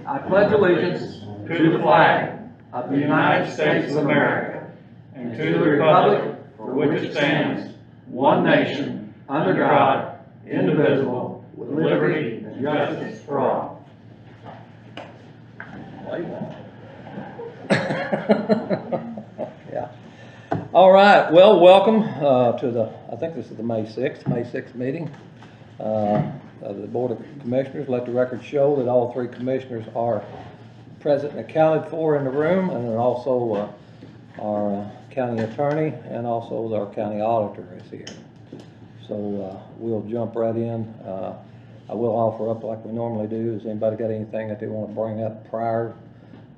I pledge allegiance to the flag of the United States of America and to the republic for which it stands, one nation, under God, indivisible, with liberty and justice for all. Yeah. All right. Well, welcome to the, I think this is the May 6th meeting of the Board of Commissioners. Let the record show that all three commissioners are present and accounted for in the room, and then also our county attorney and also our county auditor is here. So we'll jump right in. I will offer up like we normally do. Has anybody got anything that they want to bring up prior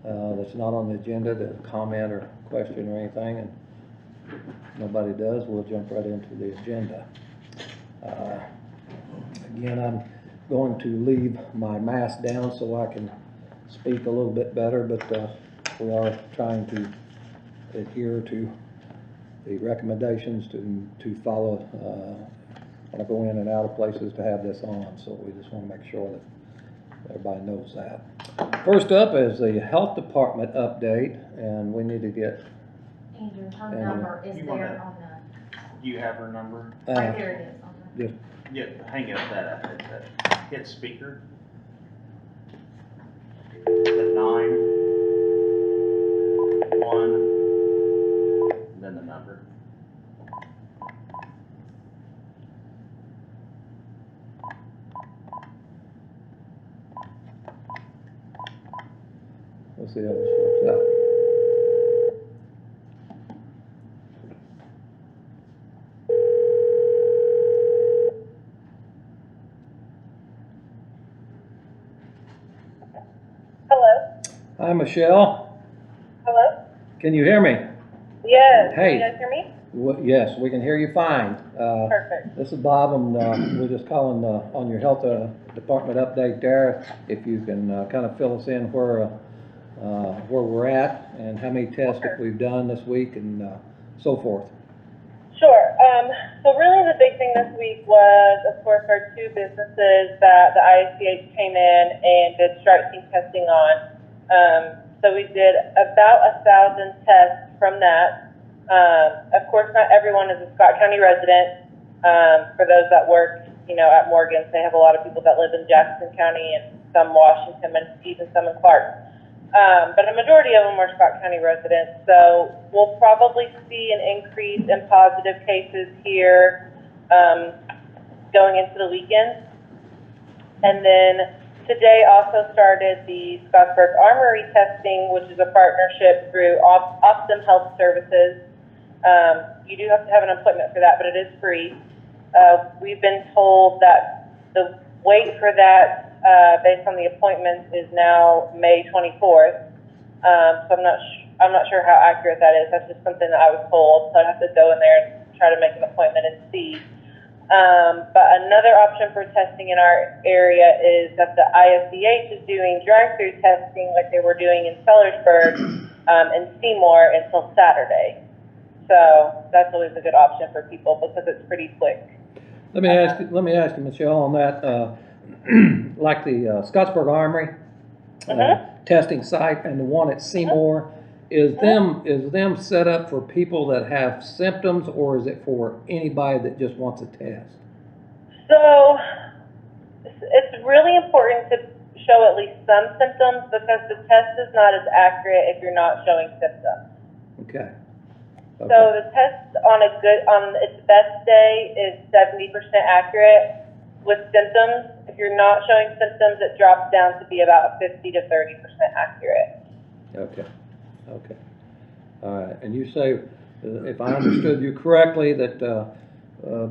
that's not on the agenda, to comment or question or anything? And if nobody does, we'll jump right into the agenda. Again, I'm going to leave my mask down so I can speak a little bit better, but we are trying to adhere to the recommendations to follow when I go in and out of places to have this on, so we just want to make sure that everybody knows that. First up is the health department update, and we need to get Andrew, her number is there on the, Do you have her number? right there it is on the. just Yeah, hang up that hit speaker. The 9-1, then the number. we'll see how this works out. Hello? Hi, Michelle. Hello? Can you hear me? Yes. Hey. Can you guys hear me? Yes, we can hear you fine. Perfect. This is Bob, and we're just calling on your health department update there. If you can kind of fill us in where we're at and how many tests that we've done this week and so forth. Sure. So really the big thing this week was, of course, our two businesses that the ISCH came in and did strike team testing on. So we did about 1,000 tests from that. Of course, not everyone is a Scott County resident. For those that work, at Morgan's, they have a lot of people that live in Jackson County and some Washington and even some in Clark. But a majority of them are Scott County residents. So we'll probably see an increase in positive cases here going into the weekend. And then today also started the Scottsburg Armory testing, which is a partnership through Optum Health Services. You do have to have an appointment for that, but it is free. We've been told that the wait for that, based on the appointments, is now May 24th. So I'm not sure how accurate that is. That's just something that I was told. So I'd have to go in there and try to make an appointment and see. But another option for testing in our area is that the ISCH is doing drive-through testing like they were doing in Sellersburg and Seymour until Saturday. So that's always a good option for people because it's pretty quick. Let me ask you, Michelle, on that. Like the Scottsburg Armory testing site and the one at Seymour, is them set up for people that have symptoms, or is it for anybody that just wants a test? So it's really important to show at least some symptoms because the test is not as accurate if you're not showing symptoms. Okay. So the test on its best day is 70% accurate with symptoms. If you're not showing symptoms, it drops down to be about 50 to 30% accurate. Okay. All right. And you say, if I understood you correctly, that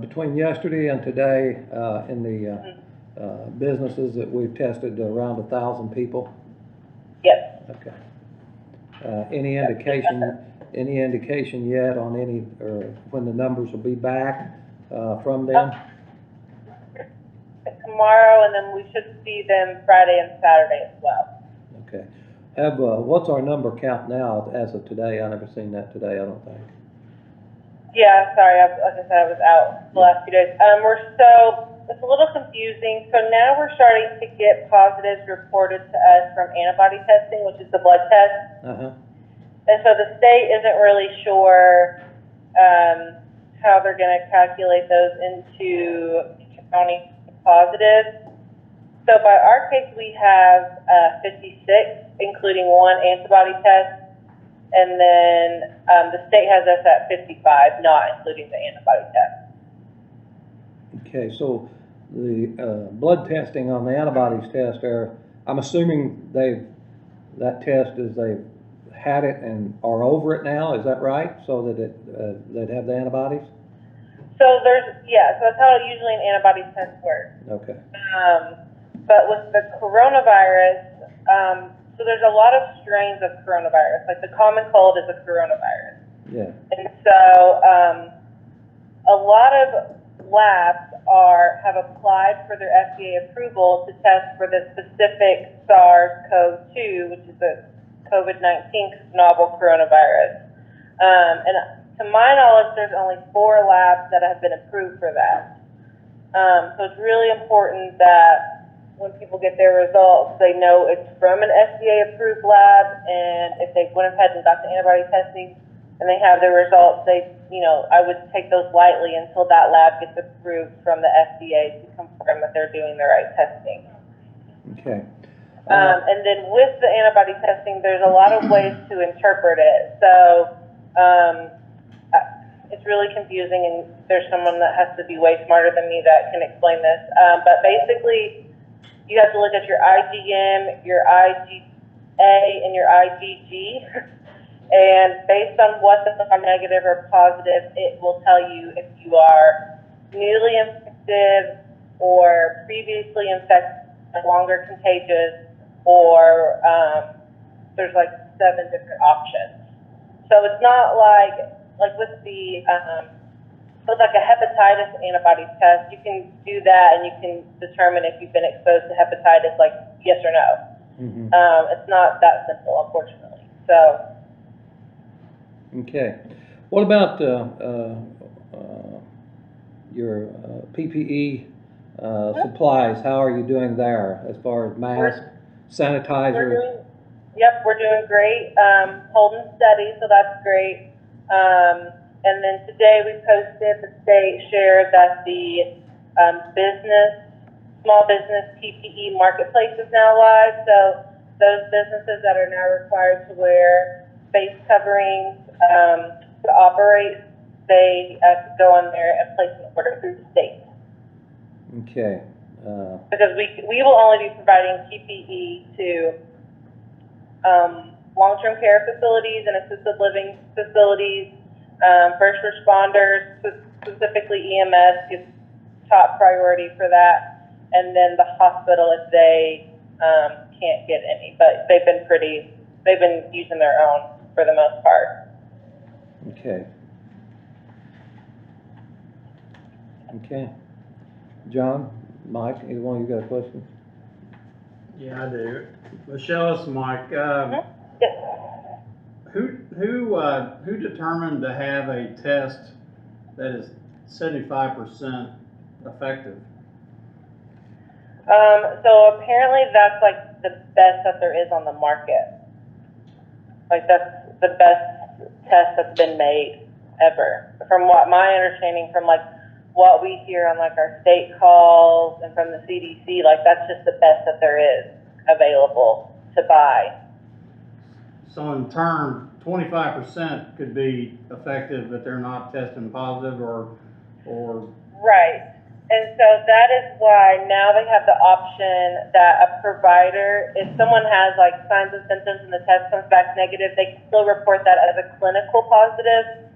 between yesterday and today, in the businesses that we've tested around 1,000 people? Yes. Okay. Any indication yet on or when the numbers will be back from them? Tomorrow, and then we should see them Friday and Saturday as well. Okay. What's our number count now as of today? I've never seen that today, I don't think. Yeah, sorry, like I said, I was out the last few days. We're still it's a little confusing. So now we're starting to get positives reported to us from antibody testing, which is the blood test. Uh-huh. And so the state isn't really sure how they're going to calculate those into county positives. So by our case, we have 56, including one antibody test. And then the state has us at 55, not including the antibody test. Okay, so the blood testing on the antibodies test there, I'm assuming that test is they've had it and are over it now, is that right? So that they'd have the antibodies? So so that's how usually an antibody test works. Okay. But with the coronavirus, so there's a lot of strains of coronavirus. Like the common cold is a coronavirus. Yeah. And so a lot of labs have applied for their FDA approval to test for the specific SARS-CoV-2, which is the COVID-19 novel coronavirus. And to my knowledge, there's only 4 labs that have been approved for that. So it's really important that when people get their results, they know it's from an FDA-approved lab, and if they went ahead and got the antibody testing and they have their results, I would take those lightly until that lab gets approved from the FDA to confirm that they're doing the right testing. Okay. And then with the antibody testing, there's a lot of ways to interpret it. So it's really confusing, and there's someone that has to be way smarter than me that can explain this. But basically, you have to look at your IgM, your IgA, and your IgG. And based on what are negative or positive, it will tell you if you are newly infected or previously infected, longer contagious, or there's like 7 different options. So it's not like with the with like a hepatitis antibody test, you can do that and you can determine if you've been exposed to hepatitis, like yes or no. Mm-hmm. It's not that simple, unfortunately. So. Okay. What about your PPE supplies? How are you doing there as far as masks, sanitizers? We're doing great. Holding steady, so that's great. And then today we posted, the state shared that the small business PPE marketplace is now live. So those businesses that are now required to wear face coverings to operate, they go on there and place an order through the state. Okay. Because we will only be providing PPE to long-term care facilities and assisted living facilities, first responders, specifically EMS gets top priority for that, and then the hospital if they can't get any. But they've been using their own for the most part. Okay. Okay. John, Mike, either one of you got a question? Yeah, I do. Michelle, it's Mike. Yes. Who determined to have a test that is 75% effective? So apparently that's like the best that there is on the market. Like that's the best test that's been made ever. From what my understanding, from like what we hear on like our state calls and from the CDC, like that's just the best that there is available to buy. So in turn, 25% could be effective, but they're not testing positive or. Right. And so that is why now they have the option that a provider, if someone has like signs and symptoms and the test comes back negative, they can still report that as a clinical positive.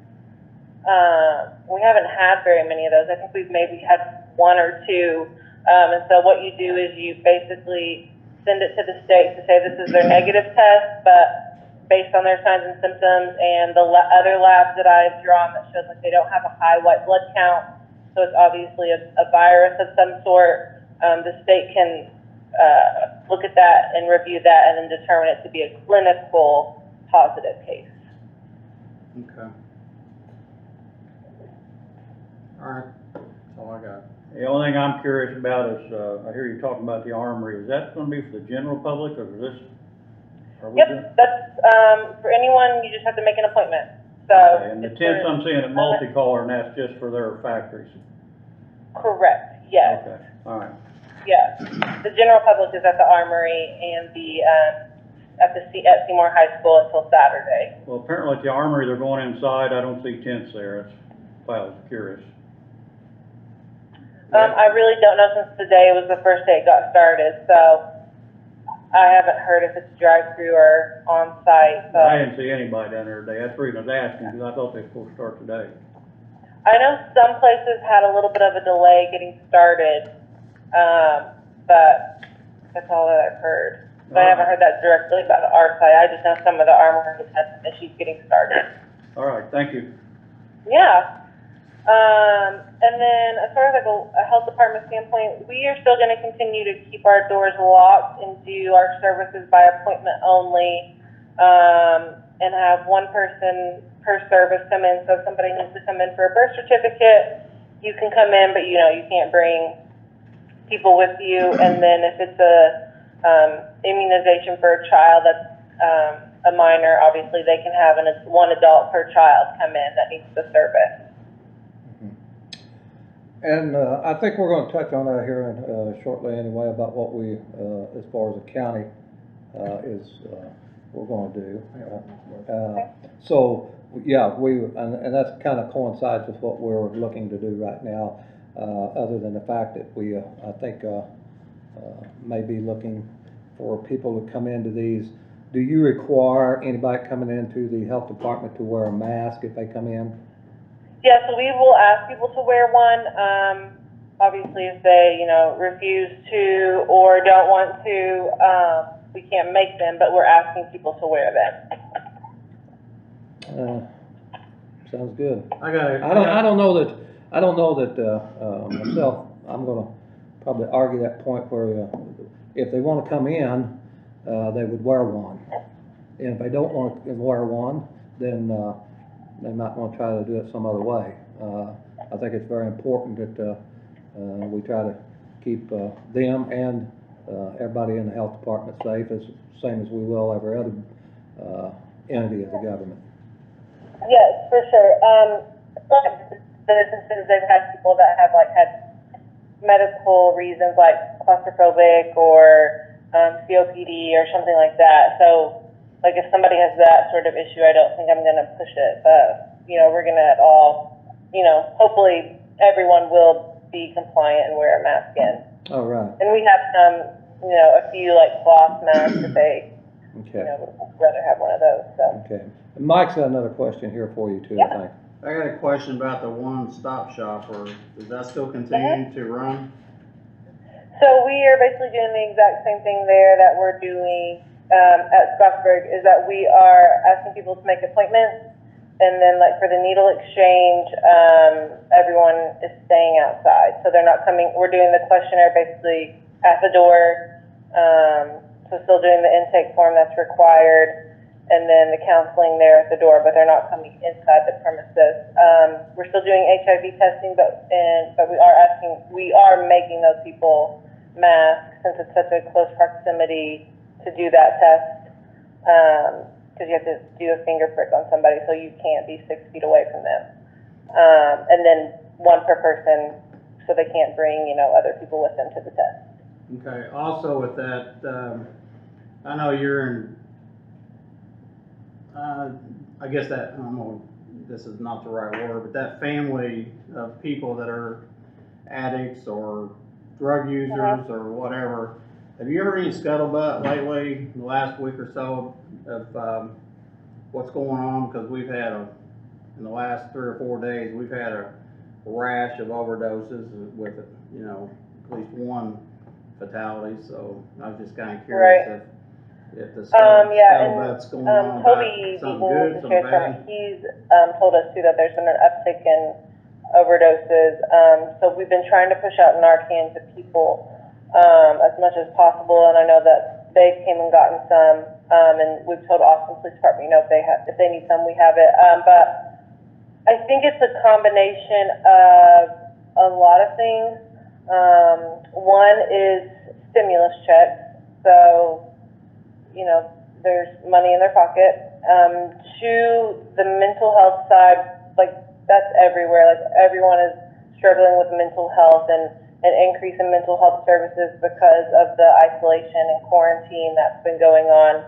We haven't had very many of those. I think we've maybe had 1 or 2. And so what you do is you basically send it to the state to say this is their negative test, but based on their signs and symptoms and the other labs that I've drawn that shows that they don't have a high white blood count, so it's obviously a virus of some sort, the state can look at that and review that and then determine it to be a clinical positive case. Okay. All right, that's all I got. The only thing I'm curious about is, I hear you talking about the armory. Is that gonna be for the general public, or is this? Are we doing- Yep, that's, for anyone, you just have to make an appointment, so. Okay, and the it's tents for- I'm seeing at Multicolor, and that's just for their factories? Correct, yes, Okay, all right. yes. The general public is at the Armory and the, at Seymour High School until Saturday. Well, apparently at the armory, they're going inside. I don't see tents there. That's why I was curious. I really don't know since today was the first day it got started, so I haven't heard if it's drive-through or on-site, so. I didn't see anybody down there today. That's the reason I was asking, because I thought they were supposed to start today. I know some places had a little bit of a delay getting started, but that's all that I've heard. But I haven't heard that directly about our side. I just know some of the armories had some issues getting started. All right, thank you. Yeah. And then as far as like a health department standpoint, we are still gonna continue to keep our doors locked and do our services by appointment only, and have one person per service come in. So if somebody needs to come in for a birth certificate, you can come in, but you know, you can't bring people with you. And then if it's a, immunization for a child that's, a minor, obviously they can have one adult per child come in that needs the service. And I think we're going to touch on that here shortly anyway, about what we, as far as the county we're going to do. So, yeah, and that kind of coincides with what we're looking to do right now, other than the fact that we, I think, may be looking for people to come into these. Do you require anybody coming into the health department to wear a mask if they come in? Yeah, so we will ask people to wear one. Obviously, if they, you know, refuse to or don't want to, we can't make them, but we're asking people to wear them. Sounds good. I got it. I don't know that myself, I'm gonna probably argue that point where, if they wanna come in, they would wear one. And if they don't want to wear one, then, they might wanna try to do it some other way. I think it's very important that, we try to keep, them and, everybody in the health department safe, as same as we will every other, entity of the government. Yes, for sure. Businesses, they've had people that have like had medical reasons like claustrophobic or COPD or something like that. So, like if somebody has that sort of issue, I don't think I'm gonna push it, but, you know, we're gonna all, you know, hopefully everyone will be compliant and wear a mask in. All right, And we have some, you know, a few like cloth masks if they, you okay, know, would rather have one of those, so. okay. And Mike's got another question here for you too, I think. I got a question about the one-stop shop, or is that still continuing to run? So we are basically doing the exact same thing there that we're doing at Scottsburg, is that we are asking people to make appointments, and then like for the needle exchange, everyone is staying outside. So they're not coming, we're doing the questionnaire basically at the door, so still doing the intake form that's required, and then the counseling there at the door, but they're not coming inside the premises. We're still doing HIV testing, but we are making those people mask since it's such a close proximity to do that test, because you have to do a finger prick on somebody, so you can't be 6 feet away from them. And then one per person, so they can't bring, you know, other people with them to the test. Okay, also with that, I know you're in, I guess that, I don't know, this is not the right word, but that family of people that are addicts or drug users or whatever, have you heard any scuttlebutt lately, the last week or so, of what's going on? Because we've had in the last 3 or 4 days, we've had a rash of overdoses with, you know, at least one fatality, so I was just kind of curious if the scuttlebutt's going on, Toby something Beagle, good, the something sheriff's bad. department, he's told us too that there's been an uptick in overdoses. So we've been trying to push out Narcan to people as much as possible, and I know that they came and gotten some, and we've told Austin Police Department, you know, if they need some, we have it. But I think it's a combination of a lot of things. One is stimulus checks, so, you know, there's money in their pocket. Two, the mental health side, like, that's everywhere, like, everyone is struggling with mental health and an increase in mental health services because of the isolation and quarantine that's been going on.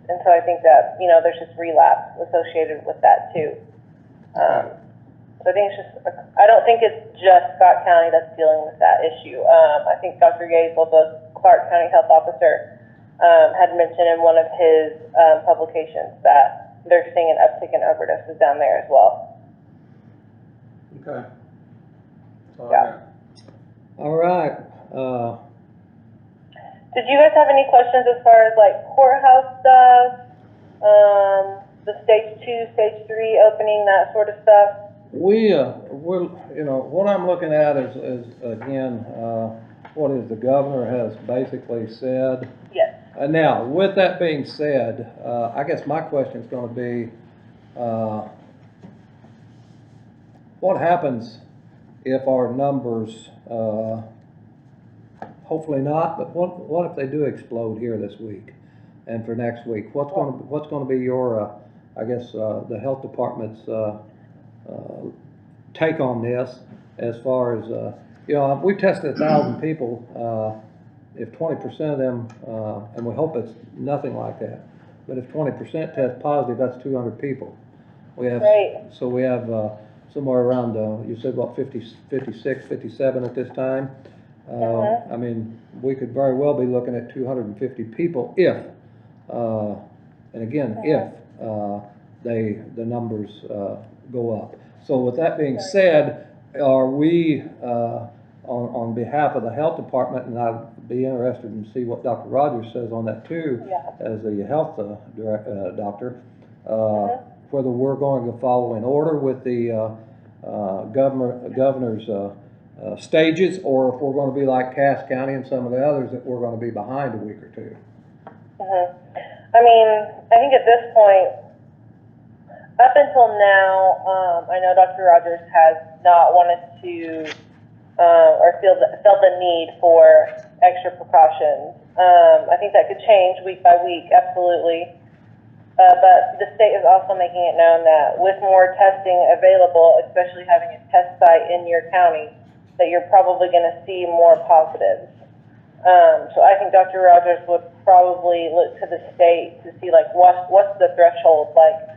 And so I think that, you know, there's just relapse associated with that too. So I think it's just, I don't think it's just Scott County that's dealing with that issue. I think Dr. Gazel, the Clark County Health Officer, had mentioned in one of his publications that they're seeing an uptick in overdoses down there as well. Okay. That's all I Yeah. got. All right, Did you guys have any questions as far as like courthouse stuff, the stage 2, stage 3 opening, that sort of stuff? we're, you know, what I'm looking at is again, what is the governor has basically said. Yes. Now, with that being said, I guess my question is gonna be, what happens if our numbers, hopefully not, but what if they do explode here this week and for next week? What's gonna be your, I guess, the health department's, take on this as far as, you know, we tested 1,000 people, if 20% of them, and we hope it's nothing like that, but if 20% test positive, that's 200 people. We have, Right. so we have, somewhere around, you said what, 56, 57 at this time? I mean, we could very well be looking at 250 people if, and again, if, the numbers, go up. So with that being said, are we, on behalf of the health department, and I'd be interested in see what Dr. Rogers says on that too, Yeah. as the health doctor, whether we're going to follow in order with the governor's stages, or if we're going to be like Cass County and some of the others, that we're going to be behind a week or two. I mean, I think at this point, up until now, I know Dr. Rogers has not wanted to, or felt the need for extra precautions. I think that could change week by week, absolutely. But the state is also making it known that with more testing available, especially having a test site in your county, that you're probably going to see more positives. So I think Dr. Rogers would probably look to the state to see like what's the threshold, like,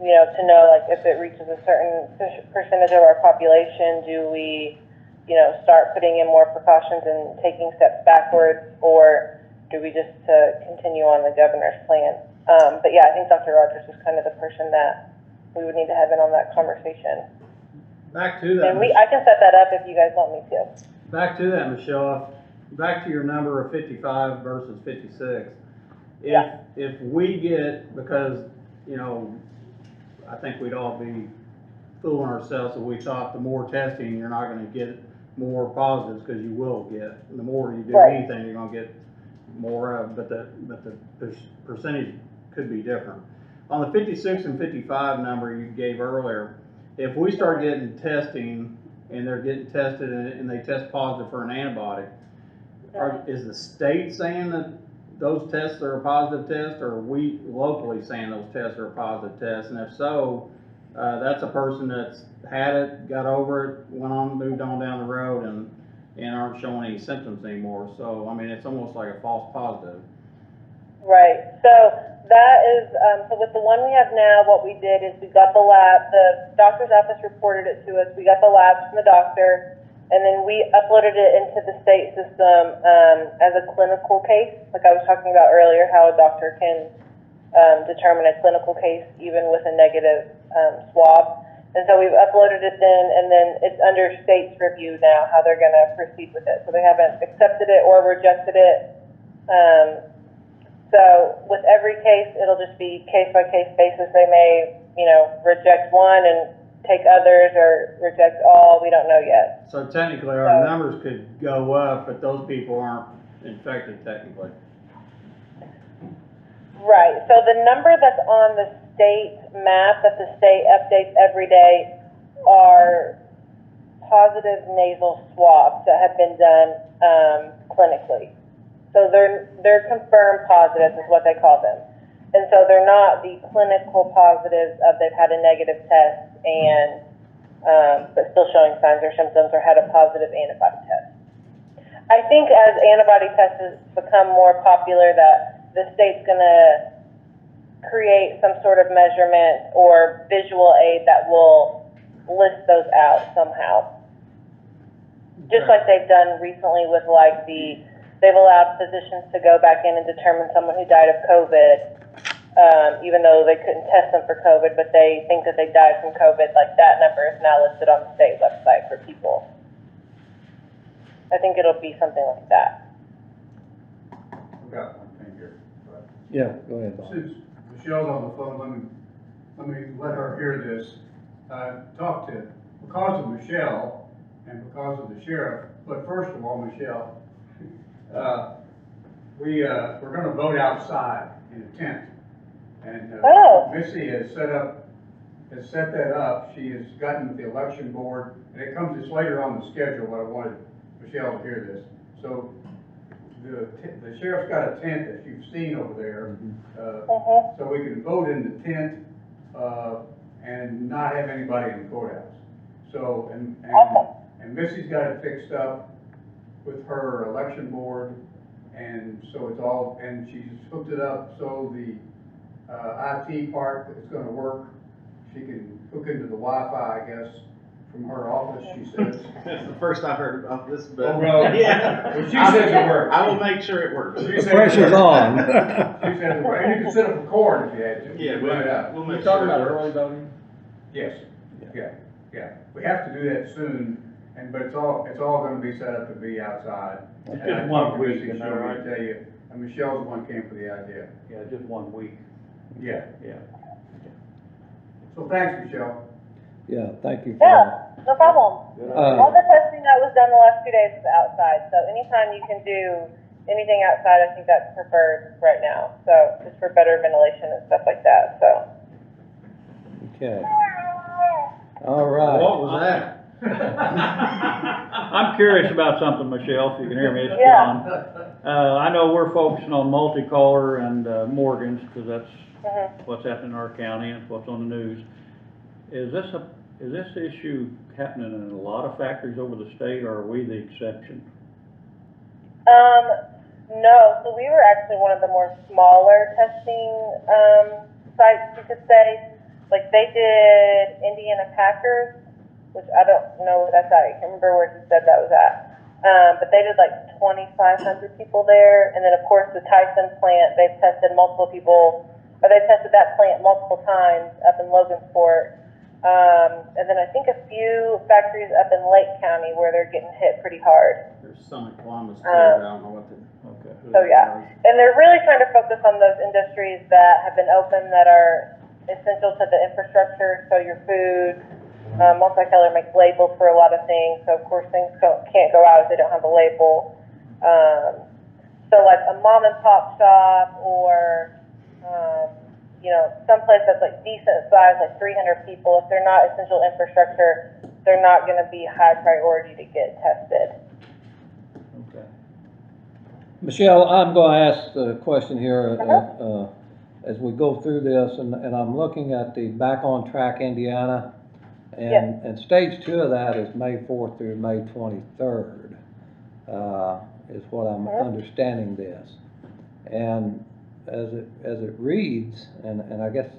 you know, to know like if it reaches a certain percentage of our population, do we, you know, start putting in more precautions and taking steps backwards, or do we just continue on the governor's plan? But yeah, I think Dr. Rogers is kind of the person that we would need to have in on that conversation. Back to that. And I can set that up if you guys want me to. Back to that, Michelle. Back to your number of 55 versus 56. If we get, because, you know, I think we'd all be fooling ourselves if we thought the more testing, you're not gonna get more positives, because you will get. The more you do anything, you're gonna get more of, but the percentage could be different. On the 56 and 55 number you gave earlier, if we start getting testing and they're getting tested and they test positive for an antibody, is the state saying that those tests are a positive test, or are we locally saying those tests are a positive test? And if so, that's a person that's had it, got over it, went on, moved on down the road, and aren't showing any symptoms anymore. So, I mean, it's almost like a false positive. Right. So that is, so with the one we have now, what we did is we got the lab, the doctor's office reported it to us, we got the labs from the doctor, and then we uploaded it into the state system as a clinical case, like I was talking about earlier, how a doctor can determine a clinical case even with a negative swab. And so we've uploaded it and then it's under state's review now, how they're going to proceed with it. So they haven't accepted it or rejected it. So with every case, it'll just be case-by-case basis. They may, you know, reject one and take others, or reject all. We don't know yet. So technically, our numbers could go up, but those people aren't infected technically. Right. So the number that's on the state map that the state updates every day are positive nasal swabs that have been done, clinically. So they're confirmed positives is what they call them. And so they're not the clinical positives of they've had a negative test and, but still showing signs or symptoms or had a positive antibody test. I think as antibody tests become more popular that the state's gonna create some sort of measurement or visual aid that will list those out somehow. Just like they've done recently with like they've allowed physicians to go back in and determine someone who died of COVID, even though they couldn't test them for COVID, but they think that they died from COVID, like that number is now listed on the state website for people. I think it'll be something like that. I've got one thing here, but Yeah, go ahead, Bob. since Michelle's on the phone, let me let her hear this. Because of Michelle and because of the sheriff, but first of all, Michelle, we're gonna vote outside in a tent. And, Oh. Missy has set that up. She has gotten with the election board, and it comes, it's later on the schedule, but I wanted Michelle to hear this. So, the sheriff's got a tent that you've seen over there, so we can vote in the tent, and not have anybody in the courthouse. So, and Missy's got it fixed up with her election board, and so it's all, and she's hooked it up so the IT part is gonna work. She can hook into the Wi-Fi, I guess, from her office, she says. That's the first I heard about this, but. Oh, really? Yeah. Well, she says it works. I will make sure it works. She The says it pressure's works. on. She says it works, and you can set up a cord if you had to. Yeah, Run it up. we'll make You're sure. talking it about works. early voting? Yes, yeah. We have to do that soon, but it's all gonna be set up to be outside. It's And I just one talked to week, Missy, isn't that she'll right? tell you, and Michelle's the one came for the idea. Yeah, just 1 week, Yeah. yeah. So thanks, Michelle. Yeah, thank you for Yeah, no problem. All Uh, the testing that was done the last 2 days was outside, so anytime you can do anything outside, I think that's preferred right now. So just for better ventilation and stuff like that, so. okay. All right. What was that? I'm curious about something, Michelle, if you can hear me, it's Yeah. John. I know we're focusing on multicolor and Morgan's, because that's Mhm. what's happening in our county and what's on the news. Is this issue happening in a lot of factories over the state, or are we the exception? No, so we were actually one of the more smaller testing, sites, you could say. Like, they did Indiana Packers, which I don't know where that's at, I can't remember where he said that was at. But they did like 2,500 people there, and then of course the Tyson plant, they've tested multiple people, or they've tested that plant multiple times up in Logansport. And then I think a few factories up in Lake County where they're getting hit pretty hard. There's some in Columbus too, I don't know what the. Okay. So yeah, and they're really trying to focus on those industries that have been open that are essential to the infrastructure. So your food, Multicolor makes labels for a lot of things. So of course things can't go out if they don't have a label. So like a mom and pop shop or, you know, someplace that's like decent size, like 300 people, if they're not essential infrastructure, they're not going to be high priority to get tested. Okay. Michelle, I'm going to ask the question here as we go through this, and I'm looking at the Back on Track Indiana, and stage 2 of that is May 4th through May 23rd, is what I'm understanding this. And as it reads, and I guess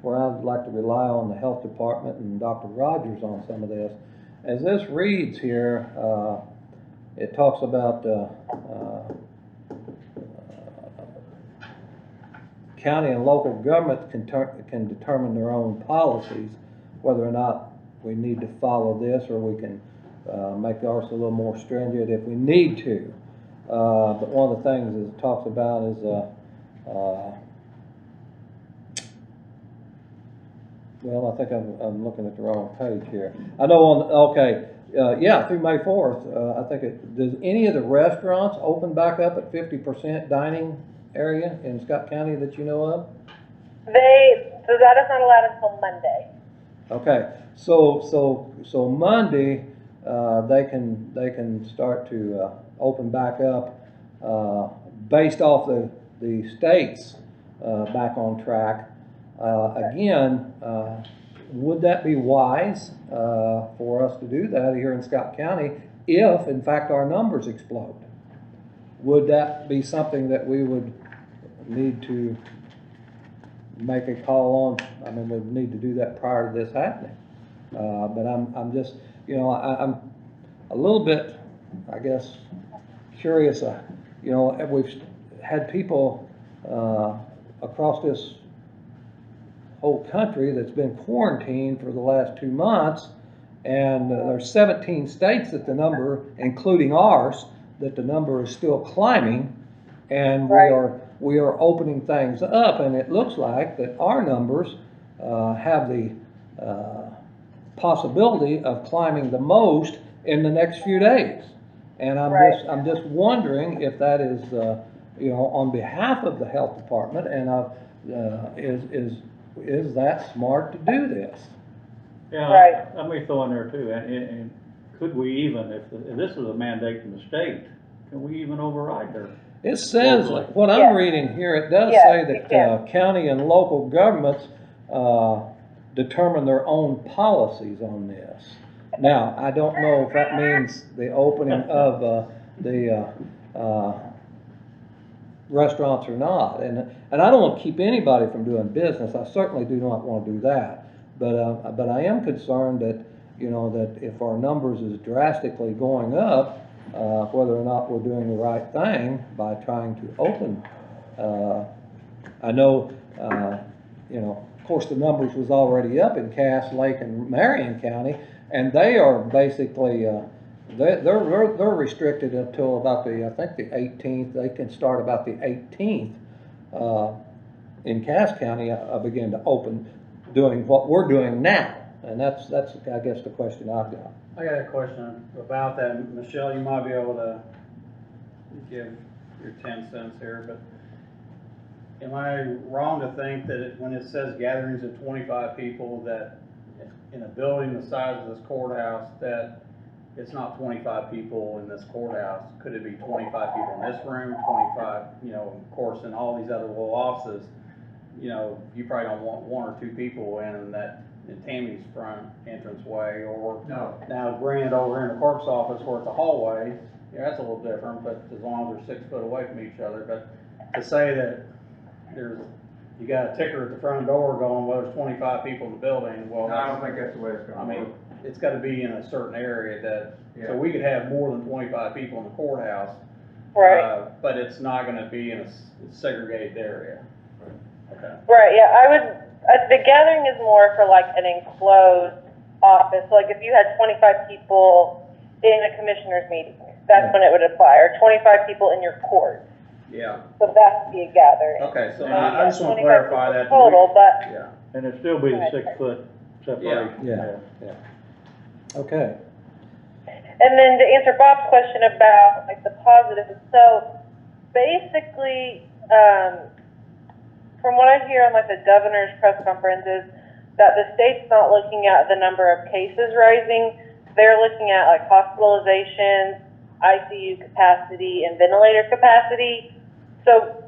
where I'd like to rely on the health department and Dr. Rogers on some of this, as this reads here, it talks about county and local governments can determine their own policies, whether or not we need to follow this, or we can make ours a little more stringent if we need to. But one of the things it talks about is well, I think I'm looking at the wrong page here. I know yeah, through May 4th, I think does any of the restaurants open back up at 50% dining area in Scott County that you know of? So that is not allowed until Monday. Okay, so Monday, they can start to open back up based off the states back on track. Again, would that be wise for us to do that here in Scott County if, in fact, our numbers explode? Would that be something that we would need to make a call on? I mean, we need to do that prior to this happening. But I'm just, you know, I'm a little bit, I guess, curious. You know, we've had people across this whole country that's been quarantined for the last 2 months, and there's 17 states that the number, including ours, that the number is still climbing, and we are opening things up, and it looks like that our numbers have the possibility of climbing the most in the next few days. And I'm just wondering if that is, you know, on behalf of the health department, and is that smart to do this? Yeah, Right. let me throw in there too, and could we even, if this is a mandate from the state, can we even override their? It says, Locally. what I'm Yeah. reading here, it does Yeah, say you that can. county and local governments determine their own policies on this. Now, I don't know if that means the opening of the restaurants or not. And I don't want to keep anybody from doing business. I certainly do not want to do that. But I am concerned that, you know, that if our numbers is drastically going up, whether or not we're doing the right thing by trying to open. I know, you know, of course, the numbers was already up in Cass, Lake, and Marion County, and they are basically they're restricted until about I think the 18th. They can start about the 18th. In Cass County, I begin to open, doing what we're doing now, and that's I guess the question I've got. I got a question about that. Michelle, you might be able to give your 10 cents here, but am I wrong to think that when it says gatherings of 25 people, that in a building the size of this courthouse, that it's not 25 people in this courthouse? Could it be 25 people in this room, 25, you know, of course, in all these other little offices, you know, you probably don't want 1 or 2 people in Tammy's front entranceway, or No. now granted over here in the clerk's office where it's a hallway, yeah, that's a little different, but as long as they're 6 foot away from each other. But to say that you got a ticker at the front door going, well, there's 25 people in the building, well, No, I don't think that's the way it's I gonna mean, work. it's gotta be in a certain area that, so Yeah. we could have more than 25 people in the courthouse. Right. But it's not gonna be in a segregated area. Okay. Right, yeah, the gathering is more for like an enclosed office, like if you had 25 people in a commissioner's meeting, that's when it would apply, or 25 people in your court, Yeah, so that would be a gathering. okay, so So I just wanna 25 clarify that. Total, but, Yeah, And it'd still be the Right. 6 foot separation. Yeah. Okay. and then to answer Bob's question about like the positives, so basically, from what I hear on like the governor's press conferences, that the state's not looking at the number of cases rising, they're looking at like hospitalizations, ICU capacity, and ventilator capacity. So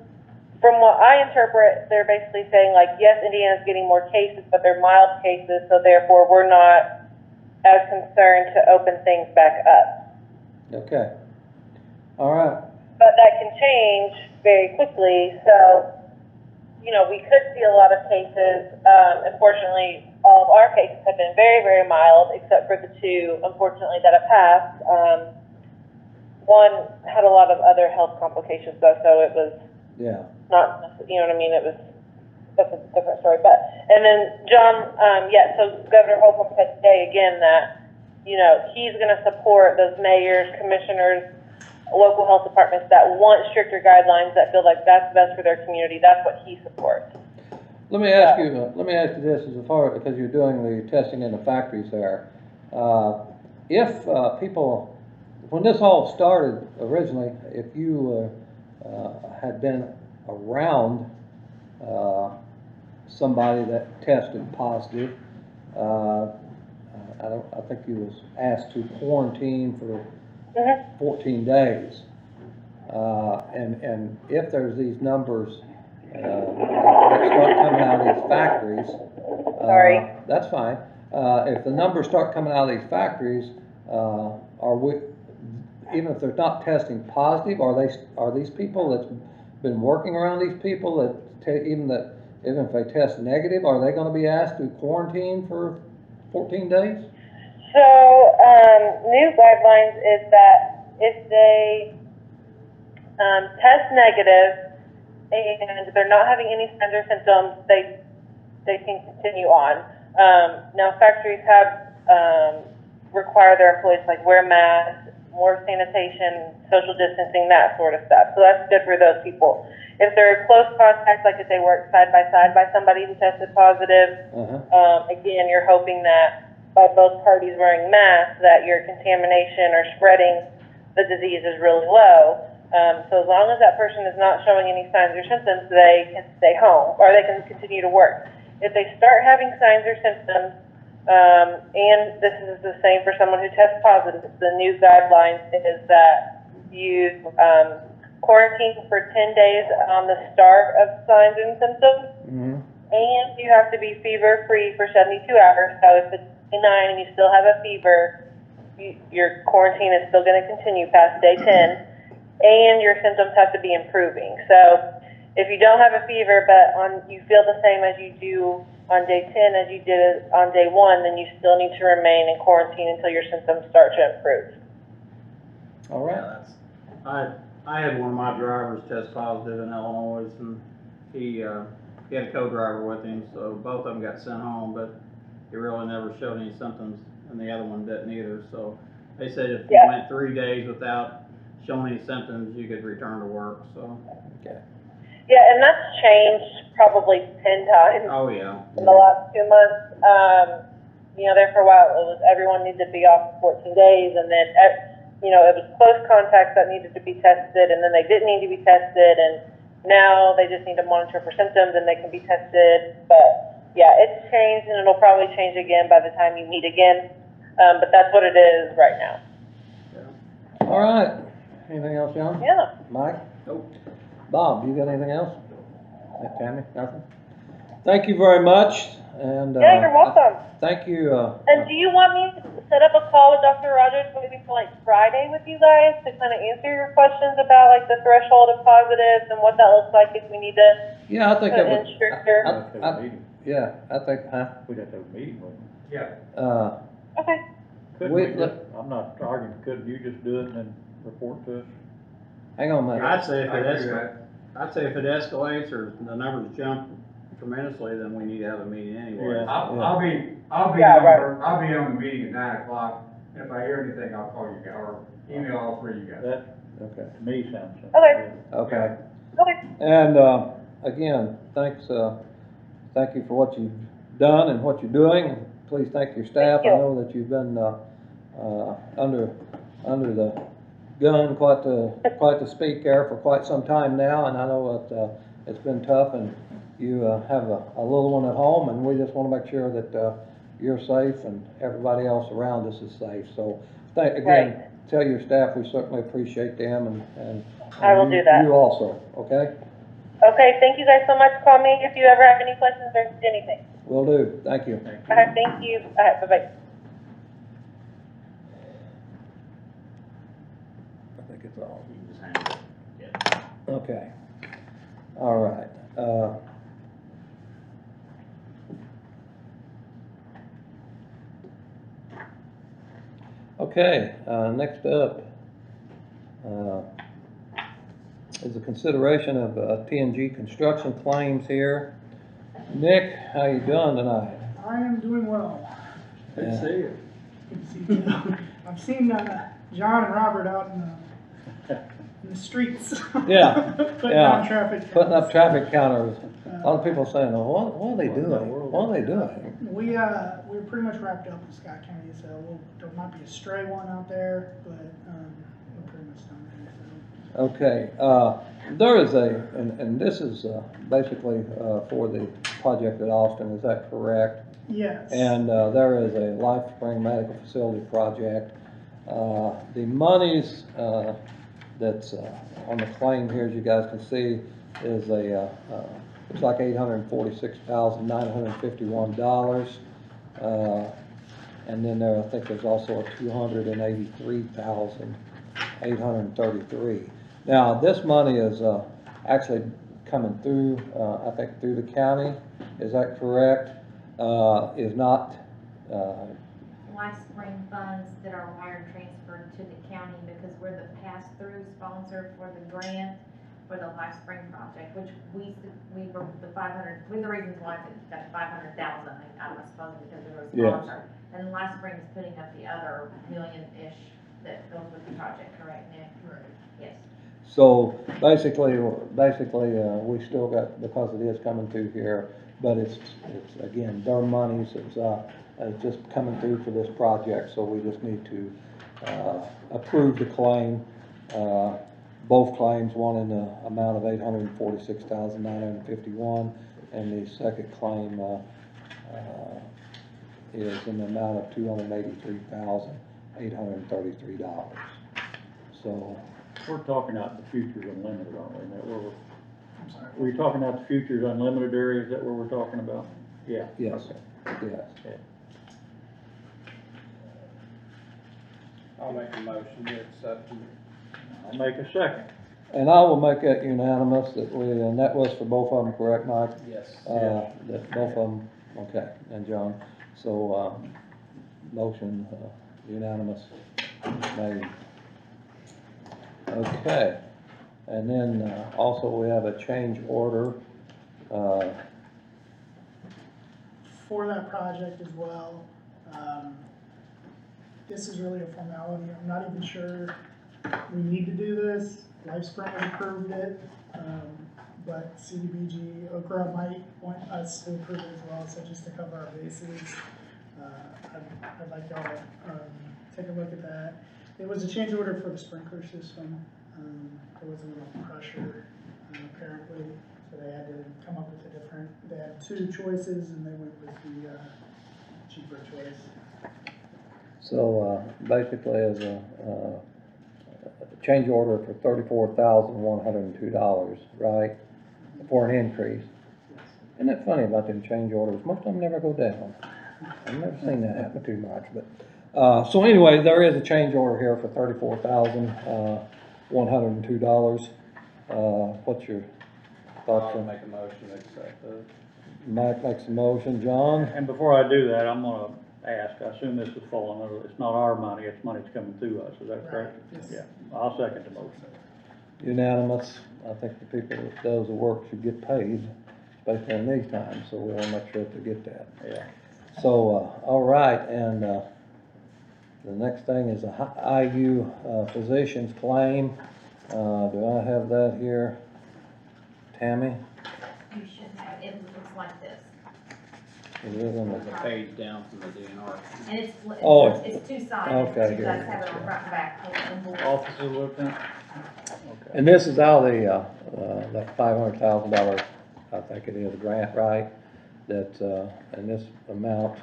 from what I interpret, they're basically saying like, yes, Indiana's getting more cases, but they're mild cases, so therefore we're not as concerned to open things back up. Okay. All right. But that can change very quickly, so, you know, we could see a lot of cases. Unfortunately, all of our cases have been very, very mild, except for the 2, unfortunately, that have passed. One had a lot of other health complications though, so it was Yeah. not, you know what I mean, that's a different story. But, and then John, so Governor Holcomb said today again that, you know, he's gonna support those mayors, commissioners, local health departments that want stricter guidelines, that feel like that's best for their community. That's what he supports. Let me ask you this, as far, because you're doing the testing in the factories there. If people, when this all started originally, if you had been around somebody that tested positive, I think you was asked to quarantine for Mhm. 14 days. And if there's these numbers, that start coming out of these factories. Sorry. That's fine. If the numbers start coming out of these factories, are we, even if they're not testing positive, are these people that's been working around these people that even if they test negative, are they gonna be asked to quarantine for 14 days? So, new guidelines is that if they test negative and they're not having any signs or symptoms, they can continue on. Now factories have require their employees to like wear masks, more sanitation, social distancing, that sort of stuff. So that's good for those people. If they're close contact, like if they work side by somebody who tested positive, again, you're hoping that by both parties wearing masks, that your contamination or spreading the disease is really low. So as long as that person is not showing any signs or symptoms, they can stay home or they can continue to work. If they start having signs or symptoms, and this is the same for someone who tests positive, the new guidelines is that you quarantine for 10 days on the start of signs and symptoms, and you have to be fever-free for 72 hours. So if it's 9 and you still have a fever, your quarantine is still going to continue past day 10, and your symptoms have to be improving. So if you don't have a fever, but you feel the same as you do on day 10 as you did on day 1, then you still need to remain in quarantine until your symptoms start to improve. All right. Yeah, I had one of my drivers test positive in Illinois, and he had a co-driver with him, so both of them got sent home, but he really never showed any symptoms, and the other one didn't either. So they said if you went 3 days without showing any symptoms, you could return to work. So. Okay. Yeah, and that's changed probably 10 times Oh yeah. in the last 2 months. You know, there for a while it was everyone needed to be off for 14 days, and then you know, it was close contacts that needed to be tested, and then they didn't need to be tested, and now they just need to monitor for symptoms and they can be tested. But yeah, it's changed, and it'll probably change again by the time you meet again. But that's what it is right now. Yeah. All right. Anything else, John? Yeah. Mike? Nope. Bob, you got anything else? Tammy, nothing? Thank you very much, and Yeah, you're welcome. thank you. And do you want me to set up a call with Dr. Rogers maybe for like Friday with you guys to kind of answer your questions about like the threshold of positives and what that looks like if we need to Yeah, I think put it in would. stricter? Yeah, I think, huh? We'd have to have a meeting with them. Yeah. Okay. Couldn't We- we just, I'm not arguing, couldn't you just do it and then report to us? Hang on a minute. I'd say if I it agree with escalates, I'd say if it escalates or the numbers jump tremendously, then we need to have a meeting anyway. Yeah. I'll be Yeah, I'll be on the meeting at 9 o'clock, and if I hear anything, I'll call you guys, or email all three of you guys. That, Okay. to me, sounds simple. Okay. Okay. Okay. And, again, thanks, thank you for what you've done and what you're doing. Please thank your staff. Thank you. I know that you've been, under the gun, quite to speak there for quite some time now, and I know that, it's been tough, and you, have a little one at home, and we just wanna make sure that, you're safe and everybody else around us is safe. So, again, tell your staff we certainly appreciate them and I will do that. You also, okay? Okay, thank you guys so much. Call me if you ever have any questions or anything. Will do. Thank you. Thank you. Bye-bye. I think it's all. You can just hang it. Yeah. Okay. All right. Okay, next up, is a consideration of, TNG construction claims here. Nick, how you doing tonight? I am doing well. Good to see you. Good to see you. I've seen John and Robert out in the streets. Yeah, Putting yeah. down traffic. Putting up traffic counters. A lot of people saying, oh, what are they doing? What are they doing? We're pretty much wrapped up with Scott County, so there might be a stray one out there, but we're pretty much done there. So. Okay, There is and this is basically for the project at Austin, is that correct? Yes. And there is a Life Spring Medical Facility project. The monies that's on the claim here, as you guys can see, is it's like $846,951. And then I think there's also a $283,833. Now, this money is actually coming through, I think through the county, is that correct? Is not, Life Spring funds that are wire transferred to the county because we're the pass-through sponsor for the grant for the Life Spring project, which we were the 500, we're the reasons why it got 500,000, I suppose, because we were a Yes. sponsor. And Life Spring is putting up the other million-ish that goes with the project, correct, Nick? Right. Yes. so basically, we still got, because it is coming through here, but it's again, their monies, it's just coming through for this project, so we just need to approve the claim. Both claims, one in the amount of $846,951, and the second claim is in the amount of $283,833. So, We're talking out the Futures Unlimited, aren't we? Is that where I'm sorry. were you talking about the Futures Unlimited area? Is that where we're talking about? Yeah. yes, Okay. yes. Okay. I'll make a motion to accept it. I'll make a second. And I will make it unanimous that and that was for both of them, correct, Mike? Yes. That both of them, okay, and John, so, motion unanimous made. Okay, and then, also we have a change order, For that project as well. This is really a formality. I'm not even sure we need to do this. Life Spring has approved it, but CDBG, Okra might want us to approve it as well, so just to cover our bases. I'd like y'all to take a look at that. It was a change order for the sprinkler system. There wasn't enough pressure, apparently, so they had to come up with they had two choices and they went with the cheaper choice. so, basically as a change order for $34,102, right? For an increase. Isn't that funny about them change orders? Most of them never go down. I've never seen that happen too much, but, so anyway, there is a change order here for $34,102. What's your thoughts I'll on? make a motion to accept it. Mike makes a motion, John? And before I do that, I'm gonna ask, I assume this is falling under, it's not our money, it's money that's coming through us, is that correct? Yes. Yeah, I'll second the motion. Unanimous. I think the people that does the work should get paid, especially in these times, so we wanna make sure that they get that. Yeah. So, all right, and, the next thing is a IU, physician's claim. Do I have that here? Tammy? You should have, it looks like this. Is it in the, There's a page down from the DNR. And Oh, it's two-sided. okay, You guys good. have it on front and back. Officer Lieutenant? Okay. and this is out of that $500,000, I think it is, grant, right? That, and this amount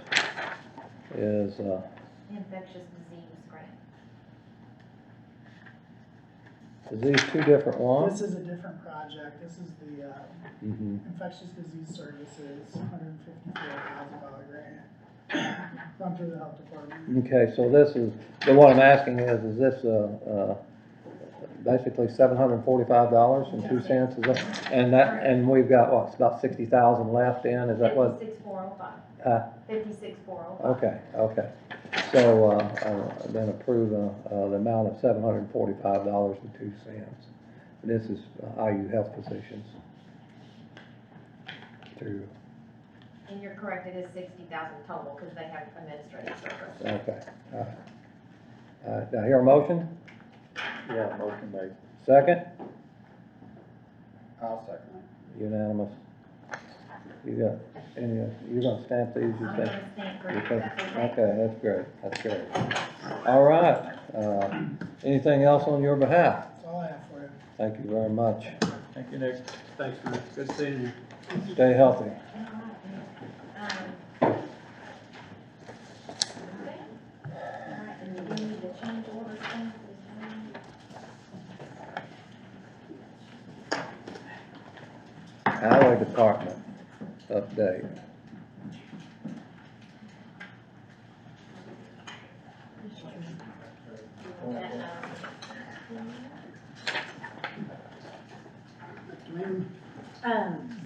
is, Infectious disease grant. is these two different ones? This is a different project. This is the Mm-hmm. Infectious Disease Services, $154,000 grant. Run through the health department. Okay, so this is, what I'm asking is this, basically $745.02, is that, and we've got, what, it's about 60,000 left in, is that what? 56,405. Huh? 56,405. Okay. So, then approve, the amount of $745.02. This is IU Health Physicians. Through, And you're correct, it is 60,000 total, because they have administrative service. okay, all right. All right, now hear a motion? Yeah, motion made. Second? I'll second it. Unanimous. You got, you're gonna stamp these, you I'm think? gonna stand You think? corrected, that's Okay, that's great. All right, anything else on your behalf? That's all I have for you. Thank you very much. Thank you, Nick. Thanks, man. Good seeing you. Stay healthy. Alright, and you give me the change order thing this time? Highway Department update.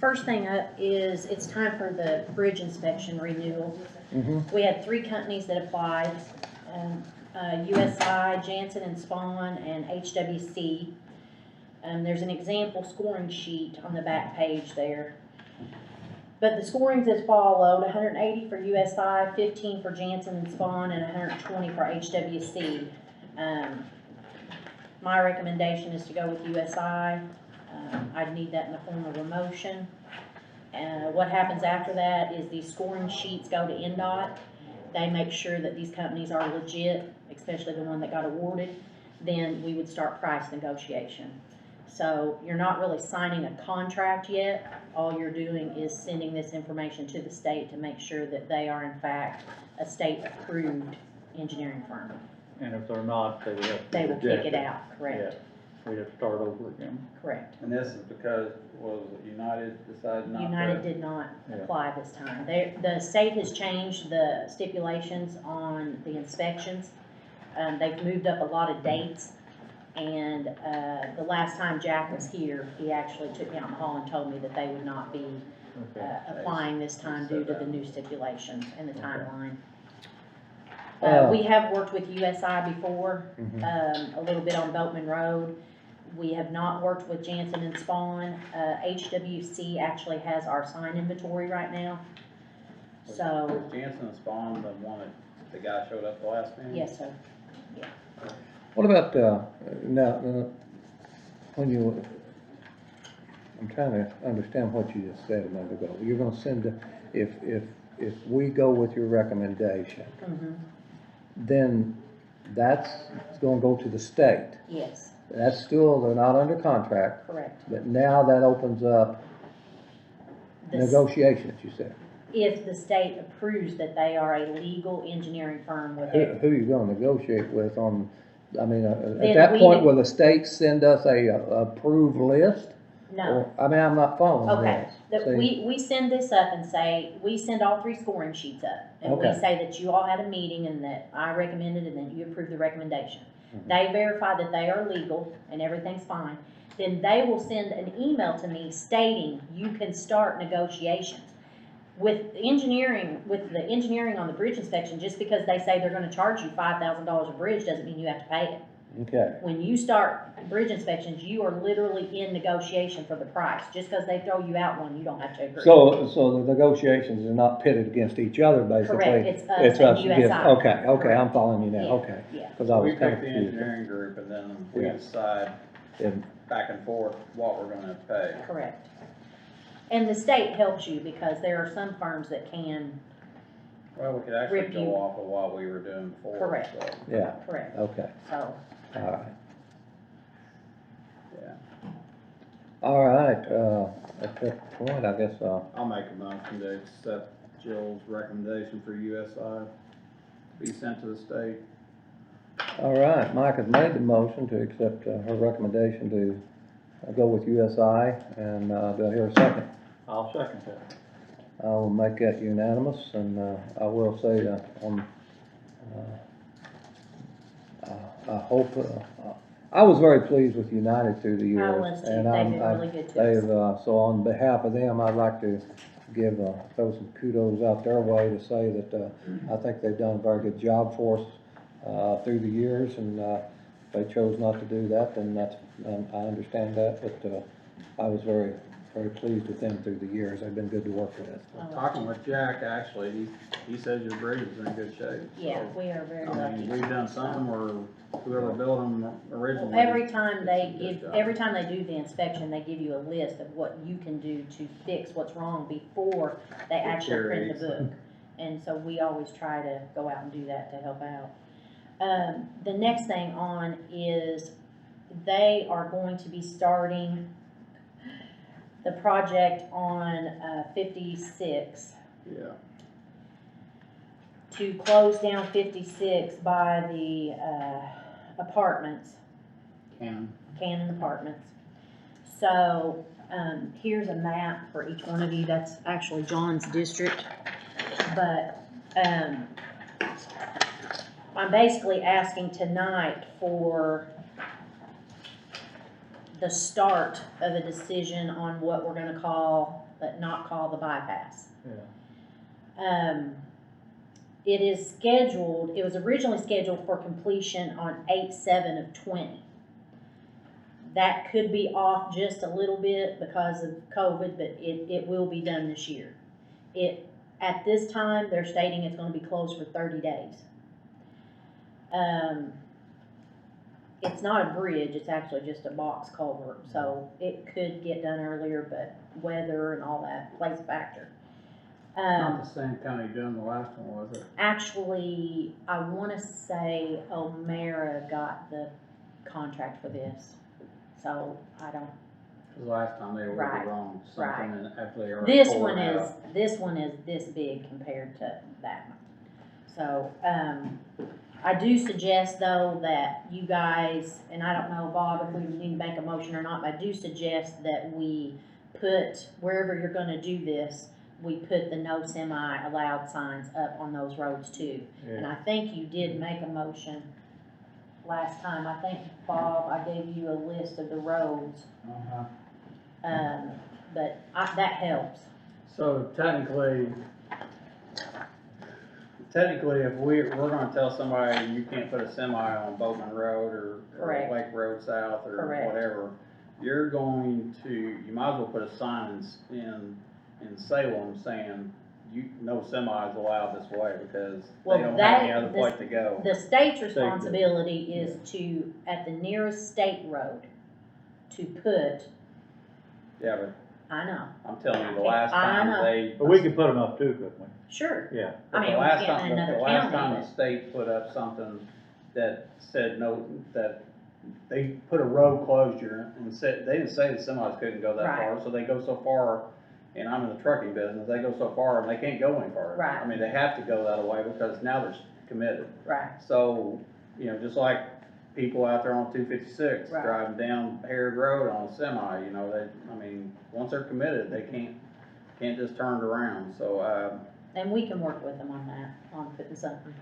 First thing up is, it's time for the bridge inspection renewal. We had 3 companies that applied, USI, Jansen and Spawn, and HWC. There's an example scoring sheet on the back page there. But the scorings as followed: 180 for USI, 15 for Jansen and Spawn, and 120 for HWC. My recommendation is to go with USI. I'd need that in the form of a motion. What happens after that is these scoring sheets go to NDOT. They make sure that these companies are legit, especially the one that got awarded. Then we would start price negotiation. So you're not really signing a contract yet. All you're doing is sending this information to the state to make sure that they are in fact a state-approved engineering firm. And if they're not, they would have to They will reject kick it out, correct, We'd have to start over again. correct. And this is because, was it United decided not to? United did not Yeah. apply this time. The state has changed the stipulations on the inspections. They've moved up a lot of dates. And, the last time Jack was here, he actually took me out in the hall and told me that they would not be, Okay. applying this time due to the new stipulations and the Okay. timeline. Oh. We have worked with USI before, Mhm. a little bit on Boatman Road. We have not worked with Jansen and Spawn. HWC actually has our sign inventory right now. So, Was Jansen and Spawn the one that the guy showed up the last meeting? yes, sir. What about, now, when you, I'm trying to understand what you just said a minute ago. You're gonna send, if we go with your recommendation, Mhm. then that's gonna go to the state. Yes, That's still, they're not under contract, correct. but now that opens up The s- negotiations, you said. If the state approves that they are a legal engineering firm with Who you gonna negotiate with on, I mean, Then at that we point, ne- will the state send us a approved list? no. Or- I mean, I'm not following Okay, this. that See? we send this up and say, we send all 3 scoring sheets up. And we Okay. say that you all had a meeting and that I recommended and that you approved the recommendation. Mhm. They verify that they are legal and everything's fine. Then they will send an email to me stating you can start negotiations. With the engineering on the bridge inspection, just because they say they're gonna charge you $5,000 a bridge doesn't mean you have to pay it. Okay, When you start bridge inspections, you are literally in negotiation for the price. Just because they throw you out one, you don't have to agree. so the negotiations are not pitted against each other, basically? Correct, it's us It's and us against, USI. okay, I'm following you Yeah, now, okay. yeah. Cause I was We kinda pick the confused. engineering group and then we Yeah. decide And- back and forth what we're gonna pay. Correct. And the state helps you because there are some firms that can, Well, we could actually Rip you. go off of what we were doing before. Correct. So, Yeah, correct, okay, so, alright. yeah, All right, at that point, I guess, I'll make a motion to accept Jill's recommendation for USI to be sent to the state. all right, Mike has made the motion to accept her recommendation to go with USI, and do I hear a second? I'll second that. I will make that unanimous, and I will say, I hope, I was very pleased with United through the years. I was too. and They've I'm- been I'm- really good to us. They've, so on behalf of them, I'd like to give, throw some kudos out their way to say that, I think they've done a very good job for us, through the years, and, if they chose not to do that, then that's, I understand that, but, I was very, very pleased with them through the years. They've been good to work with. Talking with Jack, actually, he says your bridge is in good shape. yeah, So, we are very I mean, lucky. we've done something where whoever built them originally. Well, every time they did a good give, job. every time they do the inspection, they give you a list of what you can do to fix what's wrong before they actually print the book. And so we always try to go out and do that to help out. The next thing on is they are going to be starting the project on, 56, Yeah. to close down 56 by the, apartments, Cannon Apartments. So, here's a map for each one of you, that's actually John's district, but, I'm basically asking tonight for the start of a decision on what we're gonna call, but not call the bypass. It is scheduled, it was originally scheduled for completion on 8/7/20. That could be off just a little bit because of COVID, but it will be done this year. At this time, they're stating it's gonna be closed for 30 days. It's not a bridge, it's actually just a box culvert, so it could get done earlier, but weather and all that plays a factor. Not the same county doing the last one, was it? Actually, I wanna say O'Mara got the contract for this, so I don't, Cause last time they were Right, wrong, right. something and after they already this pulled one it is, out. this one is this big compared to that one. So, I do suggest though that you guys, and I don't know, Bob, if we need to make a motion or not, but I do suggest that we put, wherever you're gonna do this, we put the no semi allowed signs up on those roads too. And I think you did make a motion last time. I think, Bob, I gave you a list of the roads. But that helps. So technically, if we're gonna tell somebody you can't put a semi on Boatman Road or Correct. Lake Road South or Correct. whatever, you're going to, you might as well put a sign in Salem saying, no semis allowed this way, because Well, they don't have any that- other place to go. The state's responsibility is to, at the nearest state road, to put, Yeah, but I know, I'm telling you, the Okay, last I time know. they. But we could put them up too, couldn't we? sure. Yeah. I mean, The we last can't time- in another The last time county, the state put up something that said no, that they put a road closure and said, they didn't say the semis couldn't go that Right. far, so they go so far, and I'm in the trucking business, they go so far and they can't go any farther. Right. I mean, they have to go that way because now they're committed. but, right, So, you know, just like people out there on 256 Right. driving down Harrod Road on a semi, you know, once they're committed, they can't just turn it around, so, and we can work with them on that, on putting something.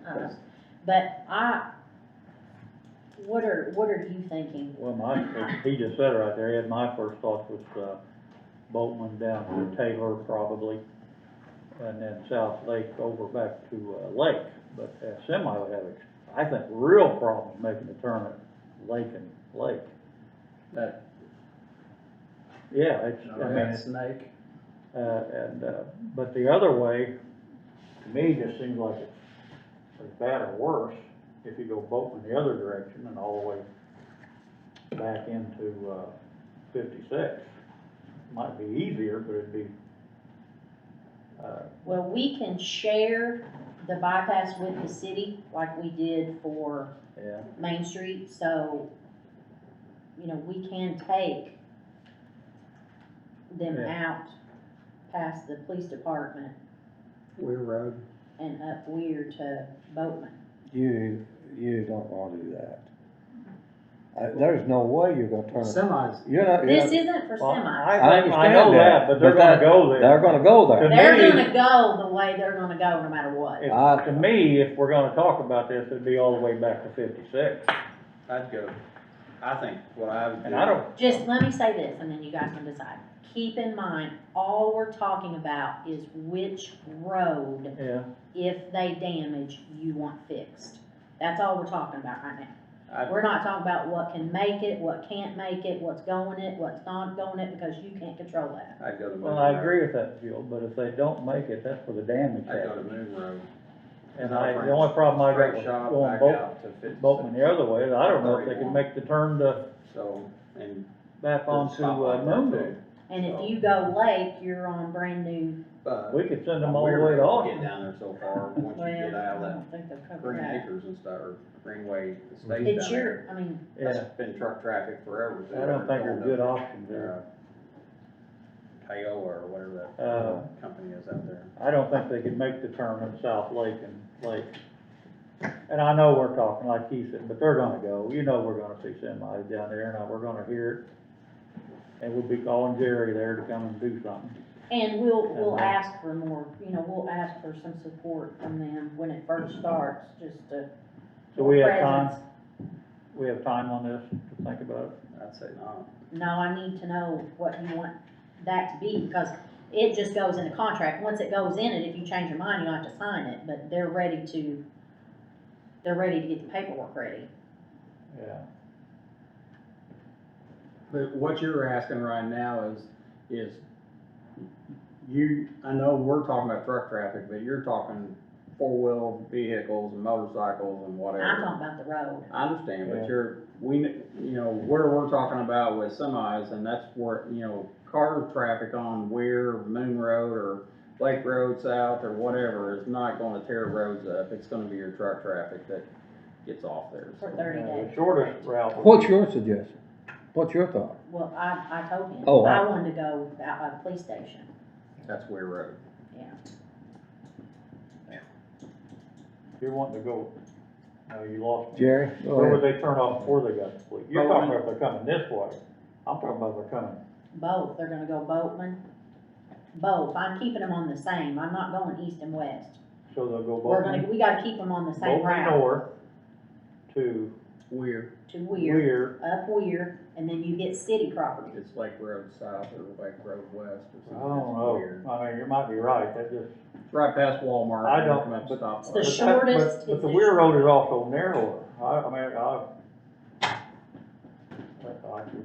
Yes. But what are you thinking? Well, he just said it right there, my first thought was, Boatman down to Taylor probably, and then South Lake over back to, Lake. But semi would have, I think, real problems making the turn at Lake and Lake. that, Yeah, it's, I mean, that snake. but the other way, to me, just seems like it's as bad or worse if you go Boatman the other direction and all the way back into, 56. Might be easier, but it'd be, Well, we can share the bypass with the city like we did for yeah. Main Street, so, you know, we can take them Yeah. out past the police department Weir Road. and up Weir to Boatman. You don't wanna do that. There's no way you're gonna turn it. Semis, You're not, This isn't for Well, semis. I understand I know that, but they're gonna go there. They're gonna go there. To They're me- gonna go the way they're gonna go no matter what. To me, if we're gonna talk about this, it'd be all the way back to 56. I'd go, I think what I would do. And I don't, Just let me say this, and then you guys can decide. Keep in mind, all we're talking about is which road, yeah, if they damage, you want fixed. That's all we're talking about right now. I'd- We're not talking about what can make it, what can't make it, what's going it, what's not going it, because you can't control that. I'd go to Moon well, I Road. agree with that, Jill, but if they don't make it, that's where the damage I'd go to happens. Moon Road. And the only problem I got Straight with shot going back Boatman, out to 56. Boatman the other way, I don't know if they can make the turn to, So, and. back onto, stop like that Moon too. Road. And if you go lake, you're on brand new, But. We could send them all Weir the way to Road, Austin. Get down there so far, once well, you I get out of that don't think they'll cover Green that. Acres and stuff, or Greenway Estates down It's there. your, I mean, Yeah, That's been truck traffic forever. I don't think there's good options there. Tail or whatever that company is out there. I don't think they could make the turn at South Lake and Lake. And I know we're talking like he said, but they're gonna go, you know, we're gonna see semis down there, and we're gonna hear it. And we'll be calling Jerry there to come and do something. And we'll ask for more, you know, we'll ask for some support from them when it first starts, just to. So we have presence. time, we have time on this to think about it? I'd say not. No, I need to know what you want that to be, because it just goes in a contract. Once it goes in it, if you change your mind, you don't have to sign it, but they're ready to get the paperwork ready. Yeah. But what you're asking right now is I know we're talking about truck traffic, but you're talking four-wheel vehicles and motorcycles and whatever. I'm talking about the road. I understand, Yeah. but where we're talking about with semis, and that's where, car traffic on Weir, Moon Road, or Lake Road South, or whatever, is not gonna tear roads up. It's gonna be your truck traffic that gets off there. For So 30 The days. shortest route. would What's be- your suggestion? What's your thought? Well, I told him, Oh, I wanted to go out by the police station, that's Weir Road. yeah. You're wanting to go, no, you lost me. Jerry, go Where would ahead. they turn off before they got to police? You're talking about if they're coming this way. I'm talking about if they're coming. Both, they're gonna go Boatman, both, I'm keeping them on the same, I'm not going east and west. So they'll go We gotta keep them on the same Boatman route, north to Weir, to Weir, Weir. up Weir, and then you get city property. it's Lake Road South or Lake Road West or I something. don't It's know. weird. I mean, you might be right. That just. It's right past Walmart. I and don't- come up but- stop It's the sign. shortest, But it's the the Weir Road is also narrower. I mean,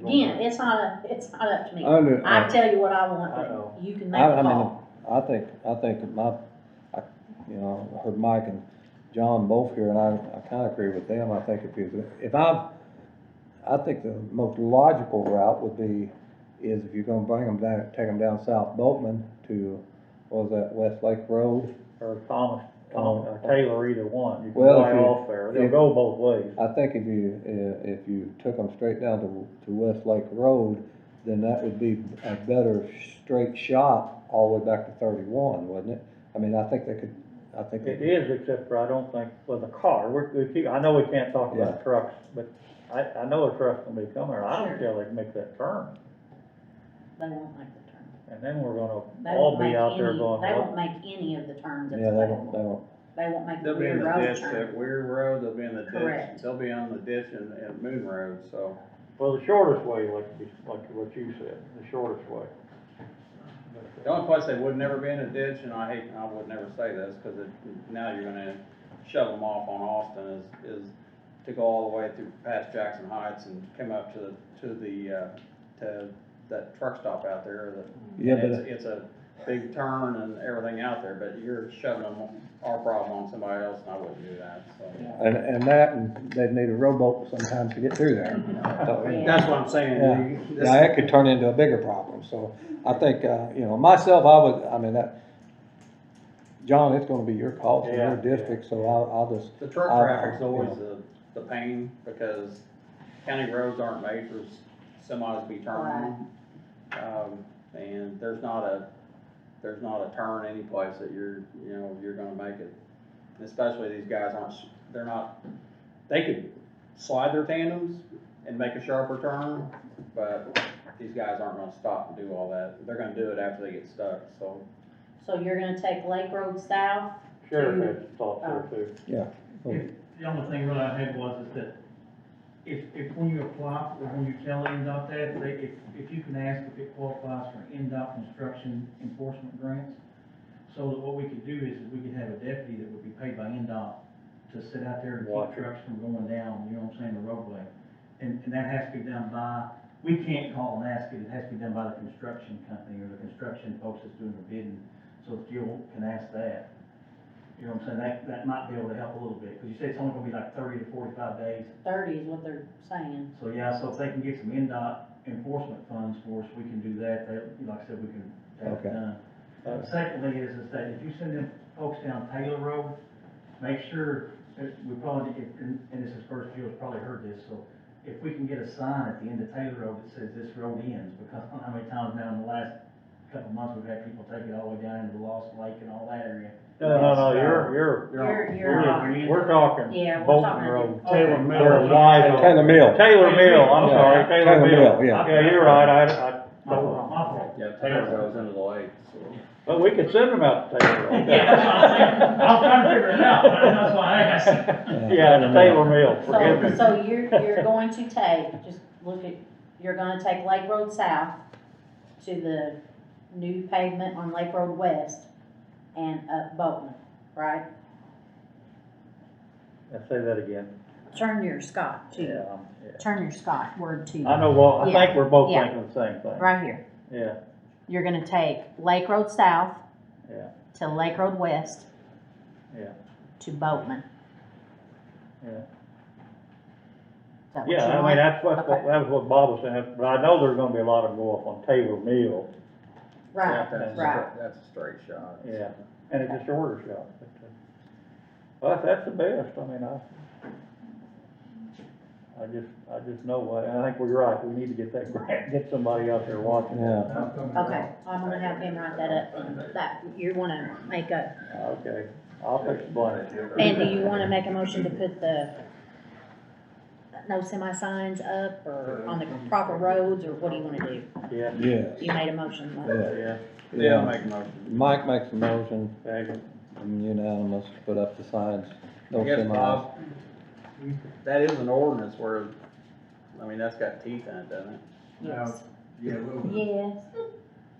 Again, it's not up to me. Under- I tell you what I want, I know. but you can make I a mean, call. I think that I heard Mike and John both here, and I kinda agree with them. I think I think the most logical route would be, if you're gonna bring them down, take them down South Boatman to, what was that, West Lake Road? or Thomas, Taylor, either one. You can Well, fly if you- off there. They'll if- go both ways. I think if you took them straight down to West Lake Road, then that would be a better straight shot all the way back to 31, wouldn't it? I mean, I think It is, except for I don't think, with a car, I know we can't talk about Yeah. trucks, but I know a truck's gonna be coming, or I don't Sure. feel they can make that turn. They won't make the turn. And then we're gonna They all won't be make out there any, going, they what? won't make any of the turns that's Yeah, they available. won't. They won't make the They'll be in Weir the Road ditch turn. at Weir Road, they'll be in the ditch, Correct. they'll be on the ditch and Moon Road, so. Well, the shortest way, like what you said, the shortest way. The only place they would never be in a ditch, and I would never say this, cause now you're gonna shove them off on Austin, is to go all the way through past Jackson Heights and come up to that truck stop out there, Yeah, and but- it's a big turn and everything out there, but you're shoving our problem on somebody else, and I wouldn't do that, so. And they'd need a rowboat sometimes to get through there. So, Yeah. That's what I'm saying. Yeah, yeah, it could turn into a bigger problem, so I think, myself, John, it's gonna be your call, it's Yeah, your district, so I'll just, The truck I'll- traffic's you always the pain, because county roads aren't made for semis to be turned on. And there's not a turn any place that you're gonna make it. Especially these guys they could slide their tandems and make a sharper turn, but these guys aren't gonna stop and do all that. They're gonna do it after they get stuck, so. So you're gonna take Lake Road south? Sheriff to- had thoughts there too. The only thing really I had was that if when you apply, or when you tell NDOT that, if you can ask if it qualifies for NDOT construction enforcement grants, so that what we could do is we could have a deputy that would be paid by NDOT to sit out there and Watch keep it. trucks from going down, you know what I'm saying, the roadway. And that has to be done by, we can't call and ask it has to be done by the construction company or the construction folks that's doing the bidding, so if Jill can ask that. You know what I'm saying, that might be able to help a little bit, because you say it's only gonna be like 30 to 45 days. 30 is what they're saying. So, yeah, so if they can get some NDOT enforcement funds for us, we can do that, like I said, we can have Okay. it done. Secondly is that if you send them folks down Taylor Road, make sure, we probably, and this is first, Jill's probably heard this, so if we can get a sign at the end of Taylor Road that says this road ends, because I don't know how many times now in the last couple of months, we've had people take it all the way down into the Lost Lake and all that area. No, we're talking Yeah, we're Bolton talking- Road. Taylor Mill. Or wide. Taylor Mill. Taylor Mill, I'm Yeah. sorry, Taylor Taylor Mill. Mill, yeah. Yeah, you're right, My fault, my fault. Yeah, Taylor goes into the lake, so. but we could send them out to Taylor Road. Yeah, that's what I'm saying. I was trying to figure it out, that's why I asked. Yeah, it's Taylor Mill, forgive me. So you're going to take, just look at, you're gonna take Lake Road South to the new pavement on Lake Road West and up Boatman, right? Let's say that again. Turn your Scott to, Yeah. turn your Scott word to, I know, well, I think Yeah. we're both Yeah. thinking the same thing. right here. Yeah, You're gonna take Lake Road South yeah, to Lake Road West yeah, to Boatman. yeah. Is that what Yeah, you I mean, want? that's what, Okay. that was what Bob was saying, but I know there's gonna be a lot of go up on Taylor Mill. Right, right. That's a straight shot. Yeah, and it's a shorter shot. But, well, that's the best, I mean, I just know, I think we're right, we need to get that grant, get somebody out there watching. Yeah. Okay, I'm gonna have him write that up, and that, you wanna make a, Okay, I'll fix the blank. and do you wanna make a motion to put the no semi signs up, or on the proper roads, or what do you wanna do? Yeah, Yes, You made a motion, Mike. yeah, Yeah, I'll make a motion. Mike makes a motion, second. and unanimous, to put up the signs, no I guess, semis. Bob, that is an ordinance where, I mean, that's got teeth in it, doesn't it? Yes, Yeah, a little bit. yes,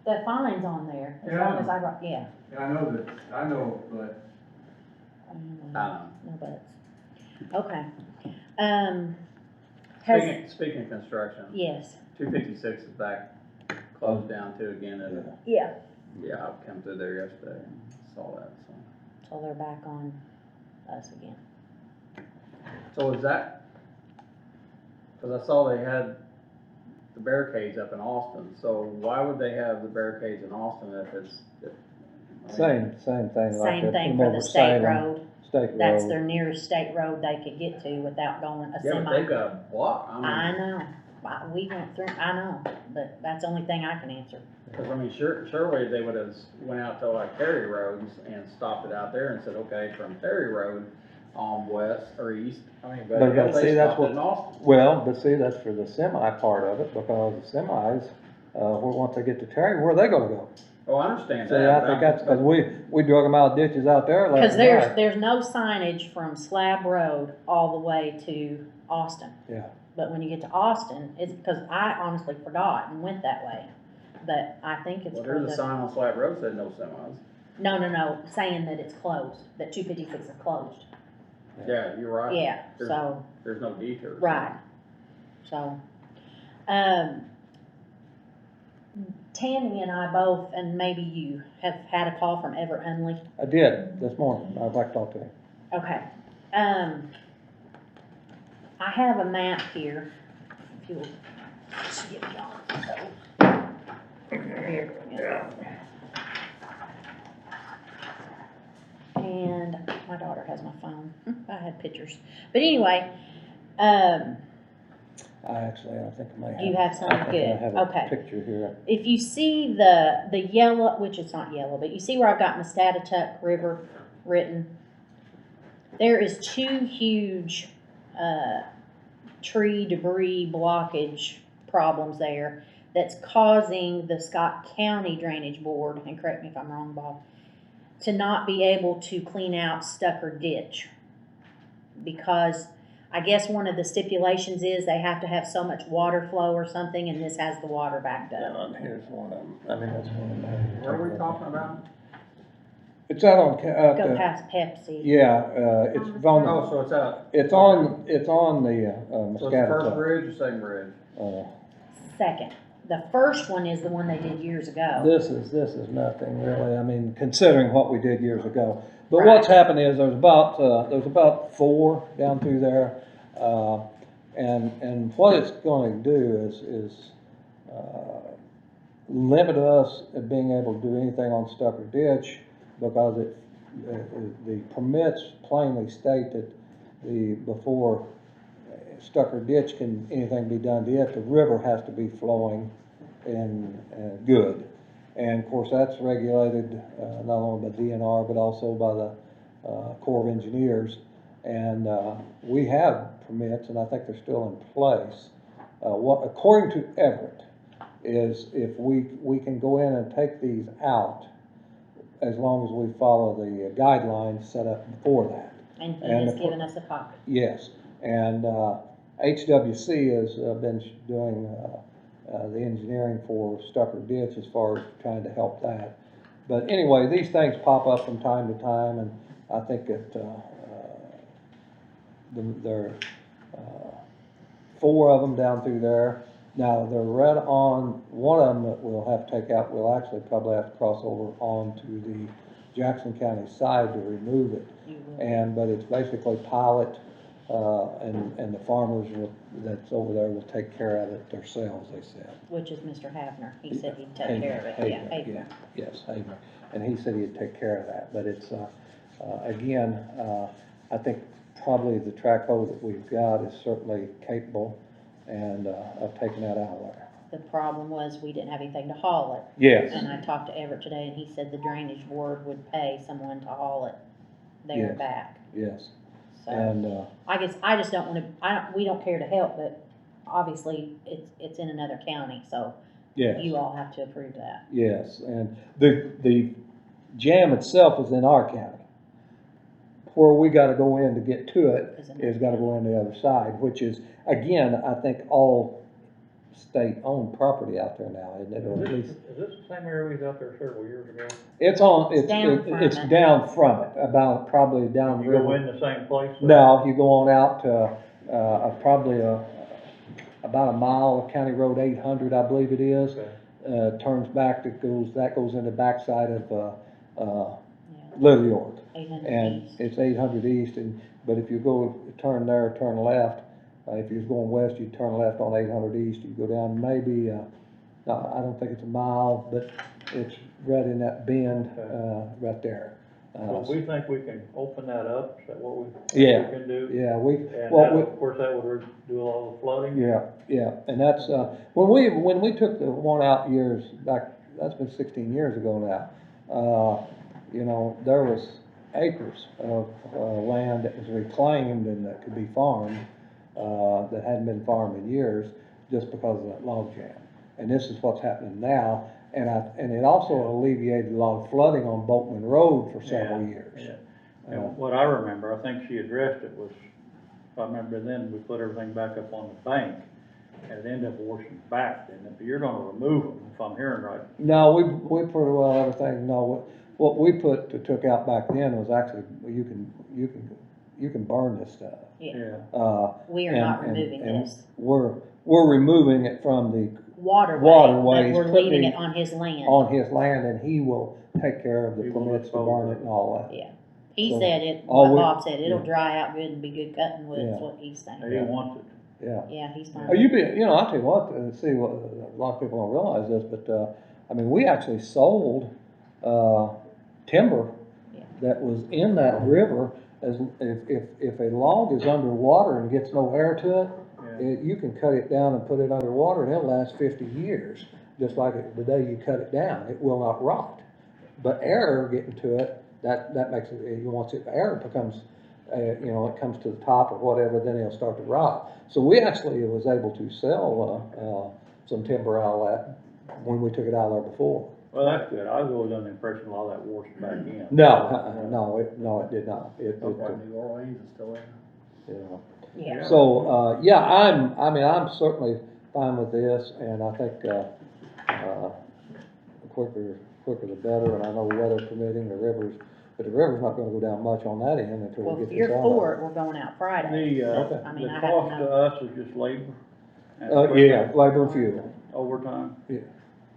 the fine's on there, as long as I write, yeah. Yeah, I know that, I know, but No buts. Okay, Speaking of construction, yes, 256 is back, closed down too again, and, yeah, yeah, I come through there yesterday and saw that, so. so they're back on us again. So is that, cause I saw they had the barricades up in Austin, so why would they have the barricades in Austin if it's? Same thing like Same that. thing Come for over the state Salem, road, State that's road. their nearest state road they could get to without going a Yeah, but semi. they've got a block, I I mean, know, we went through, I know, but that's the only thing I can answer. cause I mean, surely they would have went out to like Terry Roads and stopped it out there and said, okay, from Terry Road on west or east, I mean, but But see, they that's stopped it what- in Austin. Well, but see, that's for the semi part of it, because the semis, once they get to Terry, where are they gonna go? Oh, I understand See, that. I think that's, cause we drug them out ditches out there last Cause night. there's no signage from Slab Road all the way to Austin. Yeah. But when you get to Austin, it's because I honestly forgot and went that way. But I think it's Well, for there's a the, sign on Slab Road that said no semis. no, saying that it's closed, that 256 is closed. Yeah, you're right. Yeah, There's- so, There's no detours. right. So, Tammy and I both, and maybe you, have had a call from Everett Unley. I did this morning, I'd like to talk to him. Okay, I have a map here, if you'll just give it on. Here, yeah. And my daughter has my phone, I had pictures, but anyway, I think I may have. You have some? I think Good. I have Okay. a picture here. if you see the yellow, which it's not yellow, but you see where I've got Mustatutuck River written? There is two huge, tree debris blockage problems there that's causing the Scott County Drainage Board, and correct me if I'm wrong, Bob, to not be able to clean out Stucker Ditch. Because I guess one of the stipulations is they have to have so much water flow or something, and this has the water backed up. And here's one of them, I mean, that's one of them. What are we talking about? It's out on, Go past Pepsi. yeah, it's Oh, on, so it's out, it's on the, so it's the first Muscatatuck. bridge or second bridge? Second. The first one is the one they did years ago. This is nothing really, I mean, considering what we did years ago. But Right. what's happened is there's about 4 down through there. And what it's going to do is limit us at being able to do anything on Stucker Ditch, because the permits plainly state that before Stucker Ditch anything be done to it, the river has to be flowing and good. And of course, that's regulated, not only by DNR, but also by the Corps of Engineers. And, we have permits, and I think they're still in place. According to Everett, is if we can go in and take these out as long as we follow the guidelines set up before that. And he And has the- given us a copy. Yes, and HWC has been doing the engineering for Stucker Ditch as far as trying to help that. But anyway, these things pop up from time to time, and I think that there are 4 of them down through there. Now, they're right on, one of them that we'll have to take out, we'll actually probably have to cross over onto the Jackson County side to remove it. You will. But it's basically pilot, and the farmers that's over there will take care of it themselves, they said. Which is Mr. Havner. He said he'd take care of it. Havener, Yeah, Havner. Yes, Havener. And he said he'd take care of that, but it's, again, I think probably the track hoe that we've got is certainly capable and, of taking that out of there. The problem was we didn't have anything to haul it. Yes. And I talked to Everett today, and he said the drainage board would pay someone to haul it there Yes. and back. Yes, So, and, I just don't wanna, we don't care to help, but obviously, it's in another county, so yes. you all have to approve that. Yes, and the jam itself is in our county. Where we gotta go in to get to it is gotta go in the other side, which is, again, I think all state-owned property out there now, isn't it? Or at least, Is this the same area we was out there several years ago? it's on, It's down from it's it. down from it, about probably down the You go river. in the same place? No, you go on out to, probably about a mile of County Road 800, I believe it is. Okay. Turns back, that goes in the backside of, Yeah, Little York. 800 And east. it's 800 east, but if you go, turn there, turn left, if you're going west, you turn left on 800 east, you go down maybe, no, I don't think it's a mile, but it's right in that bend, right there. So we think we can open that up, is that what we Yeah. can do? Yeah, we, And well, that, we, of course, that would do all the flooding? yeah, and that's, when we took the one out years back, that's been 16 years ago now, you know, there was acres of, land that was reclaimed and that could be farmed, that hadn't been farmed in years, just because of that log jam. And this is what's happening now, and it also alleviated a lot of flooding on Boatman Road for several Yeah, years. yeah. And what I remember, I think she addressed it was, if I remember then, we put everything back up on the bank, and it ended up washing back, didn't it? But you're gonna remove them, if I'm hearing right. No, we pretty well everything, no, what we took out back then was actually, you can burn this stuff. Yeah, Uh, we are and- not and- removing and this we're removing it from the, waterway, waterways, but we're putting leaving it it on his land. on his land, and he will take care of the He will permits to dispose burn of it and all that. Yeah, he So, said it, all what we- Bob said, it'll yeah. dry out good and be good cutting wood, is Yeah. what he's saying. He wants it. Yeah. Yeah, he's fine. Oh, I'll tell you what, see, what, a lot of people don't realize this, but, I mean, we actually sold, timber Yeah. that was in that river, as, if a log is underwater and gets no air to it, Yeah. you can cut it down and put it underwater and it'll last 50 years, just like the day you cut it down, it will not rot. But air getting to it, that makes it, once air becomes, you know, it comes to the top or whatever, then it'll start to rot. So we actually was able to sell, some timber out of that when we took it out of there before. Well, that's good. I was always under the impression a lot of that washed back in. No, it did not. Okay. New Orleans is still there. You know. Yeah, So, yeah, I'm certainly fine with this, and I think, the quicker the better, and I know weather permitting, but the river's not gonna go down much on that end until well, we if get this you're out. for it, we're going out Friday. Okay. I mean, I The have to cost know. to us is just labor? and Yeah, labor and fuel, Overtime,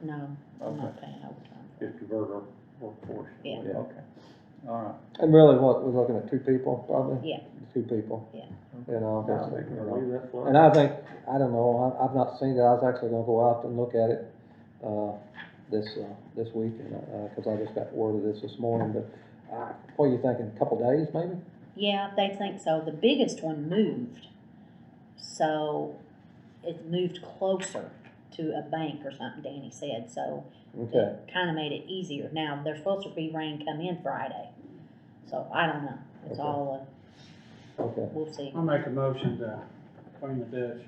No, I'm Okay. not paying overtime. just divert our workforce? Yeah. Yeah. Okay, all right. and really, what, we're looking at 2 people, probably? Yeah. 2 people. Yeah. You know, Now, that's, they you can know. leave that flood. And I think, I don't know, I've not seen it, I was actually gonna go out and look at it, this week, and, cause I just got word of this morning, but, what are you thinking, a couple days, maybe? Yeah, they think so. The biggest one moved, so it moved closer to a bank or something, Danny said, so Okay, Kinda made it easier. Now, there's supposed to be rain come in Friday, so I don't know. It's Okay. all, okay. we'll see. I'll make a motion to clean the ditch.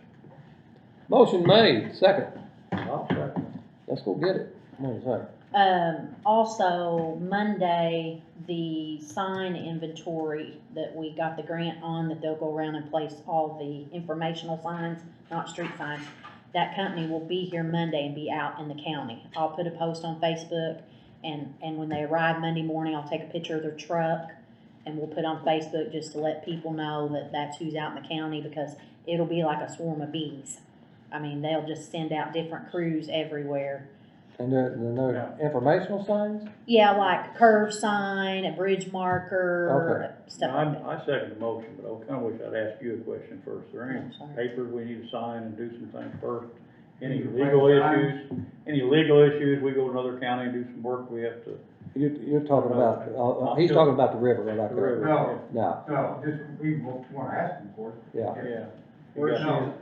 Motion made, second. I'll second. Let's go get it. Come on, second. Also, Monday, the sign inventory that we got the grant on, that they'll go around and place all the informational signs, not street signs. That company will be here Monday and be out in the county. I'll put a post on Facebook, and when they arrive Monday morning, I'll take a picture of their truck, and we'll put on Facebook just to let people know that that's who's out in the county, because it'll be like a swarm of bees. I mean, they'll just send out different crews everywhere. And there informational signs? Yeah, like curve sign, a bridge marker, stuff like that. I second the motion, but I kinda wish I'd ask you a question first. Are there any Oh, sorry. papers we need to sign and do some things first? Any You can legal plan time. issues? Any legal issues? We go to another county and do some work, we have to. You're talking about, he's talking about the river, like The that. river. No, No, no, just, we wanna ask them for it. yeah. Yeah. We're just No.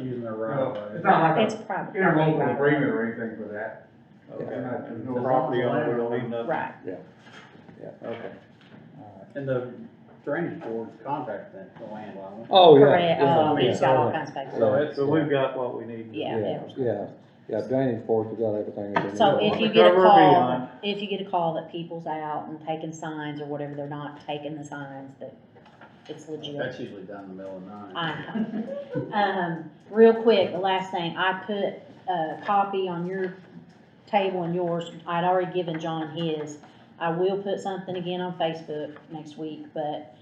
using their right No, of way. it's not like It's a private. interlocal agreement or anything for that. Okay. There's no- Property owner, we don't need nothing. Right. Okay. And the drainage board's contacted the landowner. Oh, yeah. Correct, yeah, oh, he's yeah, got all yeah. kinds of papers. So it's, so we've got what we need. Yeah, Yeah, yeah, drainage board, we got everything. that we So need. if you get a Cover call, behind. if you get a call that people's out and taking signs or whatever, they're not taking the signs, that it's legit. That's usually done in the middle of the night. I know. Real quick, the last thing, I put a copy on your table and yours. I'd already given John his. I will put something again on Facebook next week, but,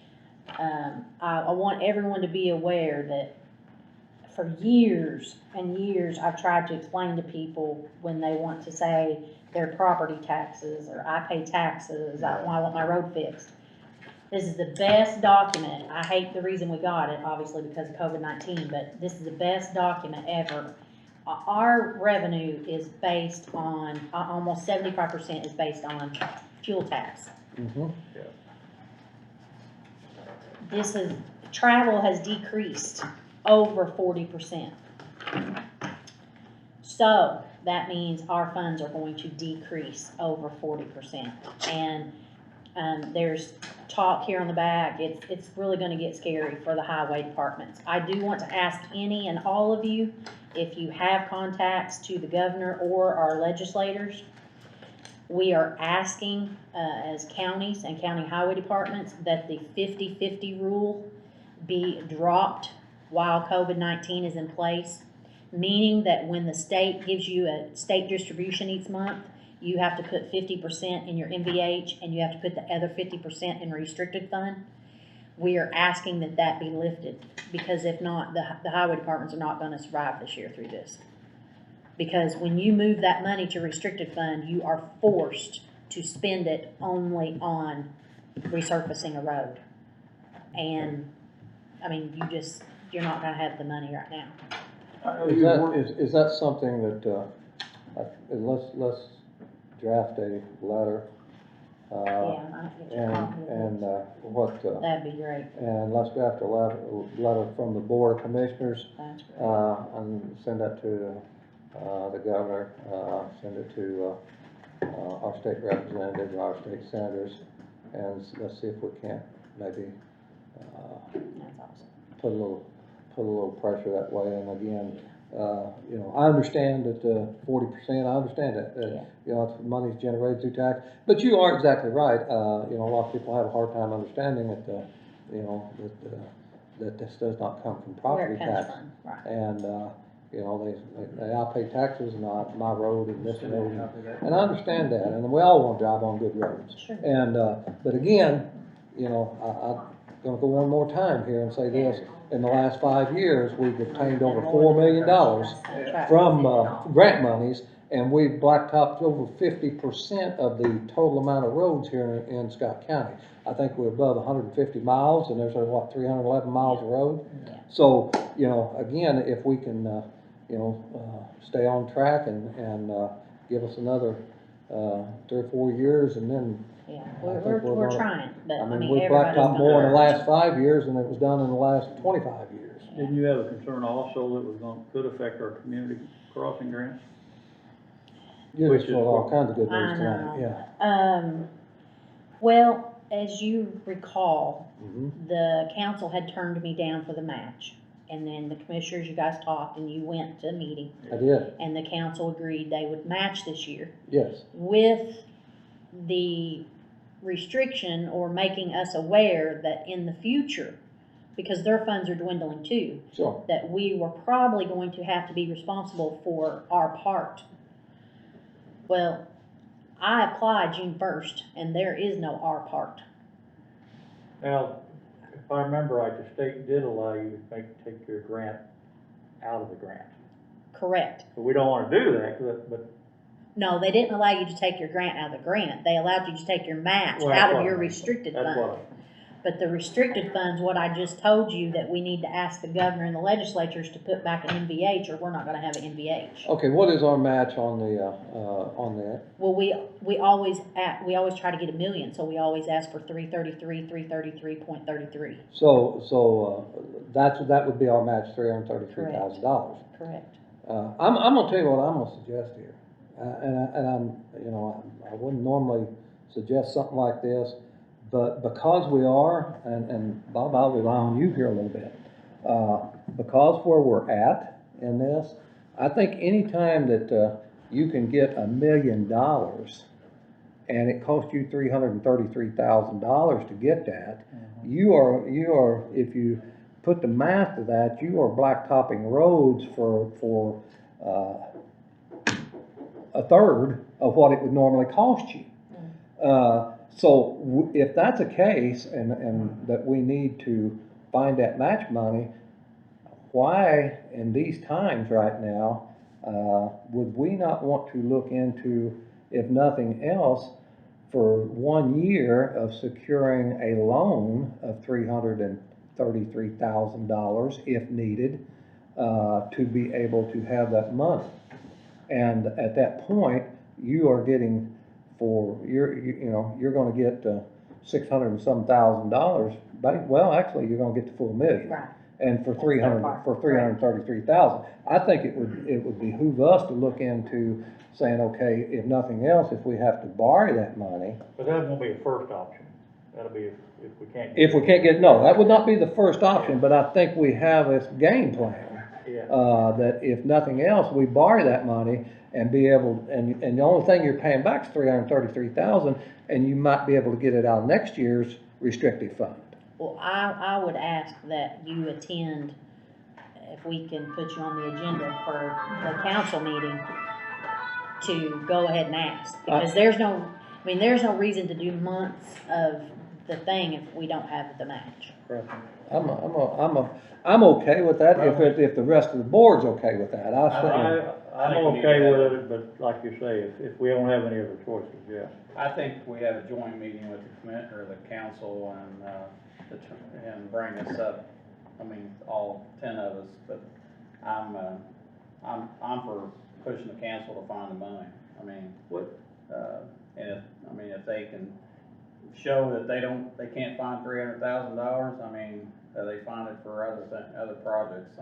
I want everyone to be aware that for years and years, I've tried to explain to people when they want to say their property taxes, or I pay taxes, I want my road fixed. This is the best document. I hate the reason we got it, obviously because of COVID-19, but this is the best document ever. Our revenue is based on, almost 75% is based on fuel tax. Mhm. This is, travel has decreased over 40%. So that means our funds are going to decrease over 40%. And there's talk here on the back, it's really gonna get scary for the highway departments. I do want to ask any and all of you, if you have contacts to the governor or our legislators, we are asking, as counties and county highway departments, that the 50-50 rule be dropped while COVID-19 is in place, meaning that when the state gives you a state distribution each month, you have to put 50% in your MVH and you have to put the other 50% in restricted fund. We are asking that that be lifted, because if not, the highway departments are not gonna survive this year through this. Because when you move that money to restricted fund, you are forced to spend it only on resurfacing a road. And, I mean, you're not gonna have the money right now. Is that something that, let's draft a letter, Yeah, I get your copy of and, this. That'd be great, and let's draft a letter from the Board of Commissioners, that's great. and send that to, the governor, send it to, our state representatives, our state senators, and let's see if we can't maybe, That's awesome. put a little pressure that way. And again, you know, I understand that 40%, I understand that, Yeah. you know, it's money's generated through tax, but you are exactly right. You know, a lot of people have a hard time understanding that, you know, that this does not come from Where property it comes tax. from, right. And, you know, I pay taxes on my road and this road, and I understand that, and we all want to drive on good roads. Sure. And, but again, you know, I'm gonna go one more time here and say this, in the last 5 years, we've obtained over $4 million from, grant monies, and we've blacktopped over 50% of the total amount of roads here in Scott County. I think we're above 150 miles, and there's, 311 miles of road? Yeah. So, you know, again, if we can, you know, stay on track and give us another 3 or 4 years, and then, Yeah, I think we're we're gonna- trying, but I I mean, mean, we everybody's blacktopped more in the gonna. last 5 years than it was done in the last 25 years. Didn't you have a concern also that could affect our community crossing grants? You're Which just is full of all what- kinds of good I news tonight, know. yeah. Well, as you recall, Mhm. the council had turned me down for the match. And then the commissioners, you guys talked and you went to a meeting I did, and the council agreed they would match this year yes. with the restriction or making us aware that in the future, because their funds are dwindling too, Sure. that we were probably going to have to be responsible for our part. Well, I applied June 1st and there is no our part. Now, if I remember right, the state did allow you to take your grant out of the grant. Correct. But we don't wanna do that, but No, they didn't allow you to take your grant out of the grant. They allowed you to take your match Well, out that's of what your I mean. restricted that's fund. what, But the restricted funds, what I just told you, that we need to ask the governor and the legislatures to put back an NVH, or we're not gonna have an NVH. Okay, what is our match on that? Well, we always try to get $1 million, so we always ask for 333.33. That would be our match, $333,000. Correct. I'm gonna tell you what I'm gonna suggest here. I wouldn't normally suggest something like this, but because we are, and Bob, I'll rely on you here a little bit. Because where we're at in this, I think anytime that, you can get $1 million and it costs you $333,000 to get that, you are, if you put the math to that, you are blacktopping roads for a third of what it would normally cost you. So if that's the case, and that we need to find that match money, why in these times right now, would we not want to look into, if nothing else, for 1 year of securing a loan of $333,000 if needed, to be able to have that money? And at that point, you are getting you're gonna get, $600 and some thousand, well, actually, you're gonna get the full $1 million. Right. And for That's their part. $333,000, I think it would behoove us to look into saying, okay, if nothing else, if we have to borrow that money. but that won't be a first option. That'll be if we can't. If we can't get, no, that would not be the first option, but I think we have this game plan. Yeah. That if nothing else, we borrow that money and be able, and the only thing you're paying back is $333,000, and you might be able to get it out of next year's restricted fund. Well, I would ask that you attend, if we can put you on the agenda for the council meeting, to go ahead and ask. Because there's no reason to do months of the thing if we don't have the match. I'm okay with that, if the rest of the board's okay with that. I'm okay with it, but like you say, if we don't have any other choices, yeah. I think we have a joint meeting with the council and bring this up, all 10 of us, but I'm for pushing the council to find the money. If they can show that they can't find $300,000, they find it for other projects,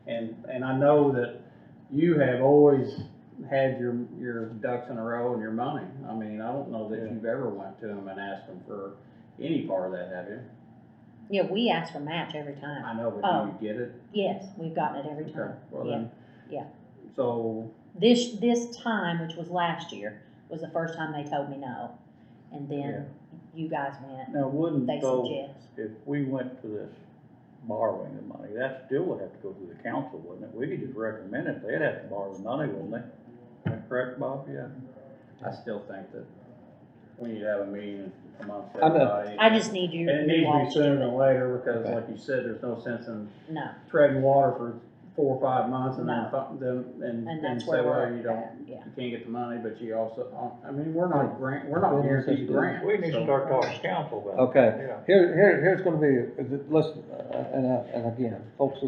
and I know that you have always had your ducks in a row and your money. I don't know that you've ever went to them and asked them for any part of that, have you? Yeah, we ask for match every time. I know, but do you get it? Yes, we've gotten it every Okay, time. well Yeah, then. yeah. So, This time, which was last year, was the first time they told me no. And then you guys went, Now, wouldn't, they though, said yes. if we went to this borrowing the money, that still would have to go through the council, wouldn't it? We could just recommend it, they'd have to borrow the money, wouldn't they? Is that correct, Bob? Yeah. I still think that we need to have a meeting amongst I'm not- everybody. I just need you. And it needs you to all be sooner do than it. later, because Okay. like you said, there's no sense in No, treading water for 4 or 5 months and No. then and say, that's where well, we're you at, don't, yeah. you can't get the money, but you also, we're not guaranteed grants. We need to so- start talking council about it. Okay, Yeah. here's gonna be, and again, folks,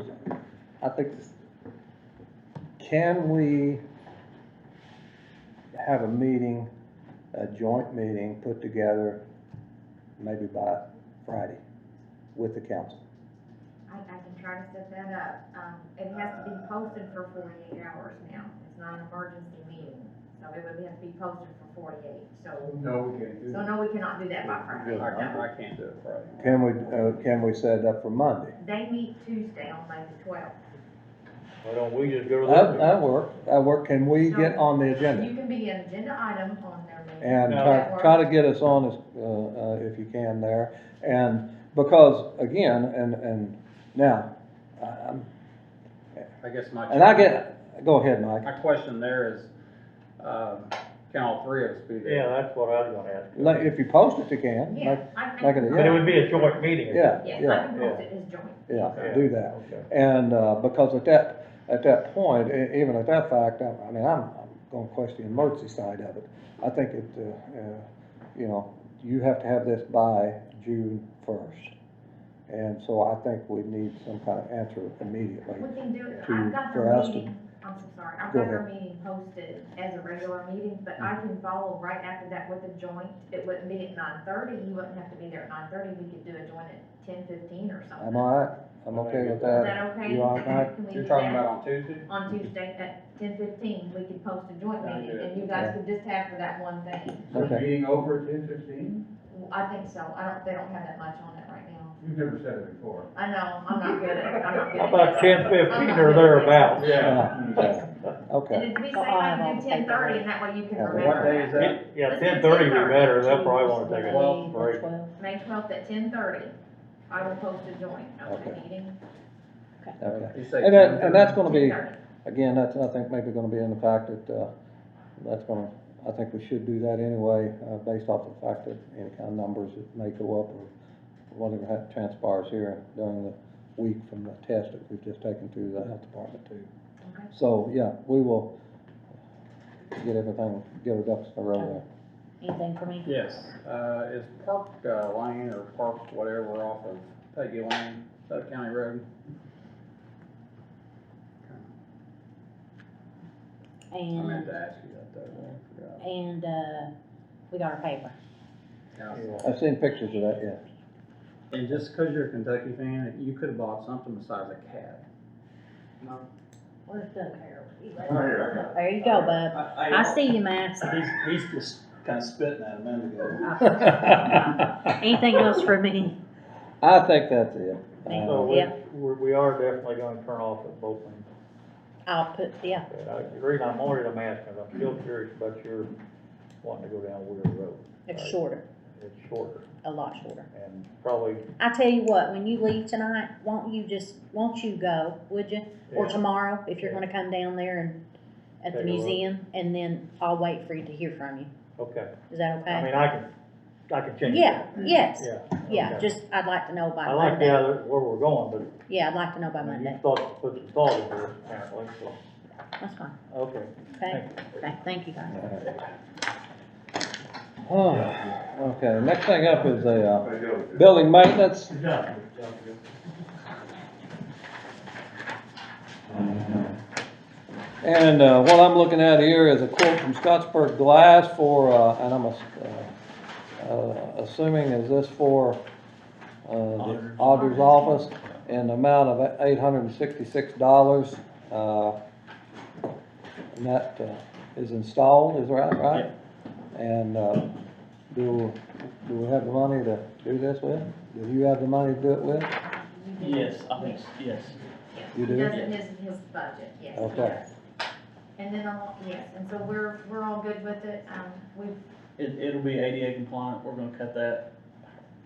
I think, can we have a meeting, a joint meeting put together maybe by Friday with the council? I can try to set that up. It has to be posted for 48 hours now. It's not an emergency meeting. No, it would have to be posted for 48, so, No, we can't do so that. no, we cannot do that by Friday. I can't do it Friday. Can we set it up for Monday? They meet Tuesday on May the 12th. Why don't we just go to That work, can we get on the agenda? You can be an agenda item on their meeting. And No. try to get us on as, if you can there. And because, again, and now, I guess my. and I get, go ahead, Mike. My question there is, can all three of us be there? Yeah, that's what I was gonna ask. Like, if you post it, you can. Yeah, Like it, But it would be a joint meeting. Yeah, Yes, yeah, I can post it as joint. yeah, do that. Okay. And, because at that point, even at that fact, I mean, I'm gonna question the emergency side of it. I think it, you know, you have to have this by June 1st. And so I think we need some kind of answer immediately. We can do it, to- I've got for their us to- meeting, I'm so sorry, I've Go got their ahead. meeting posted as a regular meeting, but I can follow right after that with a joint. It wouldn't be at 9:30, you wouldn't have to be there at 9:30, we could do a joint at 10:15 or something. Am I right? I'm okay with Is that. that okay? You all right? Can we You're do talking that? about on Tuesday? On Tuesday at 10:15, we could post a joint Sounds meeting, good. and you guys could just have for that one thing. Is the Okay. meeting over at 10:15? I think so, they don't have that much on it right now. You've never said it before. I know, I'm not good at it, I'm not good How at about it. 10:15 or thereabouts? Yeah. And Okay, it'd be safe, Well, I'll have I all do the 10:30, and that way you can Yeah, but remember. What day is that? Yeah, Let's do 10:30 would be 10:30. better, they'll probably wanna take a Well, break. May 12th at 10:30, I will post a joint of the Okay. meeting. okay. You say And that's gonna be, 10:30. again, that's, I think maybe gonna be in the fact that, that's gonna, I think we should do that anyway, based off the fact that any kind of numbers that may go up or whatever transpires here during the week from the test that we've just taken through the health department too. Okay. So, yeah, we will get everything, get our ducks in a row there. Anything for me? Yes, is Park Lane or Park whatever off of Peggy Lane, is that a county road? I meant And, to ask you that though, I forgot. and, we got our paper. Yeah. I've seen pictures of that, yeah. And just 'cause you're a Kentucky fan, you could've bought something besides a cat. Where's Doug Harold? There you go, bud. I see you, Max. He's just kinda spitting at a minute ago. Anything else for me? I think that's it. So Yeah. we are definitely gonna turn off at both ends. I'll put, yeah, The reason I'm asking is I'm still curious about your wanting to go down Wheeler Road. it's Right. shorter, It's shorter a lot shorter. and probably, I tell you what, when you leave tonight, won't you go, would you? Or Yeah. tomorrow, if you're Yeah. gonna come down there and, at the Take a look. museum, and then I'll wait for you to hear from you. okay. Is that I mean, okay? I can change Yeah, that. yes, Yeah. yeah, okay. just, I'd like to know by I like Monday. where we're going, Yeah, I'd like to know by but you Monday, thought to put some thought into it apparently, so, that's fine, okay. okay? Okay, thank you guys. Oh, okay, next thing up is building maintenance. Good job. And, what I'm looking at here is a quote from Scottsburg Glass for, and I'm, assuming is this for, the auditor's office in the amount of $866. And that, is installed, is that right? And, do we have the money to do this with? Do you have the money to do it with? Yes, I think, yes. Yes, You he do? does it in his budget, yes. he Okay. does. And then, yes, and so we're all good with it, It'll be ADA compliant, we're gonna cut that.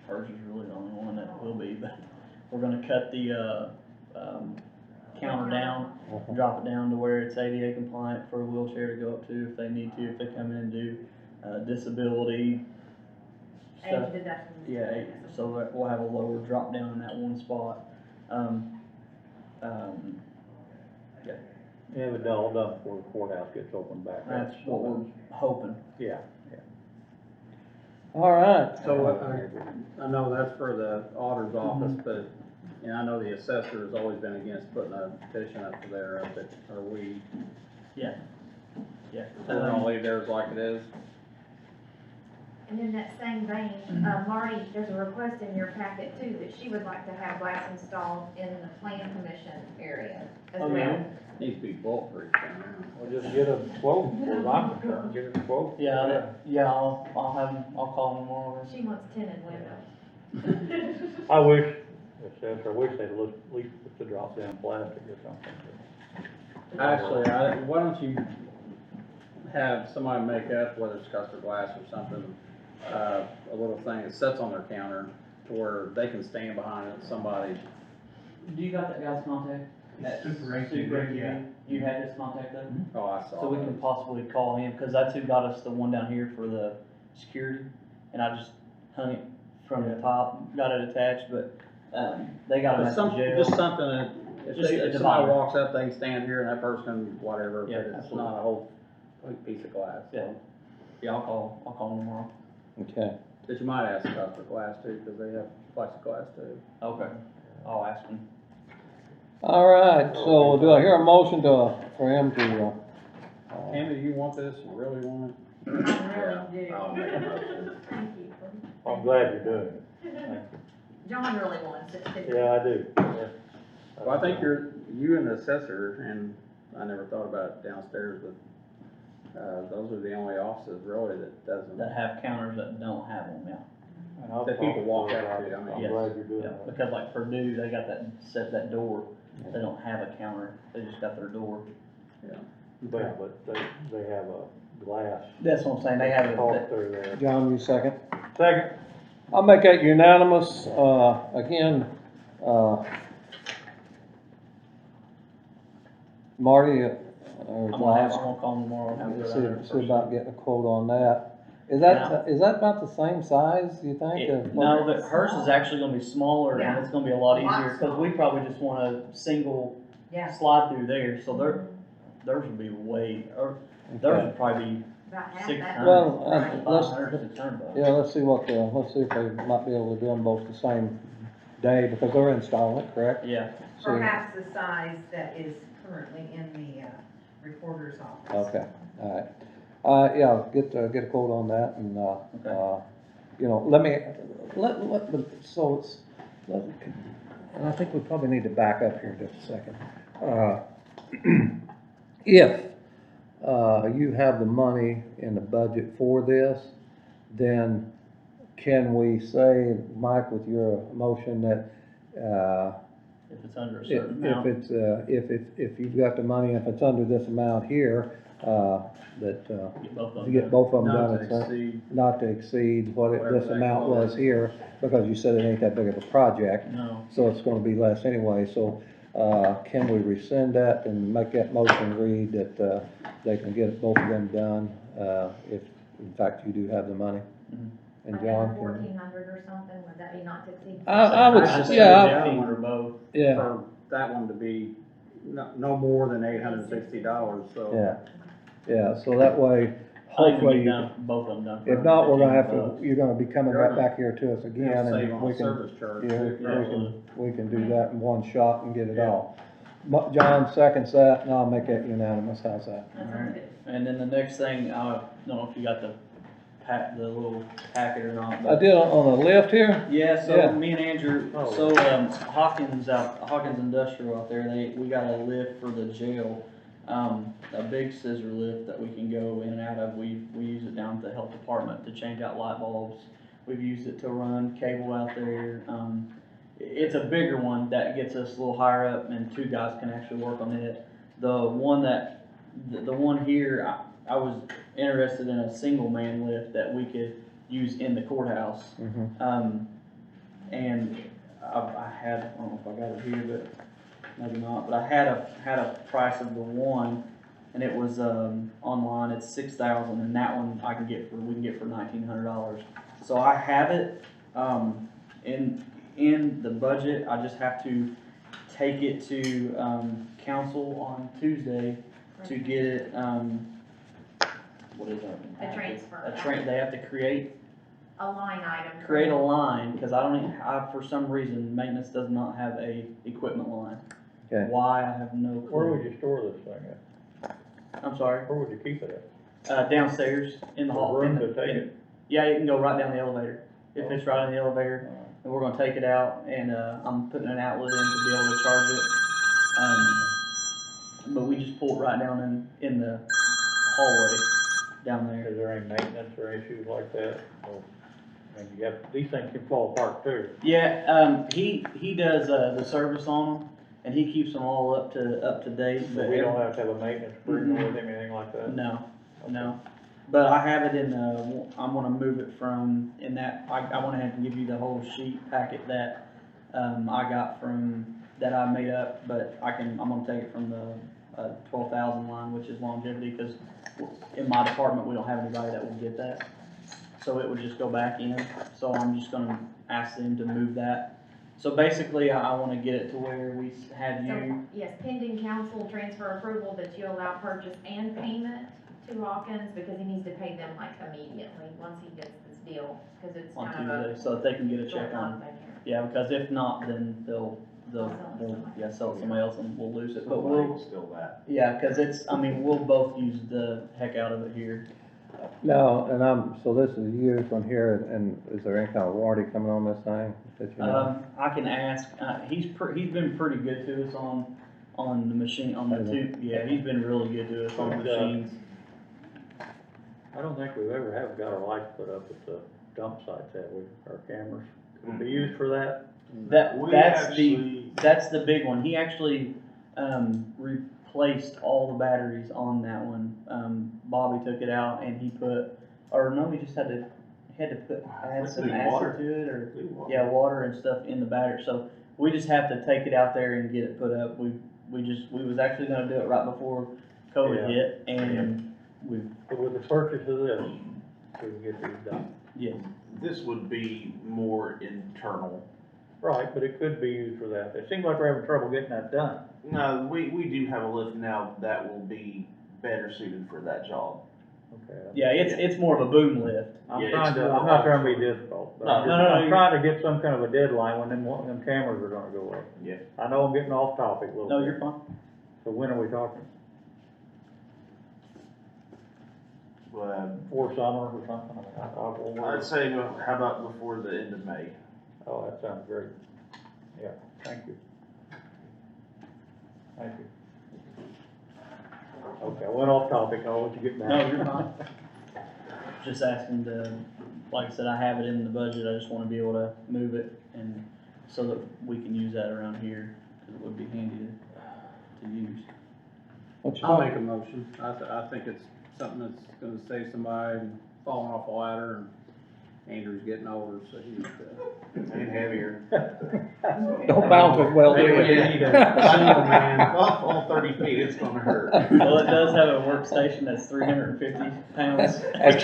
Hers is really the only one that will be, but we're gonna cut the, counter down, drop it down to where it's ADA compliant for a wheelchair to go up to if they need to, if they come in and do, disability age stuff. deductions. Yeah, so that we'll have a lower drop down in that one spot. Yeah, but all done before the courthouse gets opened back up. That's what we're hoping. Yeah. All right. So, I know that's for the auditor's office, but, and I know the assessor has always been against putting a petition up there, but are we, Yeah. we're gonna leave theirs like it is? And in that same vein, Marty, there's a request in your packet too, that she would like to have glass installed in the plan commission area as Oh, well. yeah? Needs to be bulletproof down there. We'll just get a quote for my return, get a quote. I'll call them tomorrow. She wants tinted windows. I wish, I wish they'd at least put the drop down plastic or something. Actually, why don't you have somebody make up, whether it's custard glass or something, a little thing that sits on their counter to where they can stand behind it, somebody. Do you got that guy's contact? That Super ATV, Super ATV? yeah. You had his contact though? Oh, I saw. So we can possibly call him, cause that's who got us the one down here for the security, and I just hung it from the top, got it attached, but, they got him at the jail. Just something that, if Just a somebody divider. walks up, they can stand here and that person can, whatever, Yeah, but it's absolutely. not a whole piece of glass. Yeah. Yeah, I'll call him tomorrow. Okay. But you might ask custard glass too, cause they have plexiglass too. Okay, I'll ask him. All right, so do I hear a motion for him to, Tammy, do you want this? You really want it? I really do. I'll make a motion. Thank you. I'm glad you're doing it. John really wants it too. Yeah, I do, yeah. Well, I think you and the assessor, and I never thought about it downstairs, but, those are the only offices really that doesn't. That have counters that don't have them, yeah. And I'll That people talk walk to out her to, I about mean. it. I'm Yes. glad you're doing Yeah, it. because like Purdue, they got that door, they don't have a counter, they just got their door. Yeah, but they have a glass. That's what I'm saying, they have Talk it, through there. John, you second? Second. I'll make that unanimous, again, Marty, or I'm gonna Josh, call them tomorrow. and have it out there see first about thing. getting a quote on that. Is that about the same size, you think? of what- No, that hers is actually gonna be smaller and Yeah. it's gonna be a lot A lot easier, cause we probably just want a single Yeah. slide through there, so theirs would be theirs would probably be About half 600. that. Well, Right. let's, 500, 600 bucks. yeah, let's see if they might be able to do them both the same day, because they're installing it, correct? Yeah, So- Perhaps the size that is currently in the recorder's office. Okay, all right. Yeah, get a quote on that and, you know, and I think we probably need to back up here just a second. If, you have the money in the budget for this, then can we say, Mike, with your motion that, if it's under a if certain amount. it's, if you've got the money, if it's under this amount here, that, Get both of to them get done. both of them Not done, to it's not- exceed, not to exceed what Whatever this that amount quote was is. here, because you said it ain't that big of a project, No, so it's gonna be less anyway, so, can we rescind that and make that motion read that, they can get both of them done, if in fact you do have the money? Mhm. And Like John, can- 1,400 or something, would that be not to exceed? I would, I'd say yeah, the I- other one or both. yeah, for that one to be no more than $860, so. yeah, so that way, I think we hopefully, get done, both of them done. for if not, we're gonna have $1,500. to, you're gonna be coming right back here to us again, Save and on we a can, service charge. yeah, too. we can do that in one shot and get it all. John seconds that, and I'll make that unanimous, how's that? That sounds Alright. good. And then the next thing, I don't know if you got the little packet or not, I but. did on the left here, Yeah, Yeah. so me and Andrew, Oh. so, Hawkins Industrial out there, we got a lift for the jail. A big scissor lift that we can go in and out of. We use it down at the health department to change out light bulbs. We've used it to run cable out there. It's a bigger one that gets us a little higher up and two guys can actually work on it. The one here, I was interested in a single man lift that we could use in the courthouse. And I had, I don't know if I got it here, but maybe not, but I had a price of the one, and it was, online, it's 6,000, and that one we can get for $1,900. So I have it, in the budget, I just have to take it to, council on Tuesday to get it, what is that? A transfer. They have to create A line item. create a line, cause for some reason, maintenance does not have a equipment line. Okay. Why, I have no Where clue. would you store this thing at? I'm sorry, Where would you keep it downstairs in the at? hall. Room to take it? Yeah, you can go right down the elevator, if it's right in the elevator, and we're gonna take it out, and, I'm putting an outlet in to be able to charge it. but we just pull it right down in the hallway down there. Is there any maintenance or issues like that? Or, I mean, you got, these things can fall apart too. Yeah, he does, the service on them, and he keeps them all up to date, But but we don't have to have a maintenance agreement with him, anything like that? no, no. But I have it in, I'm gonna move it from, in that, I went ahead and give you the whole sheet packet that, I got from, that I made up, but I'm gonna take it from the, 12,000 line, which is longevity, cause in my department, we don't have anybody that will get that. So it would just go back in, so I'm just gonna ask them to move that. So basically, I wanna get it to where we have you, So, yes, pending council transfer approval that you allow purchase and payment to Hawkins, because he needs to pay them like immediately, once he gets this deal, because it's on kind of a Tuesday, so that they can get a check short-term on. thing here. Yeah, because if not, then they'll, yeah, sell it to somebody else and we'll lose it, but we'll, Still that. yeah, cause it's, I mean, we'll both use the heck out of it here. Now, so this is used on here, and is there any kind of warranty coming on this thing that you know? I can ask, he's been pretty good to us on the machine, on the Has two, yeah, he's been really good to us on the machines. I don't think we've ever have got our lights put up at the dump sites, have we, our cameras? Could be used for that? That's the big one. He actually, replaced all the batteries on that one. Bobby took it out and he put, or no, he just had to add some Liquid acid water. to it, or, yeah, water and stuff in the battery. So we just have to take it out there and get it put up. We was actually gonna do it right before COVID Yeah. hit, and But with the purchase of this, we can get these done. yeah. This would be more internal. Right, but it could be used for that. It seems like we're having trouble getting that done. No, we do have a lift now that will be better suited for that job. Okay. Yeah, it's more of a boom lift. I'm Yeah, trying it's to, more I'm not trying to be offshore. difficult, but No, I'm no, no, I'm you're- trying to get some kind of a deadline when them cameras are gonna go up. Yeah. I know I'm getting off topic a little bit. No, you're fine. So when are we talking? Before summer or something? I mean, I'd say, how about before the end of May? Oh, that sounds great. Yeah, thank you. Thank you. Okay, I went off topic, I'll let you get back. No, you're fine. Just asking to, like I said, I have it in the budget, I just wanna be able to move it and so that we can use that around here, cause it would be handy to use. What's I'll your make a motion. I think it's something that's gonna save somebody falling off a ladder, and Andrew's getting older, so he's, And heavier. Don't bounce as well, do maybe we it? need a single man. Off all 30 feet, it's gonna hurt. Well, it does have a workstation that's 350 pounds. As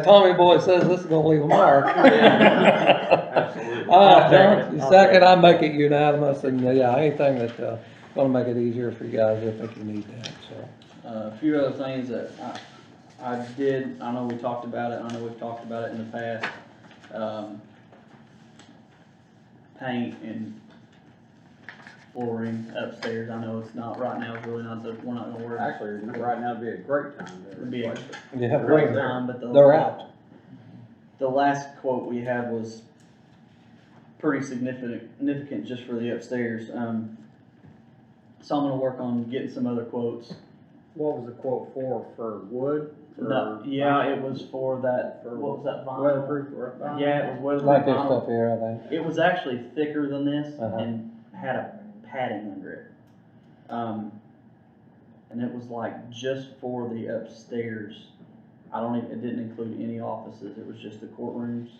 Tommy Boy says, this is gonna leave a mark. Absolutely. John, second, I make it unanimous, and, yeah, anything that, gonna make it easier for you guys, I think you need that, so. A few other things that I know we talked about it, I know we've talked about it in the past. Paint and flooring upstairs, I know it's not, right now, it's really not, we're not gonna worry. Actually, right now would be a great time to It'd be a replace it. Yeah, great time, but they're out. The last quote we had was pretty significant just for the upstairs. So I'm gonna work on getting some other quotes. What was the quote for wood? No, yeah, it was for that, what was that vinyl? Weatherproof, or? Yeah, it was weatherproof Like this vinyl. stuff here, I think. It was actually thicker than this Uh-huh. and had a padding under it. And it was like just for the upstairs. It didn't include any offices, it was just the courtrooms.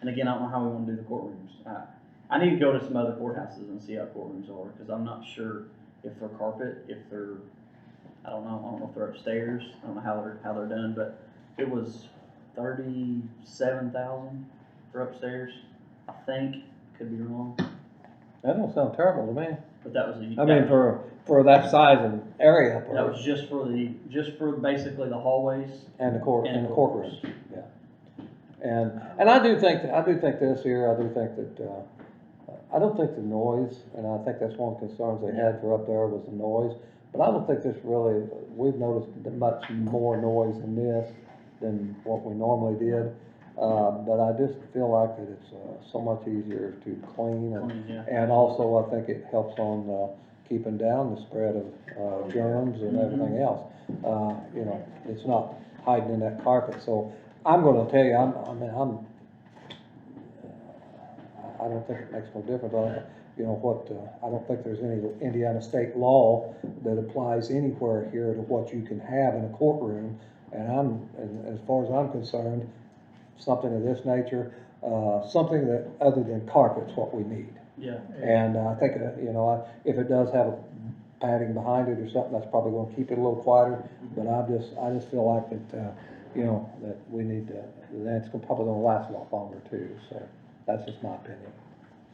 And again, I don't know how we wanna do the courtrooms. I need to go to some other courthouses and see how courtrooms are, cause I'm not sure if they're carpet, if they're, I don't know if they're upstairs, I don't know how they're done, but it was 37,000 for upstairs, I think, could be wrong, That don't sound terrible to me. but that was I mean, for that size of area up that there, was just for basically the hallways. and the court, and and the the courtroom, yeah. And I do think this here, I do think that, I don't think the noise, and I think that's one of the concerns they had for up there was the noise, but I don't think this really, we've noticed much more noise in this than what we normally did. But I just feel like that it's, so much easier to clean, Clean, yeah. and also I think it helps on, keeping down the spread of, germs and everything else. You know, it's not hiding in that carpet, so I'm gonna tell you, I don't think it makes no difference. You know what, I don't think there's any Indiana state law that applies anywhere here to what you can have in a courtroom. And as far as I'm concerned, something of this nature, something that, other than carpet's what we need. Yeah. And I think, you know, if it does have a padding behind it or something, that's probably gonna keep it a little quieter. But I just feel like that, you know, that we need to, that's probably gonna last a lot longer too, so that's just my opinion.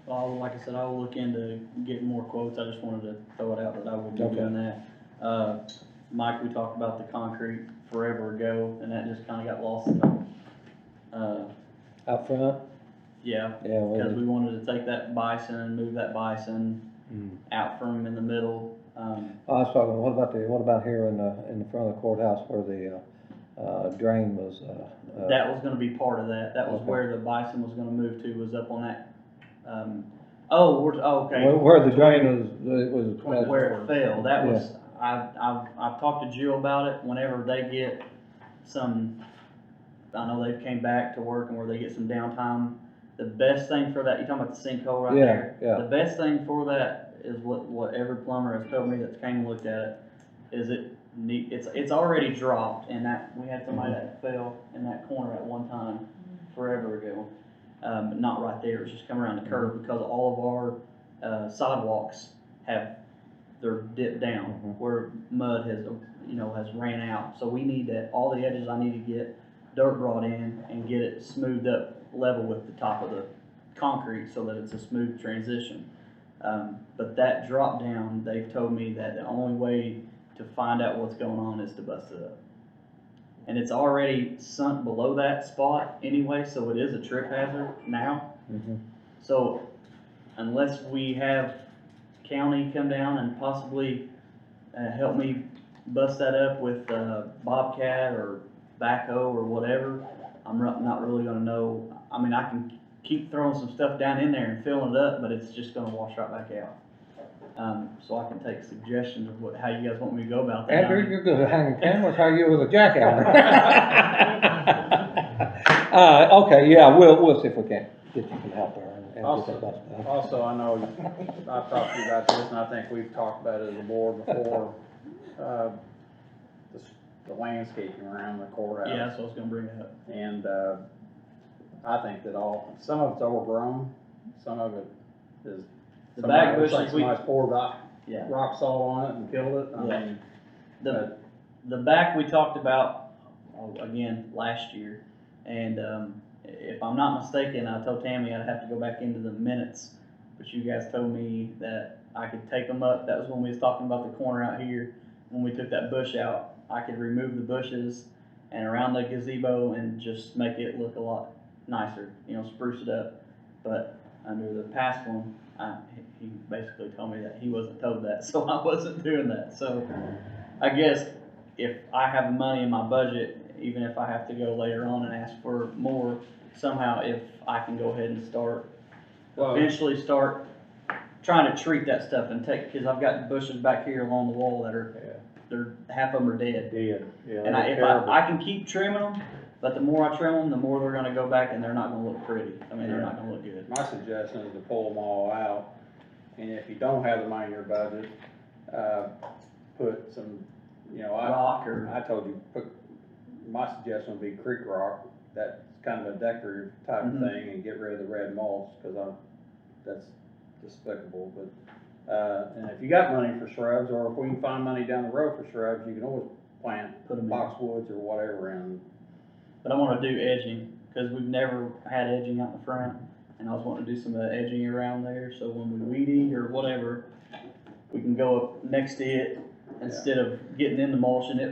Well, like I said, I'll look into getting more quotes. I just wanted to throw it out that I will be Okay. doing that. Mike, we talked about the concrete forever ago, and that just kinda got lost in the, Out front? yeah, Yeah, because we wanted to take that bison and move that bison out from in the middle. I was talking, what about here in the front of the courthouse where the, drain was, That was gonna be part of that. That was Okay. where the bison was gonna move to, was up on that, okay. where the drain was. Where it fell, that was, I've talked to Jill about it, whenever they get some, I know they've came back to work and where they get some downtime, the best thing for that, you're talking about the sinkhole right Yeah, there? yeah. The best thing for that is what every plumber has told me that's came and looked at it, is it's already dropped, and that, we had somebody that fell in that corner at one time, forever ago. But not right there, it's just come around the curve, because all of our, sidewalks they're dipped down, where mud has, has ran out. So we need that, all the edges, I need to get dirt brought in and get it smoothed up level with the top of the concrete so that it's a smooth transition. But that drop down, they've told me that the only way to find out what's going on is to bust it up. And it's already sunk below that spot anyway, so it is a trip hazard now. So unless we have county come down and possibly help me bust that up with Bobcat or backhoe or whatever, I'm not really gonna know. I mean, I can keep throwing some stuff down in there and filling it up, but it's just gonna wash right back out. So I can take suggestions of how you guys want me to go about that. Andrew, you're good at hanging cameras, how are you with a jackhammer? Okay, yeah, we'll see if we can get you some help there and get that busted up. Also, I know, I've talked to you about this, and I think we've talked about it as a board before, the landscaping around the courthouse. Yeah, that's what I was gonna bring up. And, I think that some of it's overgrown, some of it is. The back looks like bushes, we, somebody's poured yeah. rock salt on it and killed it, I Yeah. mean. The back we talked about, again, last year, and, if I'm not mistaken, I told Tammy I'd have to go back into the minutes, but you guys told me that I could take them up. That was when we was talking about the corner out here, when we took that bush out. I could remove the bushes and around the gazebo and just make it look a lot nicer, spruce it up. But under the past one, he basically told me that he wasn't told that, so I wasn't doing that. So I guess if I have money in my budget, even if I have to go later on and ask for more, somehow if I can go ahead and eventually start trying to treat that stuff and because I've got bushes back here along the wall that they're half of them are dead. Yeah. And if I can keep trimming them, but the more I trim them, the more they're gonna go back and they're not gonna look pretty. I mean, they're not gonna look good. My suggestion is to pull them all out, and if you don't have the money in your budget, put some, Rock or, I told you, my suggestion would be creek rock. That's kind of a decorative type of thing, and get rid of the red mulch, because that's despicable, but, and if you got money for shrubs, or if we can find money down the road for shrubs, you can always plant Put 'em in. boxwoods or whatever in. but I wanna do edging, cause we've never had edging out in the front, and I was wanting to do some of the edging around there, so when we weed eat or whatever, we can go up next to it, instead of getting into mulch and it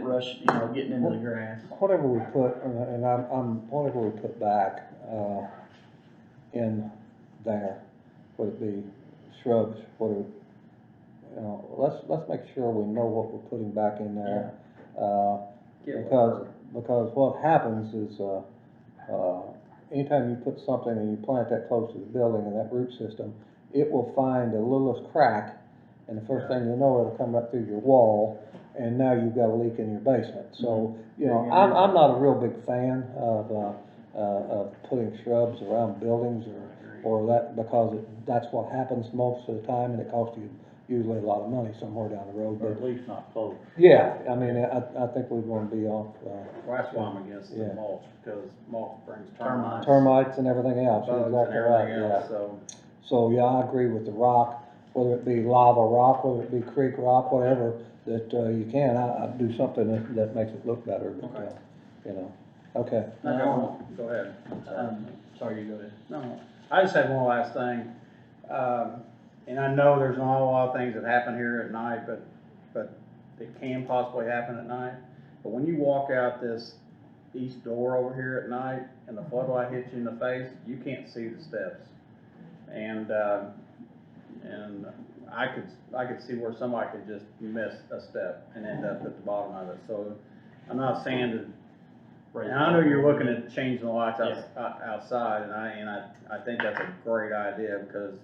getting into the grass. Whatever we put, whatever we put back, in there, whether it be shrubs, let's make sure we know what we're putting back in there. Because what happens is, anytime you put something and you plant that close to the building and that root system, it will find the littlest crack and the first thing you know, it'll come right through your wall, and now you've got a leak in your basement. So, you know, I'm not a real big fan of putting shrubs around buildings or that, because that's what happens most of the time, and it costs you usually a lot of money somewhere down the road, Or but, at least not close. yeah, I mean, I think we're gonna be off, Well, that's why I'm against the Yeah. mulch, because mulch brings Termites. termites and everything else, you're bugs and exactly right, everything yeah. else, so. So, yeah, I agree with the rock, whether it be lava rock, whether it be creek rock, whatever, that, you can, I do something that makes it look better, but, Okay. you know, okay. No, go ahead. Sorry, you go ahead. No, I just had one last thing. And I know there's not a lot of things that happen here at night, but it can possibly happen at night. But when you walk out this east door over here at night and the floodlight hits you in the face, you can't see the steps. And I could see where somebody could just miss a step and end up at the bottom of it. So I'm not saying to, and I know you're looking at changing the lights outside, and I think that's a great idea, because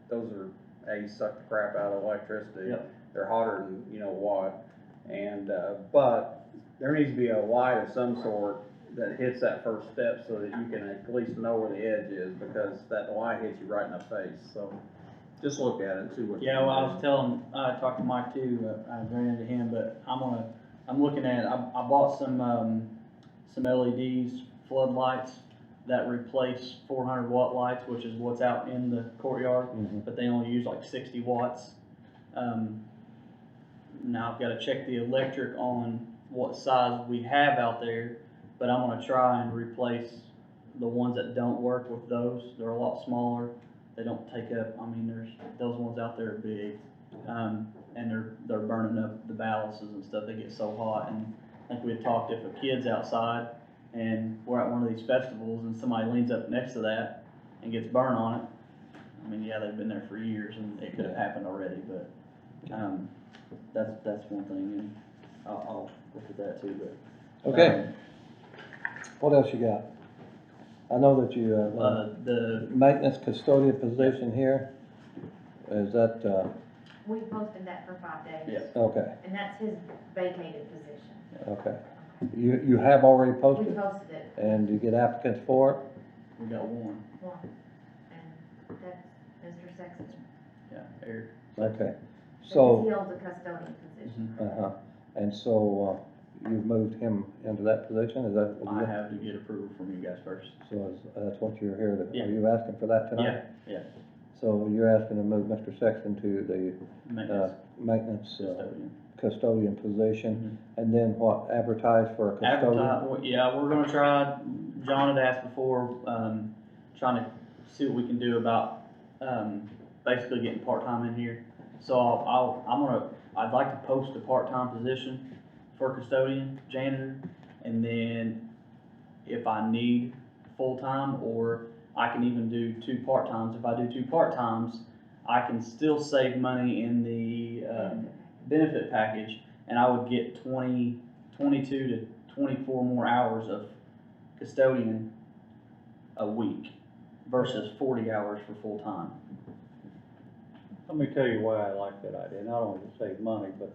those are, you suck the crap out of electricity. Yep. They're hotter than, you know what, and, but there needs to be a light of some sort that hits that first step so that you can at least know where the edge is, because that light hits you right in the face, so just look at it and see what. Yeah, well, I was telling, I talked to Mike too, I ran into him, but I'm looking at, I bought some LEDs, floodlights that replace 400 watt lights, which is what's out in the courtyard, but they only use like 60 watts. Now I've gotta check the electric on what size we have out there, but I'm gonna try and replace the ones that don't work with those. They're a lot smaller. They don't take up, I mean, those ones out there are big, and they're burning up the balances and stuff. They get so hot, and I think we had talked, if a kid's outside and we're at one of these festivals and somebody leans up next to that and gets burned on it, I mean, yeah, they've been there for years and it could have happened already, but, that's one thing, and I'll look at that too, but. Okay, what else you got? I know that you, The maintenance custodian position here, is that, We posted that for 5 days. Yeah. okay, And that's his vacated position. okay. You have already We posted, posted it, and you get applicants for it? we got one, and that's Mr. Sexton. yeah, Eric. Okay, Because so, he holds a custodian position. uh-huh, and so, you've moved him into that position, is that? what I you- have to get approval from you guys first. So that's what you're here to, Yeah. are you asking for that tonight? Yeah, So you're asking to move Mr. Sexton to the, maintenance maintenance custodian. custodian position, and then what, advertise for a custodian? Advertise, yeah, we're gonna try, John had asked before, trying to see what we can do about, basically getting part-time in here. So I'd like to post a part-time position for custodian, janitor, and then if I need full-time, or I can even do 2 part-times. If I do 2 part-times, I can still save money in the, benefit package, and I would get 22 to 24 more hours of custodian a week versus 40 hours for full-time. Let me tell you why I like that idea, not only to save money, but,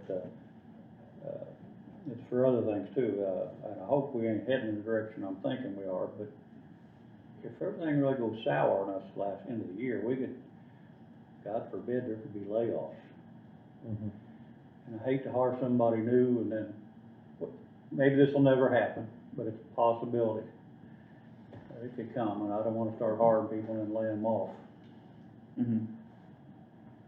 it's for other things too, and I hope we ain't heading in the direction I'm thinking we are, but if everything really goes sour on us last end of the year, we could, God forbid, there could be layoffs. Mhm. And I hate to hire somebody new and then, maybe this will never happen, but it's a possibility. It could come, and I don't wanna start hiring people and laying them off. Mm-hmm.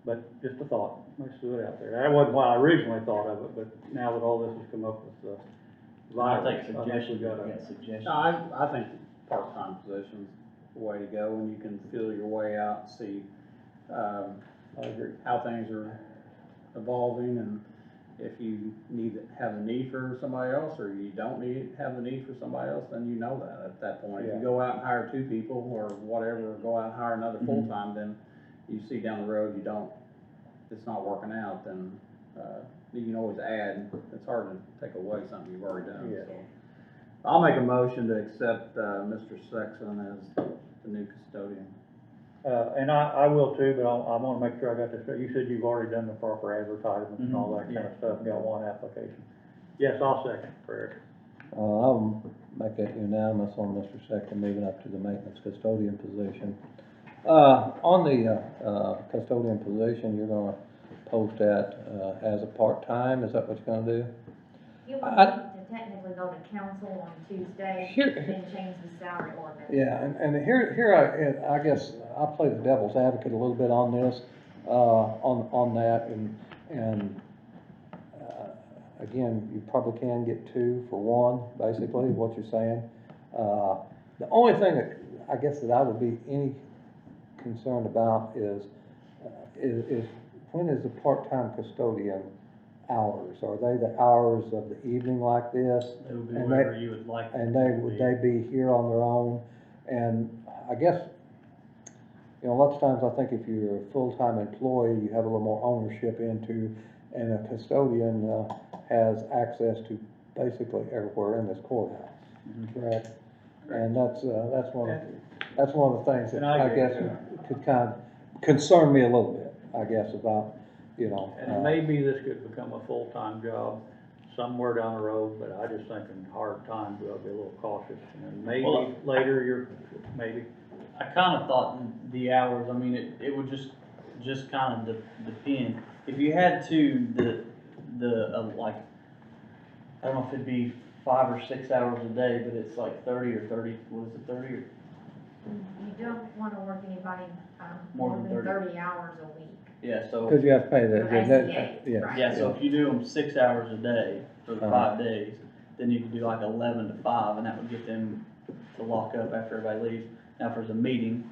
But just a thought, let's do it out there. That wasn't why I originally thought of it, but now that all this has come up with the I'll virus, take I think we suggestions, gotta. yeah, suggestions. No, I think part-time position's the way to go, and you can feel your way out and see, I agree. how things are evolving, and if you have the need for somebody else, or you don't have the need for somebody else, then you know that at that point. If Yeah. you go out and hire 2 people, or whatever, or go out and hire another Mhm. full-time, then you see down the road, it's not working out, then, you can always add. It's hard to take away something you've already done, Yeah. so. I'll make a motion to accept, Mr. Sexton as the new custodian. And I will too, but I wanna make sure I got this, right. You said you've already done the proper advertisements and all that kind of stuff, and got one application. Yes, I'll second, Fred. I'll make that unanimous on Mr. Sexton moving up to the maintenance custodian position. On the, custodian position, you're gonna post that, as a part-time, is that what you're gonna do? You would I- need to technically go to council on Tuesday Here- and then change the salary ordinance. Yeah, and here I guess I play the devil's advocate a little bit on this, on that, and again, you probably can get two for one, basically, what you're saying. The only thing that, I guess that I would be any concerned about is when is the part-time custodian hours? Are they the hours of the evening like this? It would be And whatever you would like. And would they be here on their own? And I guess, you know, lots of times I think if you're a full-time employee, you have a little more ownership into, and a custodian, has access to basically everywhere in this courthouse, correct? And that's one of the things that And I I get guess it. could kind of concern me a little bit, I guess, about, you know. And maybe this could become a full-time job somewhere down the road, but I just think in hard times, we'll be a little cautious. And maybe Well, later, maybe. I kind of thought the hours, I mean, it would just kind of depend. If you had to, like, I don't know if it'd be 5 or 6 hours a day, but it's like 30 or 30, what is it, 30 or? You don't wanna work anybody, More more than than 30. 30 hours a week. Yeah, so. Because you have to pay the, For ACA, yeah. right. Yeah, so if you do them 6 hours a day for the Uh-huh. 5 days, then you can do like 11 to 5, and that would get them to lock up after everybody leaves. Now, if there's a meeting,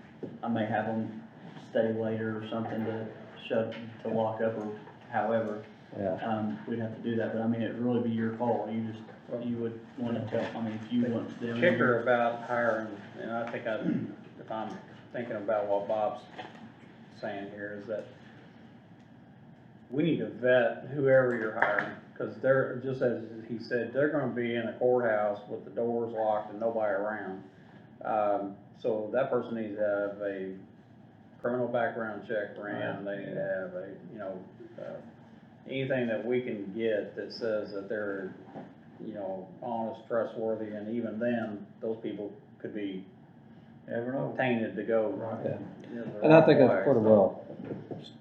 I may have them stay later or something to lock up, or however. Yeah. We'd have to do that, but I mean, it'd really be your call. You would want to tell, I mean, if you want them. Kicker about hiring, and I think if I'm thinking about what Bob's saying here, is that we need to vet whoever you're hiring, because they're, just as he said, they're gonna be in a courthouse with the doors locked and nobody around. So that person needs to have a criminal background check ran, they need to have a, you know, anything that we can get that says that they're, you know, honest, trustworthy, and even then, those people could be Never know. tainted to go. Yeah. the And I think wrong that's way, pretty so.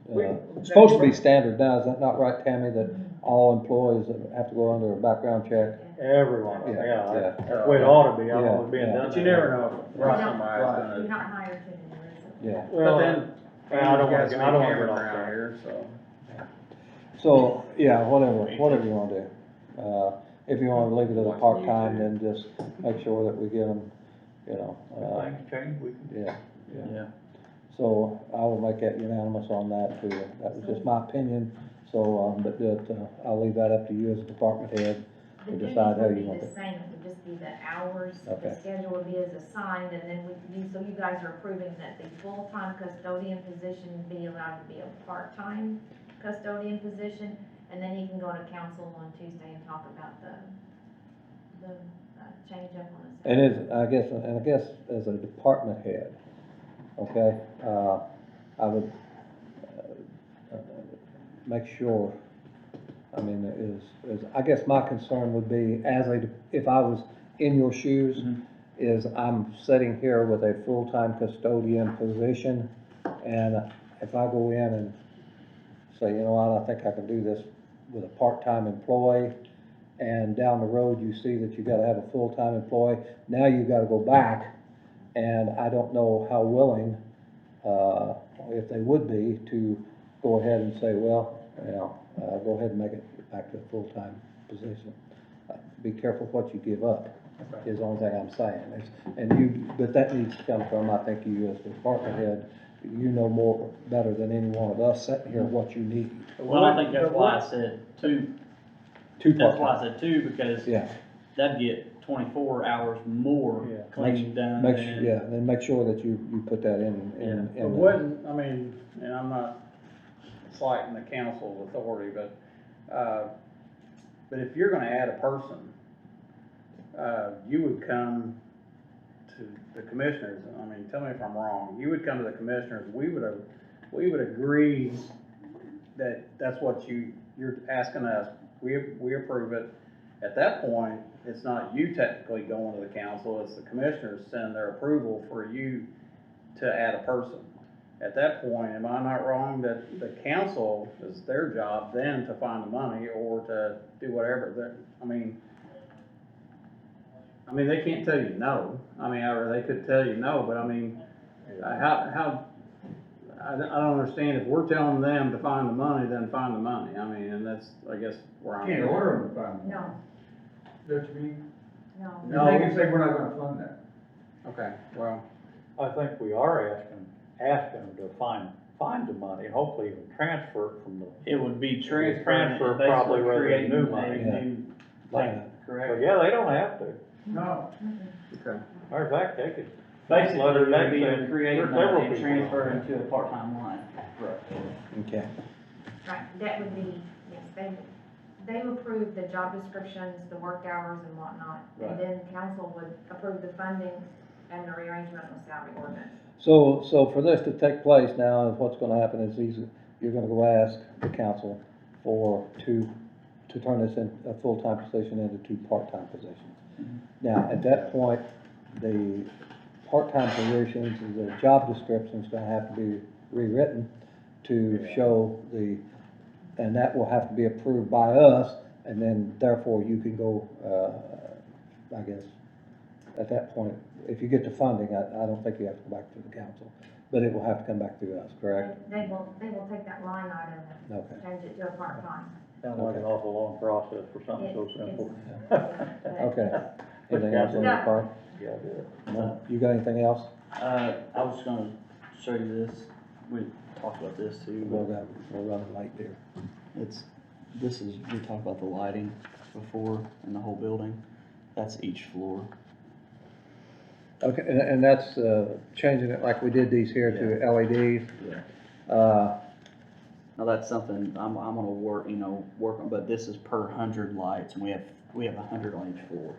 well, supposed to be standard now, is that not right, Tammy, that all employees have to go under a background check? Everyone, Yeah, yeah, yeah. that's the way it ought to be, I Yeah, know it's being yeah. done. But you never know if Right. somebody's You're gonna, not hired to do this. Yeah. but Well, then, I don't you wanna got get- some I don't wanna cameras get off around track. here, so. So, yeah, whatever you wanna do. If you wanna leave it as a part-time, then just make sure that we get them, you know, If things change, we can. yeah. Yeah. So I will make that unanimous on that too. That was just my opinion, so, but I'll leave that up to you as a department head The to duties decide how would you be want the it. same, it would just be the hours, Okay. the schedule would be as assigned, and then so you guys are approving that the full-time custodian position be allowed to be a part-time custodian position, and then you can go to council on Tuesday and talk about the change up on the And salary. I guess as a department head, okay, I would, make sure, I mean, I guess my concern would be, if I was in your shoes, is I'm sitting here with a full-time custodian position, and if I go in and say, you know what, I think I can do this with a part-time employee, and down the road, you see that you gotta have a full-time employee, now you gotta go back, and I don't know how willing, if they would be, to go ahead and say, well, you know, go ahead and make it back to a full-time position. Be careful what you give up, is the only thing I'm saying. But that needs to come from, I think, you as the department head, you know more, better than any one of us sitting here what you need. Well, I think that's why I said two. Two That's why I part-time. said two, because Yeah. that'd get 24 hours more Yeah. cleaning done Make than. sure, yeah, then make sure that you put that in. But the- wouldn't, I mean, and I'm not slighting the council's authority, but if you're gonna add a person, you would come to the commissioners, I mean, tell me if I'm wrong, you would come to the commissioners, we would agree that that's what you're asking us, we approve it. At that point, it's not you technically going to the council, it's the commissioners sending their approval for you to add a person. At that point, am I not wrong that the council is their job then to find the money or to do whatever, I mean, they can't tell you no, or they could tell you no, but I don't understand, if we're telling them to find the money, then find the money, and that's, I guess, where I'm. Can't order them to find them. No, Is that what you mean? no. They can say we're not gonna fund that. Okay, well, I think we are asking them to find the money, and hopefully even transfer it from the, It would be Transfer transfer, probably basically rather than creating new a money. new Like thing, but correct? yeah, they don't have to. No. okay. Matter of fact, they could. Basically, Let her it would be name say, creating there's several and people. transferring to a part-time line. Okay. Right, that would be, yes, they approve the job descriptions, the work hours and whatnot. Right. And then council would approve the funding and the rearrangement of the salary ordinance. So for this to take place now, what's gonna happen is you're gonna go ask the council to turn this in a full-time position into 2 part-time positions. Now, at that point, the part-time positions, the job description's gonna have to be rewritten to show and that will have to be approved by us, and then therefore you can go, I guess, at that point, if you get the funding, I don't think you have to go back to the council, but it will have to come back through us, correct? They will take that line item and Okay. change it to a part-time. Sounds like an awful long process for something so simple. Okay. Anything else on your part? Yeah, I did. No? You got anything else? I was just gonna show you this, we talked about this too, but We're running late there. we talked about the lighting before in the whole building, that's each floor. Okay, and that's, changing it like we did these here to LEDs. Yeah. Now that's something I'm gonna work on, but this is per 100 lights, and we have 100 on each floor.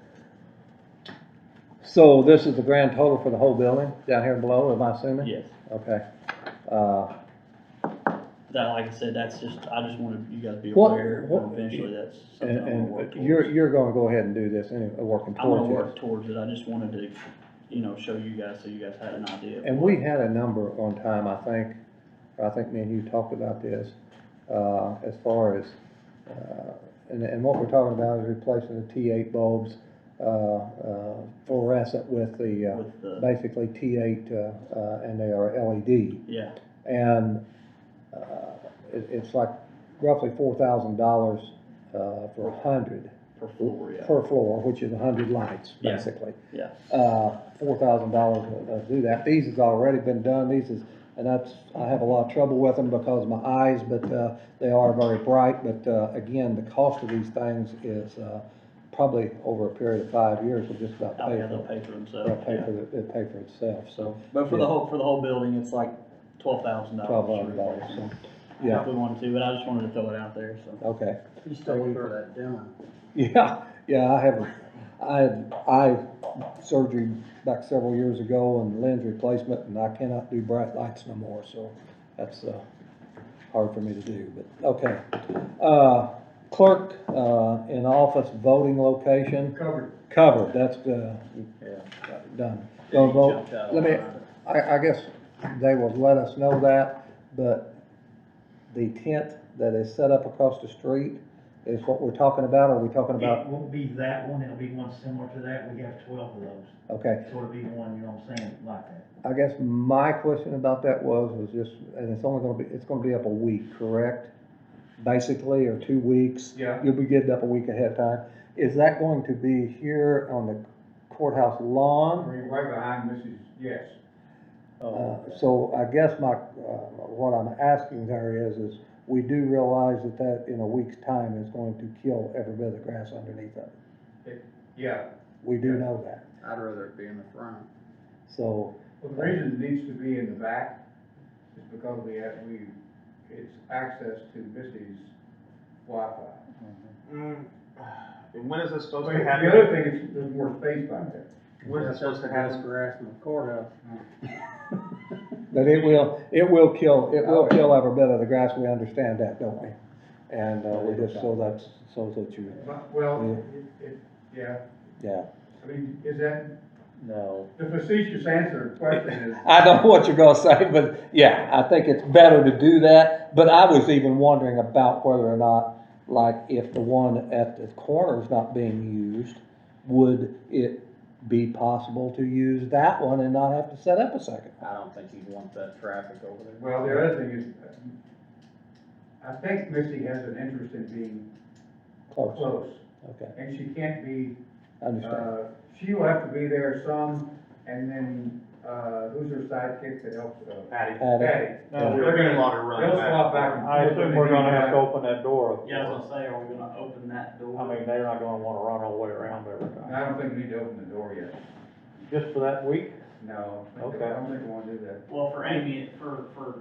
So this is the grand total for the whole building down here below, am I assuming? Yes. Okay. That, like I said, I just wanted you guys to be What- aware, what- eventually that's something I'm gonna work And towards. you're gonna go ahead and do this anyway, working I'm gonna towards work this. towards it, I just wanted to, show you guys, so you guys had an idea. of And what- we had a number one time, I think me and you talked about this, as far as, and what we're talking about is replacing the T8 bulbs, fluorescent with With the, basically T8, and they are LED. yeah, And, it's like roughly $4,000, for 100 per floor, yeah. per floor, which is 100 lights, Yeah. basically. Yeah. $4,000 to do that. These has already been done, and I have a lot of trouble with them because of my eyes, but, they are very bright, but, again, the cost of these things is, probably over a period of 5 years will just about Oh, pay yeah, for they'll it. pay for They'll themselves, pay yeah. it'll pay for itself, so, But for yeah. the whole building, it's like $12,000. $12,000, so, yeah, If we wanted to, but I just wanted to throw it out there, so. okay. You still wait for that demo. Yeah, I had eye surgery back several years ago and lens replacement, and I cannot do bright lights no more, so that's, hard for me to do, but, okay. Clerk, in office voting location, covered, that's, done. Go vote, Jumped out let on me, mine. I guess they will let us know that, but the tent that is set up across the street is what we're talking about, or are we talking It about, won't be that one, it'll be one similar to that, we have 12 of those, okay. so it'll be one, you know what I'm saying, like that. I guess my question about that was just, and it's gonna be up a week, correct? Basically, or 2 weeks? Yeah. You'll be getting up a week ahead of time. Is that going to be here on the courthouse lawn? Right behind Mrs. Yes. So I guess what I'm asking there is we do realize that in a week's time is going to kill every bit of the grass underneath it. Yeah. We do know that. I'd rather it be in the front. So, Well, the reason it needs to be in the back is because it's access to Misty's Wi-Fi. And when is this supposed But to the happen? other thing is, there's more space back there. When's it supposed to happen? Grass in the courthouse. But it will kill every bit of the grass, we understand that, don't we? And, we just, so that you, Well, yeah, yeah. I mean, is that, No. the facetious answer to the question is, I don't know what you're gonna say, but yeah, I think it's better to do that. But I was even wondering about whether or not, like, if the one at the corner is not being used, would it be possible to use that one and not have to set up a second? I don't think you'd want that traffic over there. well, the other thing is, I think Missy has an interest in being Close, close, okay, and she can't be, understand. she will have to be there some, and then, who's her sidekick that helps, Patty. Patty. No, They're gonna, Lot of running they'll back. swap back and forth. I assume we're gonna have to But open that door. Yeah, I was gonna say, are we gonna open that door? I mean, they're not gonna wanna run all the way around every I time. don't think we need to open the door yet. Just for that week? No, I Okay. don't think we wanna do that. Well, for Amy, I'm sorry, for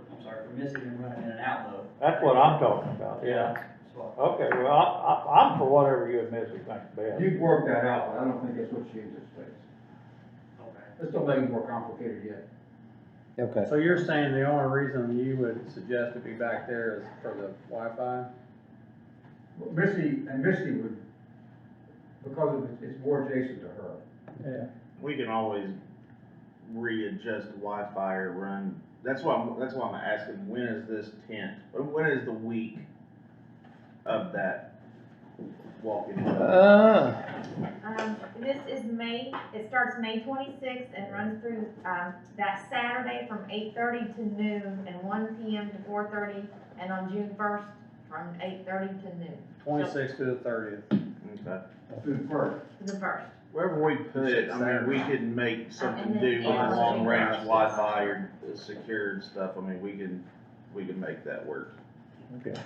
Missy and running in and out though. That's what I'm talking about, yeah. That's what- Okay, well, I'm for whatever you and Missy think best. You'd work that out, but I don't think that's what she anticipates. Okay. Let's don't make it more complicated yet. Okay, So you're saying the only reason you would suggest to be back there is for the Wi-Fi? Missy would, because it's more adjacent to her. Yeah. We can always readjust the Wi-Fi or run, that's why I'm asking, when is this tent, or when is the week of that walk-in? This is May, it starts May 26th and runs through, that Saturday from 8:30 to noon and 1 PM to 4:30, and on June 1st from 8:30 to noon. 26th to the 30th. Okay. Through the first. The first. Wherever we put it, I mean, we could make something do with the long-range Wi-Fi or the secured stuff, I mean, we can make that work. Okay.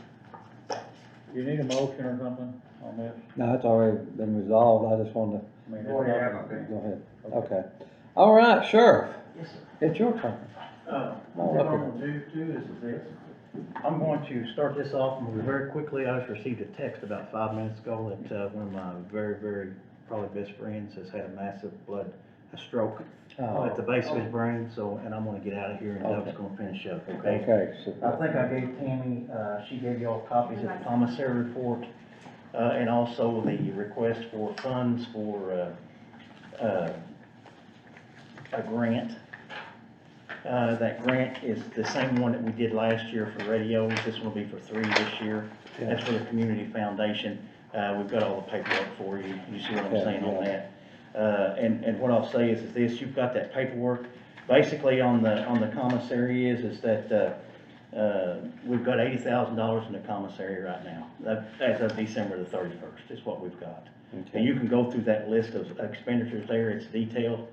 You need a motion or something on this? no, it's already been resolved, I just wanted to, I mean, You already it's have not- a thing. go ahead, okay. All right, Sheriff, Yes, sir. it's your turn. What I'm gonna do too is this. I'm going to start this off and move very quickly. I just received a text about 5 minutes ago that, one of my very, very, probably best friends has had a massive a stroke at the base of his brain, so, and I'm gonna get out of here and Doug's gonna finish up, okay? Okay, so, I think I gave Tammy, she gave you all copies of the commissary report, and also the request for funds for, a grant. That grant is the same one that we did last year for radios. This one will be for 3 this year. That's for the community foundation. We've got all the paperwork for you. You see what I'm Yeah, saying on yeah. that? And what I'll say is this, you've got that paperwork. Basically on the commissary is that, we've got $80,000 in the commissary right now. That, as of December the 31st is what we've got. And you can go through that list of expenditures there, it's detailed.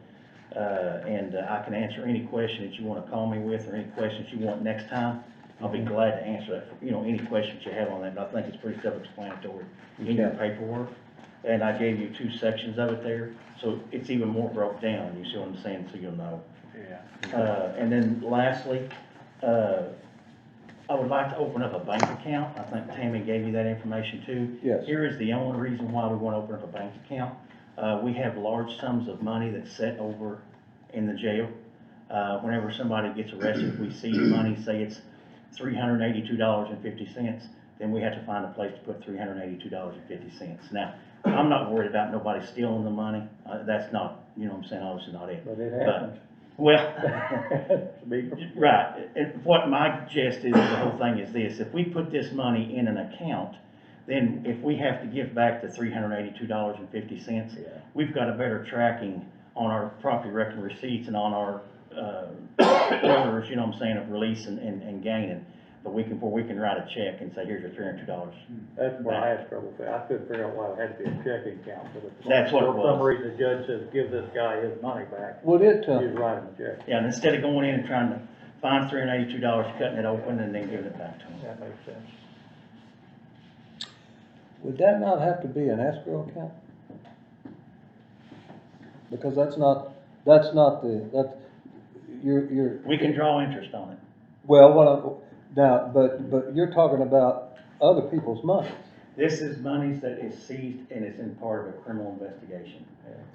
And I can answer any question that you wanna call me with, or any questions you want next time. I'll be glad to answer that, any questions you have on that, but I think it's pretty self-explanatory in your paperwork. And I gave you 2 sections of it there, so it's even more broke down, you see what I'm saying, so you'll know. Yeah. And then lastly, I would like to open up a bank account. I think Tammy gave you that information too. Yes. Here is the only reason why we want to open up a bank account. We have large sums of money that's set over in the jail. Whenever somebody gets arrested, we see the money, say it's $382.50, then we have to find a place to put $382.50. Now, I'm not worried about nobody stealing the money. That's not, you know what I'm saying, obviously not it. But it happens. Well, Be- right, and what my gist is, the whole thing is this, if we put this money in an account, then if we have to give back the $382.50, we've got a better tracking on our property record receipts and on our, orders, you know what I'm saying, of release and gaining. But we can write a check and say, here's your $302. That's where I had trouble with. I couldn't figure out why it had to be a checking account, but if That's what it for some was. reason the judge says, give this guy his money back, would it, you write him a check. Yeah, and instead of going in and trying to find $382, cutting it open and then giving it back to them. That makes sense. would that not have to be an escrow account? Because that's not you're. We can draw interest on it. Well, now, but you're talking about other people's money. This is monies that is seized and it's in part of a criminal investigation.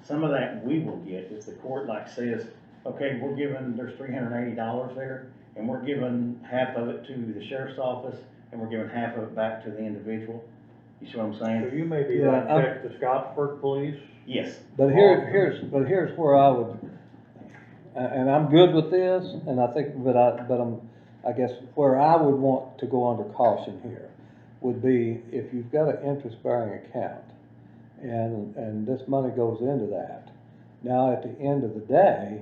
Some of that we will get if the court like says, okay, we're giving, there's $380 there, and we're giving half of it to the sheriff's office, and we're giving half of it back to the individual. You see what I'm So saying? you may be Yeah, writing I'm- checks to Scottsburg Police? Yes. But here's where I would, and I'm good with this, and I think, I guess where I would want to go under caution here would be if you've got an interest-bearing account, and this money goes into that. Now, at the end of the day,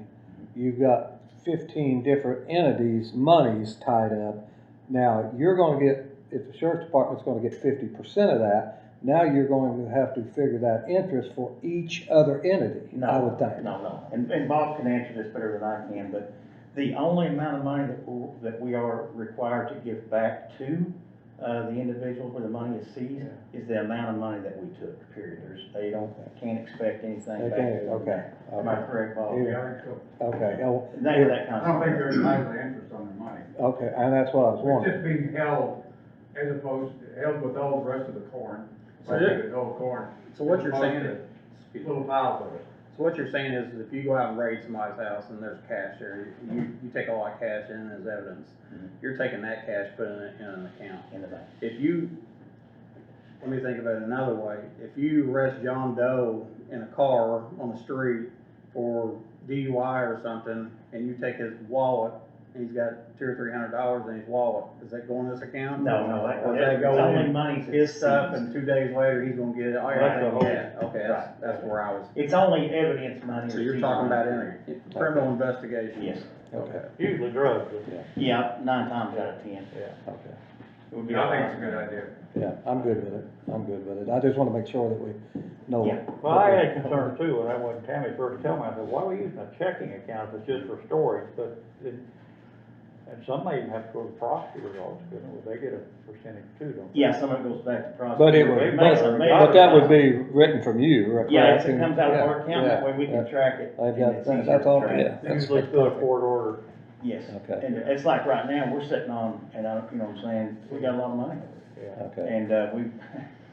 you've got 15 different entities' monies tied up. Now, you're gonna get, if the sheriff's department's gonna get 50% of that, now you're going to have to figure that interest for each other entity, I would think. No. And Bob can answer this better than I can, but the only amount of money that we are required to give back to, the individual where the money is seized, is the amount of money that we took, period. Can't expect anything They back. can't, okay. Am I correct, Bob? Yeah, I think so. Okay, oh, That kind I don't of think stuff. they're entitled to interest on their money. okay, and that's what I was It's wondering. just being held as opposed to held with all the rest of the corn. So Like yeah. the whole corn. So what you're As opposed saying to is, Little piles of it. so what you're saying is if you go out and raid somebody's house and there's cash there, you take all that cash in as evidence. Mhm. You're taking that cash, putting it in an account. In the bank. If you, let me think about it another way. If you arrest John Doe in a car on the street for DUI or something, and you take his wallet, and he's got $200 or $300 in his wallet, does that go in this account? No, Or does that go only in money his stuff, and 2 days later, he's gonna get it? Oh, That's yeah, the whole- yeah, okay, that's where I was. It's only evidence money. So you're received talking on about that. in a criminal investigation? Yes. Okay, Usually drugs, but Yeah, 9 times out of 10. yeah. okay. It would be I think it's a good idea. Yeah, I'm good with it. I just wanna make sure that we know. Yeah. Well, I had concerns too, when Tammy first told me, I said, why are we using a checking account if it's just for storage? But and some may even have to go to the prosecutor's office, couldn't they? They get a percentage too, don't they? Yeah, some of it goes back to prosecutor. But it would, but that would be written from you, correct? Yeah, if it comes out of our account, that way we Yeah. can track it. I've and got, it's easier that's to all, track. yeah. that's Usually through a court order. Yes. Okay. And it's like right now, we're sitting on, and I, you know what I'm saying, we got a lot of money. Yeah. Okay. And,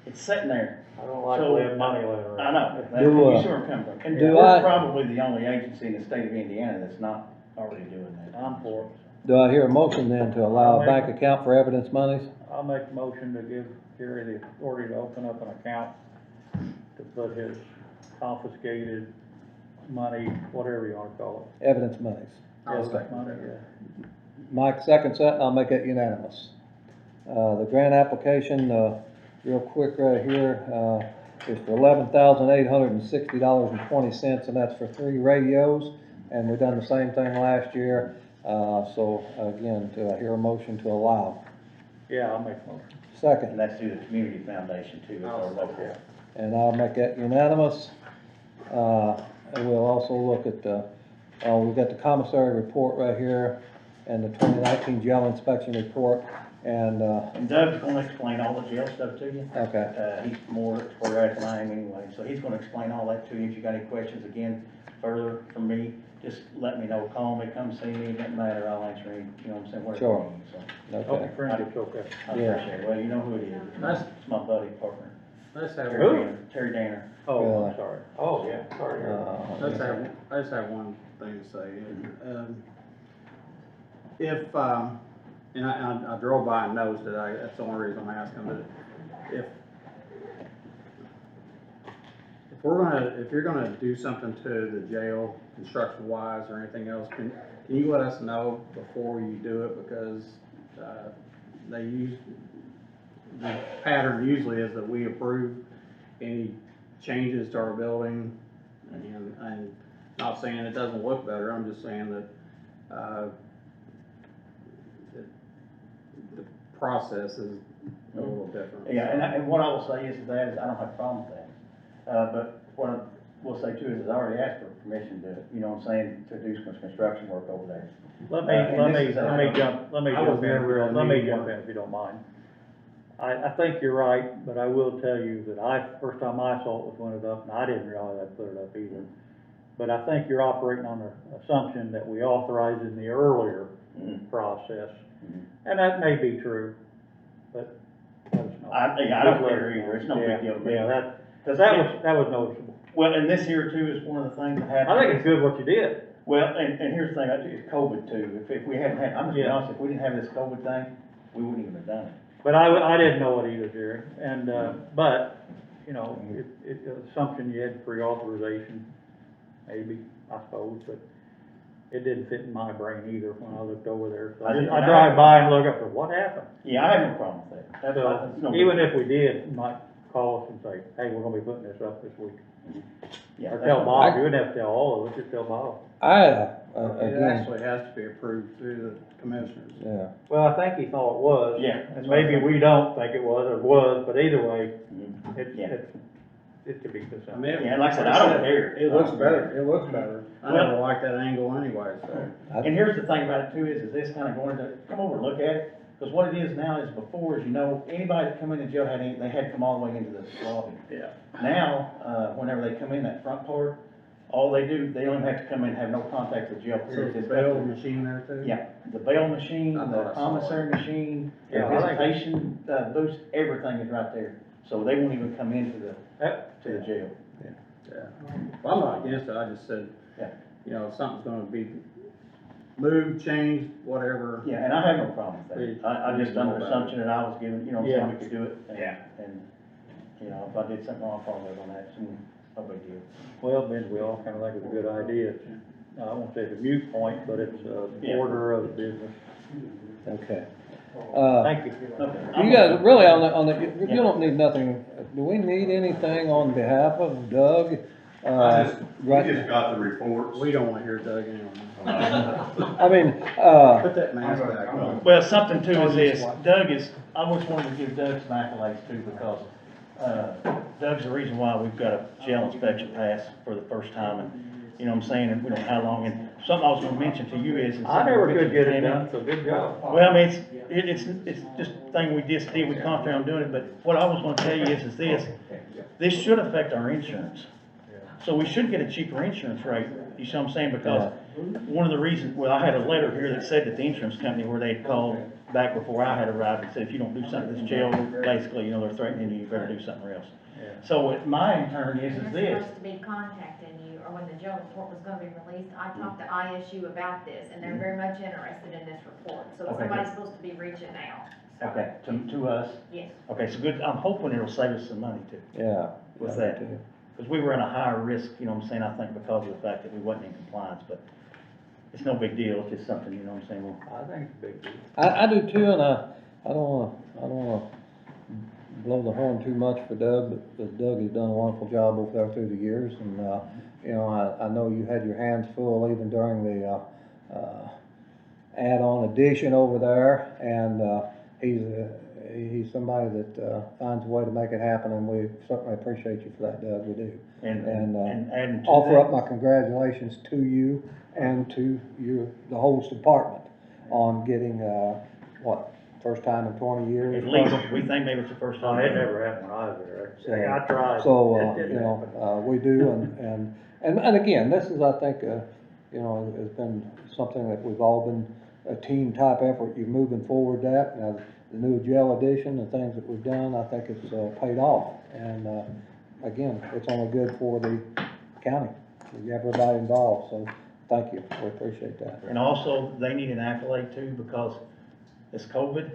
it's sitting there. I don't like So, to have money laying around. I know, that's Do, where you see where I'm coming from. And do we're I- probably the only agency in the state of Indiana that's not already doing that. I'm for it. Do I hear a motion then to allow a bank account for evidence monies? I'll make a motion to give Gary the authority to open up an account to put his confiscated money, whatever you wanna call Evidence monies. I'll it. second Money, that. yeah. Mike seconds that, and I'll make it unanimous. The grant application, real quick right here, is for $11,860.20, and that's for 3 radios, and we done the same thing last year. So again, do I hear a motion to allow? Yeah, I'll make a motion. Second, And that's through the community foundation too. It's our local. and I'll make that unanimous. And we'll also look at we've got the commissary report right here, and the 2019 jail inspection report, and, And Doug's gonna explain all the jail stuff to you. okay. He's more expert at it than I am anyway, so he's gonna explain all that to you. If you got any questions again, further from me, just let me know, call me, come see me, it doesn't matter, I'll answer any, you know what I'm saying, whatever Sure. you need, so. Okay. Friendship's okay. I Yeah. appreciate it, well, you know who it is, it's my buddy, partner, Let's have, Who? Terry Danner. Oh, Yeah. I'm sorry. Oh, yeah, sorry. I just have one thing to say. If, and I drove by and noticed it, that's the only reason I'm asking, but if you're gonna do something to the jail, construction wise or anything else, can you let us know before you do it, because, the pattern usually is that we approve any changes to our building, and I'm not saying it doesn't look better, I'm just saying that, the process is a little different. Yeah, and what I will say is I don't have a problem with that. But what I will say too is I already asked for permission to, you know what I'm saying, to do some construction work over there. Let and me this is jump in if you don't mind. I think you're right, but I will tell you that first time I saw it was when it up, and I didn't realize I put it up either. But I think you're operating on the assumption that we authorized in the earlier process. And that may be true, but let us know. I don't care either, it's no big deal to me. Yeah, that was noticeable. Well, and this here too is one of the things that happened. I think it's good what you did. Well, and here's the thing, it's COVID too, if we hadn't had, I'm just being honest, if we didn't have this COVID thing, we wouldn't even have done it. But I didn't know it either, Jerry, and, but, you know, it's an assumption you had pre-authorization, maybe, I suppose, but it didn't fit in my brain either when I looked over there. So I drive by and look up, and what happened? Yeah, I have no problem with that. That's fine. That's no big Even deal. if we did, you might call us and say, hey, we're gonna be putting this up this week. Yeah, Or that's tell no- Bob, you wouldn't have to tell all of us, just tell Bob. It Again, actually has to be approved through the commissioners. yeah. Well, I think he thought it was. Yeah, And that's what I maybe think. we don't think it was, or was, but either way, Mhm. it could be the I same. mean, Yeah, like I said, I don't care. It looks better, it looks better. I Well- never liked that angle anyway, so. And here's the thing about it too, is this kind of going to, come over and look at it, because what it is now is before, as you know, anybody that come in the jail they had to come all the way into the lobby. Yeah. Now, whenever they come in that front part, all they do, they don't have to come in and have no contact with the jail So period. it's It's a got bail the- machine there too? Yeah, the bail machine, I the thought I saw it. commissary machine, the Yeah, I think- visitation, booth, everything is right there. So they won't even come into to the jail. Yeah. Well, I'm not against it, I just said, Yeah. you know, if something's gonna be moved, changed, whatever. Yeah, and I have no problem with We- that. I just we know under about assumption that I was given, you know, Yeah. saying we could do it. And- Yeah. And, you know, if I did something wrong, I'll follow up on that, so no big deal. Well, Ben, we all kind of think it's a good idea. I won't say it's a mute point, but it's a Yeah. order of business. Okay. Thank you. Okay. You guys, really, you don't need nothing, do we need anything on behalf of Doug? We just got the reports. We don't wanna hear Doug anyway. I mean, Put that mask back on. Well, something too is this, Doug is, I always wanted to give Doug some accolades too, because, Doug's the reason why we've got a jail inspection pass for the first time, and, you know what I'm saying, and we don't know how long, and something I was gonna mention to you is. I never could get it done, so good job. Well, I mean, it's just a thing we just did, we concentrated on doing it, but what I was gonna tell you is this should affect our insurance. So we should get a cheaper insurance rate, you see what I'm saying, because one of the reasons, well, I had a letter here that said that the insurance company, where they had called back before I had arrived, and said, if you don't do something, this jail, basically, you know, they're threatening you, you better do something else. So what my intern is They're this, supposed to be contacting you, or when the jail report was gonna be released, I talked to ISU about this, and they're very much interested in this report, so Okay, somebody's supposed to be reaching out. So, okay, to us, yes. okay, so good, I'm hoping it'll save us some money too. yeah. With that. Because we were in a higher risk, you know what I'm saying, I think because of the fact that we wasn't in compliance, but it's no big deal, it's just something, you know what I'm saying, well, I think it's a big deal. I do too, and I don't wanna blow the horn too much for Doug, but because Doug has done a wonderful job over there through the years, and, you know, I know you had your hands full even during the, add-on addition over there, and, he's somebody that, finds a way to make it happen, and we certainly appreciate you for that, Doug, we do. and adding to Offer that- up my congratulations to you and to the whole department on getting, first time in 20 years? At least, we think maybe it's the first No, time. it never happened when I was there. So- I tried. So, It didn't you know, happen. we do, and again, this is, I think, you know, has been something that we've all been a team type effort. You're moving forward that. Now, the new jail addition, the things that we've done, I think it's paid off. And, again, it's only good for the county, everybody involved, so thank you, we appreciate that. And also, they need an accolade too, because this COVID,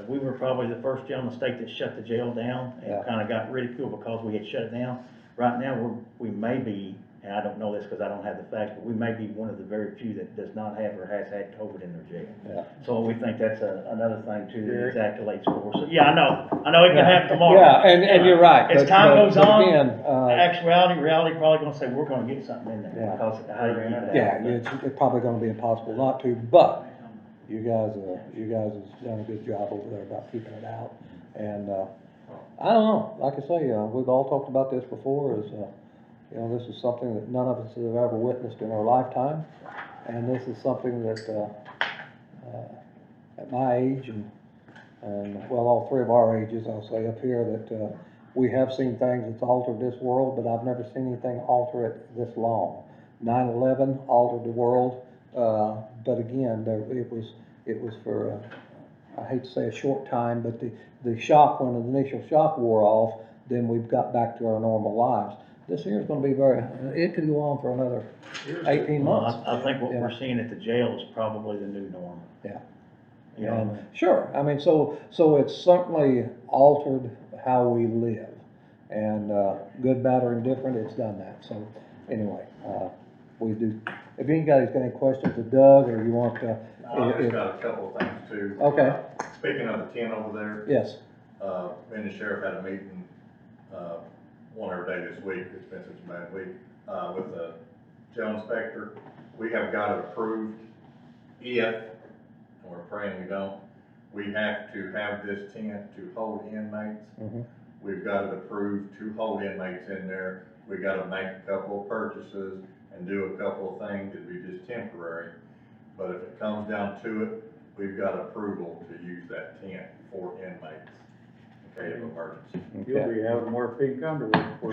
we were probably the first jail in the state that shut the jail down Yeah. and kinda got ridiculed because we had shut it down. Right now, we may be, and I don't know this because I don't have the facts, but we may be one of the very few that does not have or has had COVID in their jail. Yeah. So we think that's another thing too, that these accolades for. So, yeah, I know it can happen tomorrow. Yeah, and you're right. As but- time but- goes but on, again, reality probably gonna say, we're gonna get something in there Yeah. because of how you keep it. yeah, it's probably gonna be impossible not to, but you guys have done a good job over there about keeping it out. And, I don't know, like I say, we've all talked about this before, you know, this is something that none of us have ever witnessed in our lifetime. And this is something that, at my age and well, all three of our ages, I'll say up here, that, we have seen things that's altered this world, but I've never seen anything alter it this long. 9/11 altered the world, but again, it was for I hate to say a short time, but the shock, when the initial shock wore off, then we've got back to our normal lives. This here is gonna be it could go on for another 18 months. I think what Yeah. we're seeing at the jail is probably the new norm. Yeah. You know what I And mean? sure, I mean, so it's certainly altered how we live. And, good, bad, or indifferent, it's done that. So, anyway, we do, if anybody's got any questions of Doug, or you want to. I just got a couple of things too. Okay. Speaking of the tent over there, Yes, me and the sheriff had a meeting, one every day this week, it's been such a bad week, with the jail inspector. We have got it approved. If, and we're praying we don't, we have to have this tent to hold inmates. Mhm. We've got it approved to hold inmates in there. We gotta make a couple of purchases and do a couple of things, it'd be just temporary. But if it comes down to it, we've got approval to use that tent for inmates in case of emergency. okay. be having more pink underwear before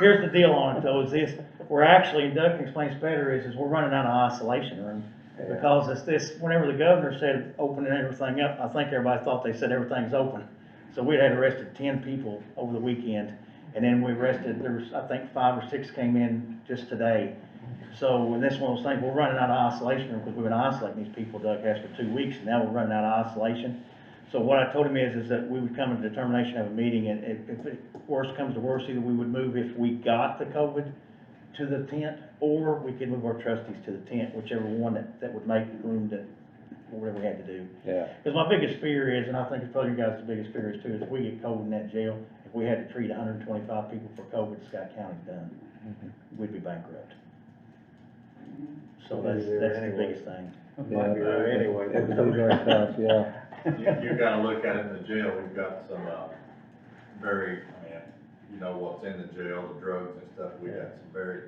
Here's the deal on it though, is this, we're actually, and Doug can explain this better, is we're running out of isolation room. Because it's this, whenever the governor said opening everything up, I think everybody thought they said everything's open. So we had arrested 10 people over the weekend, and then we arrested, there was, I think 5 or 6 came in just today. So, and this one was things, we're running out of isolation room, because we've been isolating these people, Doug has for 2 weeks, and now we're running out of isolation. So what I told him is that we would come to the determination of a meeting, and if it worst comes to worst, either we would move if we got the COVID to the tent, or we could move our trustees to the tent, whichever one that would make room to, whatever we had to do. Yeah. Because my biggest fear is, and I think it's probably you guys' the biggest fear is too, is if we get COVID in that jail, if we had to treat 125 people for COVID, Scott County's done. We'd be bankrupt. So that's the biggest thing. Yeah, it would be very tough, yeah. You gotta look at it in the jail, we've got some, very, I mean, you know what's in the jail, the drugs and stuff, we got some very,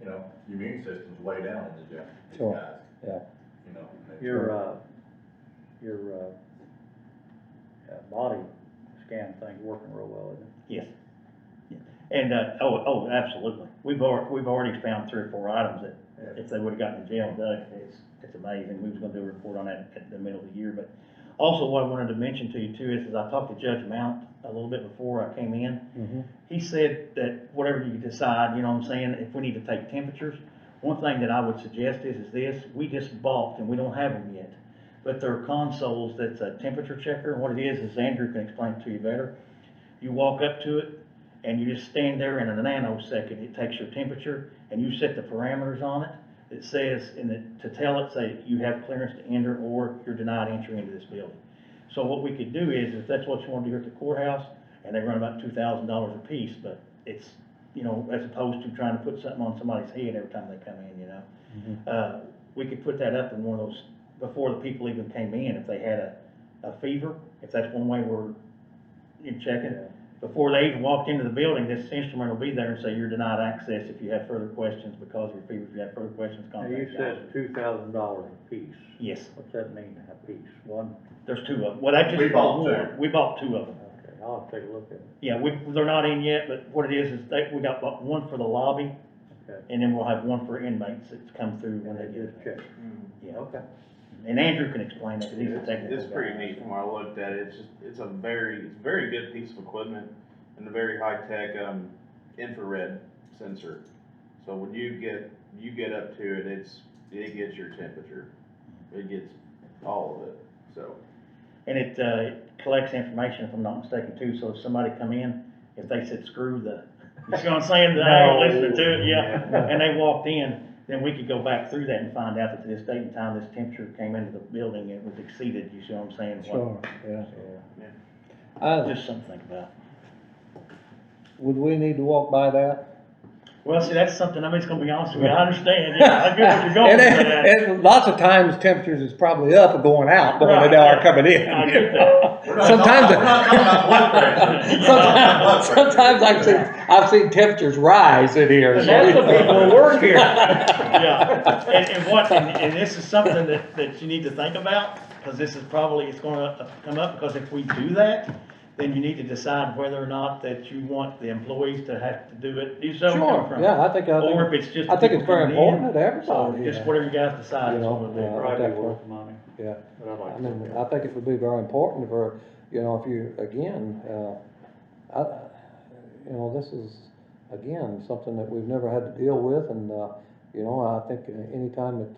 you know, immune system's way down in the jail, these Sure. guys. Yeah. You know. Your body scan thing's working real well, isn't it? Yes. Yeah. And, absolutely. We've already found 3 or 4 items that if they would've gotten in jail, Doug, it's amazing. We was gonna do a report on that at the middle of the year, but also what I wanted to mention to you too is I talked to Judge Mount a little bit before I came in. Mhm. He said that whatever you decide, you know what I'm saying, if we need to take temperatures, one thing that I would suggest is this, we just balked and we don't have them yet. But there are consoles that's a temperature checker, and what it is Andrew can explain it to you better. You walk up to it and you just stand there in a nanosecond, it takes your temperature and you set the parameters on it. It says, to tell it, say, you have clearance to enter or you're denied entry into this building. So what we could do is, if that's what you want to do here at the courthouse, and they run about $2,000 a piece, but it's, you know, as opposed to trying to put something on somebody's head every time they come in, you know. We could put that up in one of those, before the people even came in, if they had a fever, if that's one way we're checking. Before they even walked into the building, this instrument will be there and say, you're denied access if you have further questions because of your fever. If you have further questions, contact Now, you the said $2,000 a piece. Yes, What's that mean, a piece? One? there's 2 of them. Well, that We just bought one. 2. We bought 2 of them. Okay, I'll have to take a look at it. Yeah, they're not in yet, but what it is we got one for the lobby, Okay. and then we'll have one for inmates that's come through when they And get just it. check. Yeah. Okay. And Andrew can explain that, because he's a technical It's guy. pretty neat from what I looked at it, it's a very good piece of equipment and a very high-tech, infrared sensor. So when you get up to it, it gets your temperature, it gets all of it, so. And it collects information, if I'm not mistaken, too, so if somebody come in, if they said, screw the, you see what I'm saying, I ain't listening to it, yeah, and they walked in, then we could go back through that and find out that to this date and time, this temperature came into the building, and it was exceeded, you see what I'm saying? Sure, yeah. Just something to think about. Would we need to walk by that? Well, see, that's something, I'm just gonna be honest with you, I understand, yeah, I get what you're going And, with that. and lots of times temperatures is probably up or going out, but when they are coming in. I get that. Sometimes, We're not talking about blood pressure. sometimes I've seen temperatures rise in here. And that's the people who work here. Yeah, and this is something that you need to think about, because this is probably, it's gonna come up, because if we do that, then you need to decide whether or not that you want the employees to have to do it. You see where I'm Sure, coming from? yeah, I think, Or if it's just. I think it's people very coming in. important that So everybody. just whatever you guys decide. You is know, what we'll do. Probably Definitely. worth the money. Yeah, But I'd like I to mean, look at I think it would be very important for, you know, if you, again, you know, this is, again, something that we've never had to deal with, and, you know, I think anytime that,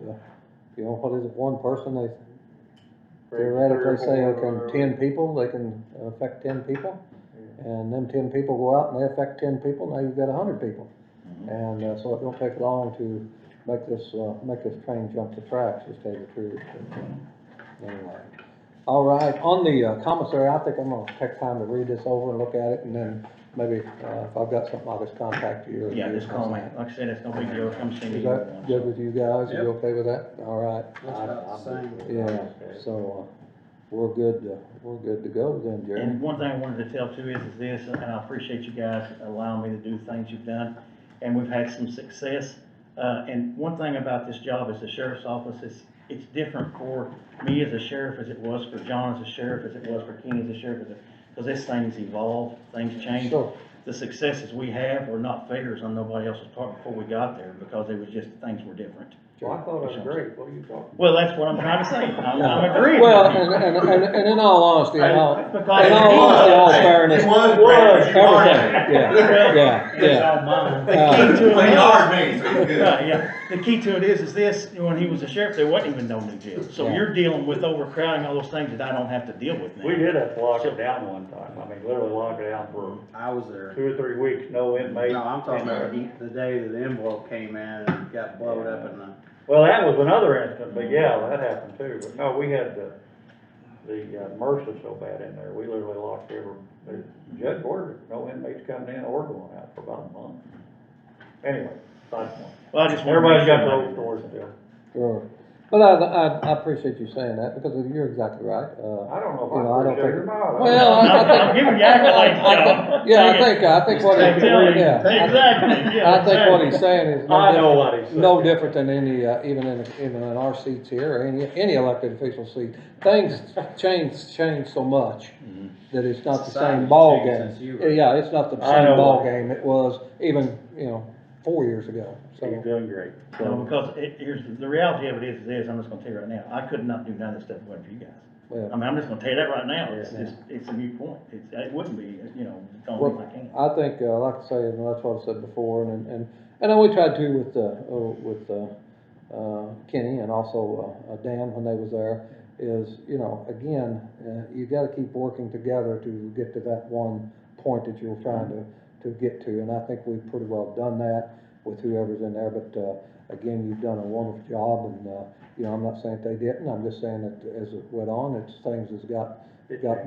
you know, what is it, one person, they theoretically say, okay, 10 people, they can affect 10 people, and them 10 people go out and they affect 10 people, now you've got 100 people. And, so it don't take long to make this train jump the tracks, to tell you the truth. But, anyway. All right, on the commissary, I think I'm gonna take time to read this over and look at it, and then maybe, if I've got something, I'll just contact you. or Yeah, you just call me. or Like I said, it's no big deal. Come see me. Is that good with you guys? Are you Yep. okay with that? All right. That's about the same. Yeah, so, we're good to go then, Jerry. And one thing I wanted to tell too is this, and I appreciate you guys allowing me to do things you've done, and we've had some success. And one thing about this job is the sheriff's office, it's different for me as a sheriff as it was for John as a sheriff, as it was for Kenny as a sheriff, because this thing's evolved, things change. Sure. The successes we have were not failures on nobody else's part before we got there, because it was just, things were different. Well, I thought it was great, what are you talking? Well, that's what I'm trying to say, I'm agreeing. Well, with you. and in all honesty, in all Because fairness. It was great. Everything, yeah. The key to it He is- hired me, so he's good. Right, yeah, the key to it is this, when he was a sheriff, there wasn't even no new jail. So Yeah. you're dealing with overcrowding, all those things that I don't have to deal with now. We did have to lock it down one time, I mean, literally lock it down for I was there. 2 or 3 weeks, no inmate. No, I'm talking about the day that the envelope came in and got blowed up in the. Well, that was another instance, but yeah, that happened too, but no, we had the MRSA so bad in there, we literally locked the judge ordered no inmates coming in or going out for about a month. Anyway, side point. Well, I just wanted to Everybody's got make their sure. own stories still. Sure. But I appreciate you saying that, because you're exactly right. I don't know You know, I if I don't appreciate it think- or not. Well, I'm giving you accolades, John. Yeah, I think what Take it. yeah. Exactly, yeah. I think what he's saying is no I know different- what he's saying. no different than any, even in our seats here, or any elected official seat. Things change so much that it's not the same Society's ball changed game. since you were- Yeah, it's not the I same know. ball game it was even, 4 years ago, so. He's doing great. No, because here's, the reality of it is, I'm just gonna tell you right now, I could not do none of this stuff if it wasn't for you guys. Well, I mean, I'm just gonna tell you that right now, it's Yeah. just, it's a new point, it wouldn't be, it's the only Well, reason I can't. I think, like I say, and that's what I said before, and we tried to with Kenny and also Dan when they was there, is, again, you gotta keep working together to get to that one point that you're trying to get to, and I think we've pretty well done that with whoever's in there, but, again, you've done a wonderful job, and, I'm not saying that they didn't, I'm just saying that as it went on, things has got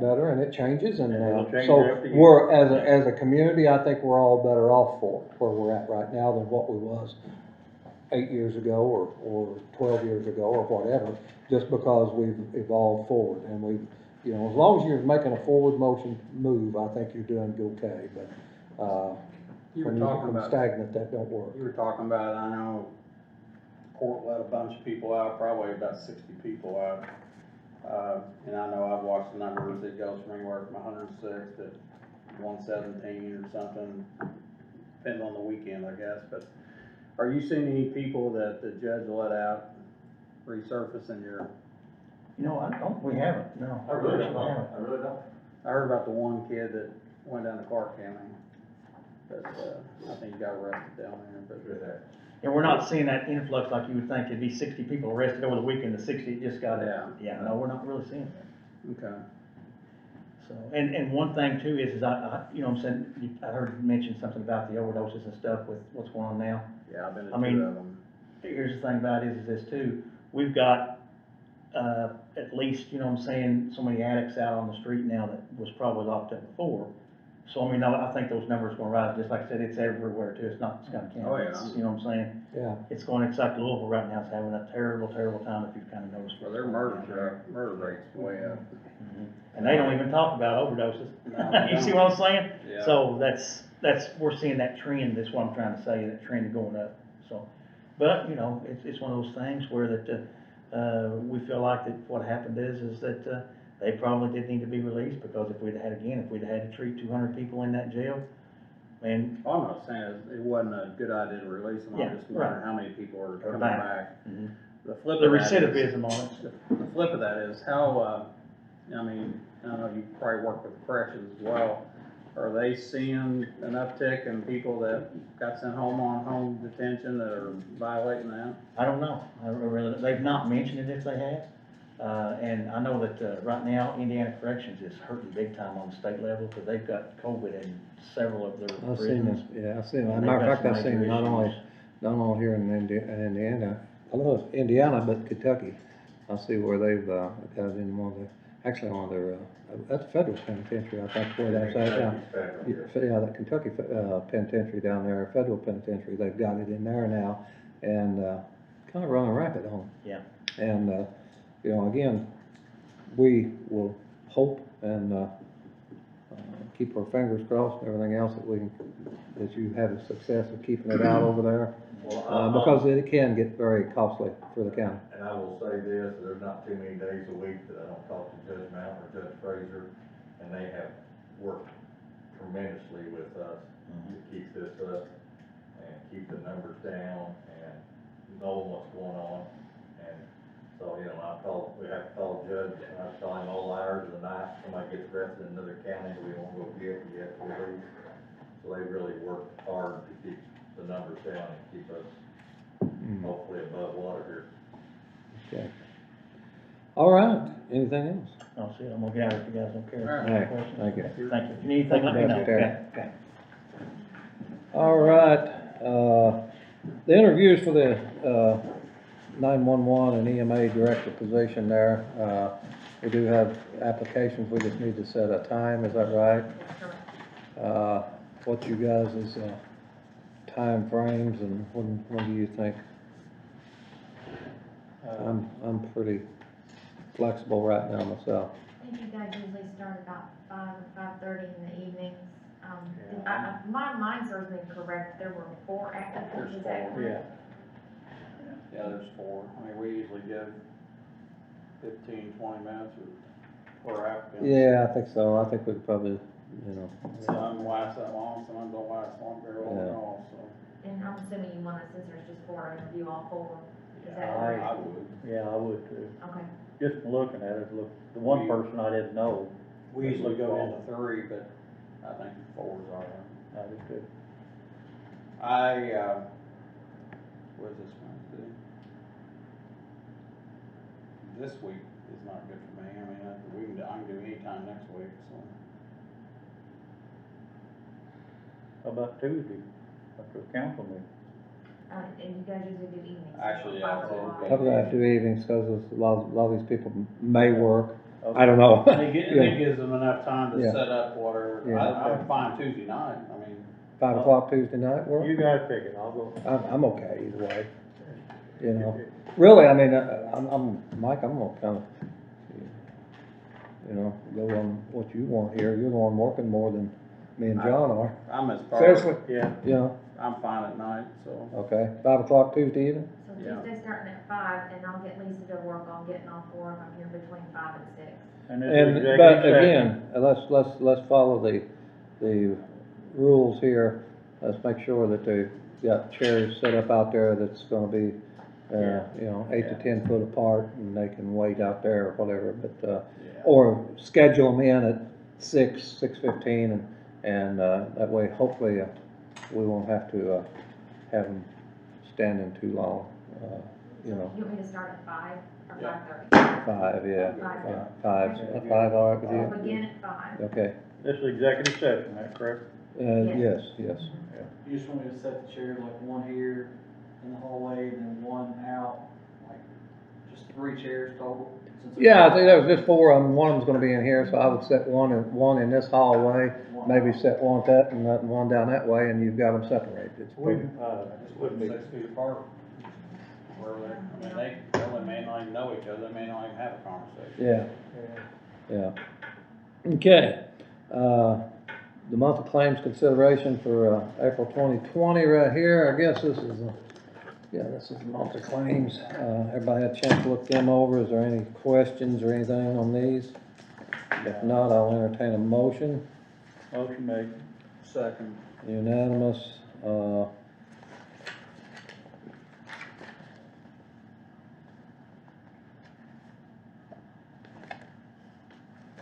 better, and it changes, and, And it'll change so after you. we're, as a community, I think we're all better off for where we're at right now than what we was 8 years ago, or 12 years ago, or whatever, just because we've evolved forward, and we've, as long as you're making a forward motion move, I think you're doing okay, but, You were when talking become about, stagnant, that don't work. you were talking about, I know, court let a bunch of people out, probably about 60 people out. And I know I've watched the numbers, it goes from anywhere from 106 to 117 or something, depending on the weekend, I guess, but are you seeing any people that the judge let out resurface in your? We haven't, no. I really don't, I really don't. I heard about the one kid that went down to Clark County, but, I think he got arrested down there, but. And we're not seeing that influx like you would think, it'd be 60 people arrested over the weekend, the 60 just got out. Yeah, no, we're not really seeing that. Okay. So, and one thing too is I I'm saying, I heard you mention something about the overdoses and stuff with what's going on now. Yeah, I've been to I mean, two of them. Here's the thing about it is this too, we've got, at least, so many addicts out on the street now that was probably locked up before. So, I mean, I think those numbers are gonna rise, just like I said, it's everywhere too, it's not Scott County. Oh, yeah. It's, you know what I'm saying? Yeah. It's like Louisville right now, it's having a terrible, terrible time if you've kind of noticed. Well, their murder rate's way up. And they don't even talk about overdoses. No, they You see don't. what I'm saying? Yeah. So we're seeing that trend, that's what I'm trying to say, that trend going up, so. But, it's one of those things where that, we feel like that what happened is that, they probably did need to be released, because if we'd had to treat 200 people in that jail, man, I'm not saying it wasn't a good idea to release them, Yeah, I'm just wondering how many people are coming back. back. Mhm. The flip the of that is, recidivism on it. the flip of that is how, I mean, I know you probably work with corrections as well. Are they seeing an uptick in people that got sent home on home detention that are violating that? I don't know. I don't really, they've not mentioned it if they have. And I know that, right now, Indiana Corrections is hurting big time on the state level, because they've got COVID in several of their I've seen prisons. this, yeah, I've seen, as a And matter they've of got fact, I've some seen major not only here in Indiana, I don't know if Indiana, but Kentucky. I see where they've, got it in one of their, actually one of their, that's federal penitentiary, I think, where that's at, yeah, the Kentucky, penitentiary down there, federal penitentiary, they've got it in there now, and, kind of running rampant on it. Yeah. And, you know, again, we will hope and, keep our fingers crossed and everything else that we can, that you have a success of keeping it out over there. Because it can get very costly for the county. And I will say this, there's not too many days a week that I don't talk to Judge Mountain or Judge Frazier, and they have worked tremendously with us to keep this up and keep the numbers down and know what's going on. And so, you know, we have to call the judge, and I call him all hours of the night. Somebody gets arrested in another county, we won't go get, we have to release. So they really work hard to keep the numbers down and keep us hopefully above water here. Okay. All right, anything else? I'll see, I'm gonna get out if you guys don't care. All right, thank you. Thank you. If you need anything, let me know. Terry. Okay. All right, the interviews for the, 911 and EMA director position there, we do have applications, we just need to set a time, is that right? What you guys' time frames and when do you think? I'm pretty flexible right now myself. I think you guys usually start about 5 or 5:30 in the evenings. My mind serves me correct, there were 4 applicants, is that correct? Yeah, there's 4. I mean, we usually give 15, 20 minutes per applicant. Yeah, I think so, I think we'd probably, you know. Some last that long, some don't last longer at all, so. And I'm assuming you want us, since there's just 4, to review all 4. Is Yeah, that I correct? would. Yeah, I would too. Okay. Just from looking at it, the one person I didn't know. We usually go down to 3, but I think 4 is all right. I did too. What is this Wednesday? This week is not good for me, I mean, I can do any time next week, so. How about Tuesday, after the council meeting? And you guys usually do evenings? Actually, so yeah, 5 o'clock. okay. Probably have to do evenings, because a lot of these people may work, I don't know. It gives them enough time to Yeah. set up whatever, Yeah. I'm fine Tuesday night, I mean. 5 o'clock Tuesday night work? You guys pick it, I'll go. I'm okay either way, you know. Really, I mean, Mike, I'm gonna kind of, you know, go on what you want here. You're the one working more than me and John are. I'm as far. Seriously? Yeah. You know, I'm fine at night, so. okay, 5 o'clock Tuesday evening? So Yeah. Tuesday starting at 5, and I'll get Lisa to work on getting all 4 of them here between 5 and 6. And this is And, executive but session. again, let's follow the rules here. Let's make sure that they've got chairs set up out there that's gonna be, you know, 8 to 10 foot apart, and they can wait out there or whatever, but, or schedule them in at 6:15, and that way, hopefully, we won't have to, have them standing too long, you know. You want me to start at 5 or Yeah. 5:30? 5, yeah, 5. 5, all right with We'll you? begin at 5. Okay, This is executive session, is that correct? yes. You just want me to set the chairs, like one here in the hallway, and then one out, like, just 3 chairs total? since it's- Yeah, I think there was just 4 of them, one of them's gonna be in here, so I would set one in this hallway, maybe set one at that and one down that way, and you've got them separated. It's pretty- Just put them 6 feet apart. Wherever they, I mean, they may not even know each other, they may not even have a conversation. Yeah. Okay, the month of claims consideration for, April 2020 right here, I guess this is, this is the month of claims. Everybody had a chance to look them over, is there any questions or anything on these? If not, I'll entertain a motion. Motion made. Second. Unanimous,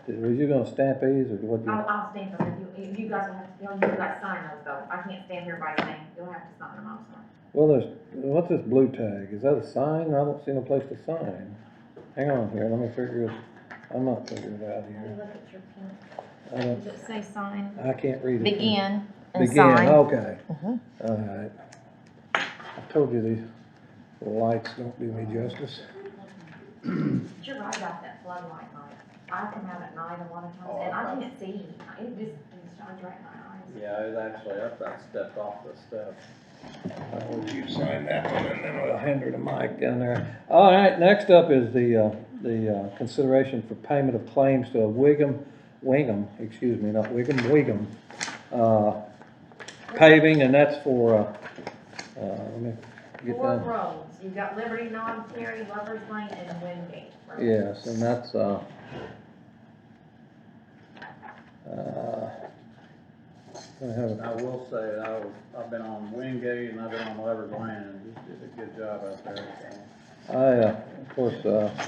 was you gonna stamp these, or what you? I'll stand them, if you guys will have to, you guys sign those though, I can't stand here by saying, you'll have to sign them, I'm sorry. Well, what's this blue tag? Is that a sign? I don't see no place to sign. Hang on here, let me figure it, I'm not figuring it out You here. look at your pen, I don't, does it say sign? I can't read it. Begin and Begin, sign. okay. Mhm. All right. I told you these lights don't do me justice. You're right about that floodlight light. I come out at night a lot of times, and I can't see, it shines right in my eyes. Yeah, it actually, I stepped off the step. Would you sign that one, and then we'll hand her the mic down there. All right, next up is the consideration for payment of claims to Wingham, Paving, and that's for, let me get Four down. roads, you've got Liberty, Knob, Terry, Lovers Lane, and Wingate Road. Yes, and that's, I will say, I've been on Wingate and I've been on Lovers Lane, and you did a good job out there, so. of course,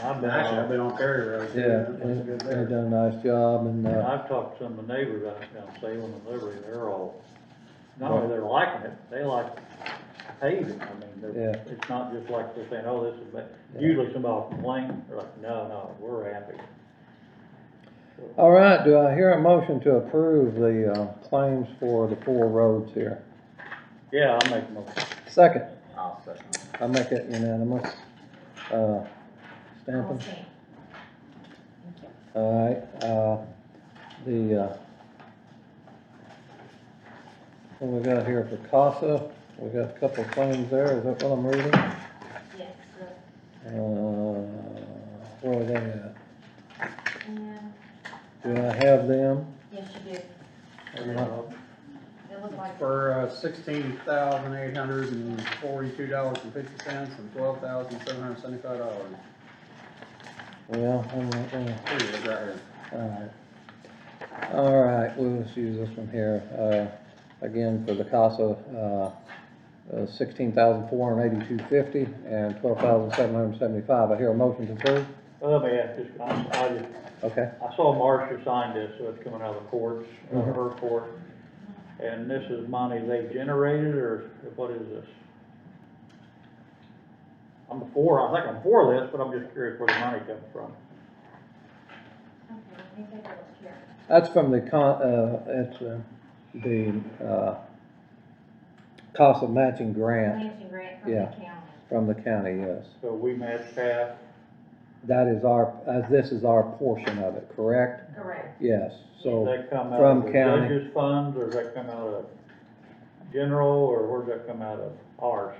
I've been on Perry Road too. yeah, That was good they there. done a nice job, and, I've talked to some of the neighbors out down Salem and Liberty, they're all, not only they're liking it, they like paving, I mean, Yeah. it's not just like they're saying, oh, this is bad. Usually somebody complains, they're like, no, we're happy. all right, do I hear a motion to approve the, claims for the 4 roads here? Yeah, I'll make a motion. Second, I'll second. I make it unanimous. I'll Stamping? stand. All right, what we got here for CASA, we got a couple of claims there, is that what I'm reading? Yes, Where are they at? and, Do I have them? yes, you do. It looked like, For $16,842.50 and $12,775. Well, I'm not gonna, Here it is, right here. all right, we'll just use this one here, again, for the CASA, $16,482.50 and $12,775. I hear a motion to approve? Let me ask this, Okay. I saw Marcia signed this, so it's coming out of the courts, Mhm. her court. And this is money they generated, or what is this? I think I'm for this, but I'm just curious where the money comes from. okay, let me take a look here. That's from the CASA matching grant Matching grant from Yeah. the county. from the county, yes. So we match half, That is this is our portion of it, correct? Correct. Yes, does so, that come out from of the county. judge's funds, or does that come out of general, or where does that come out of? Ours?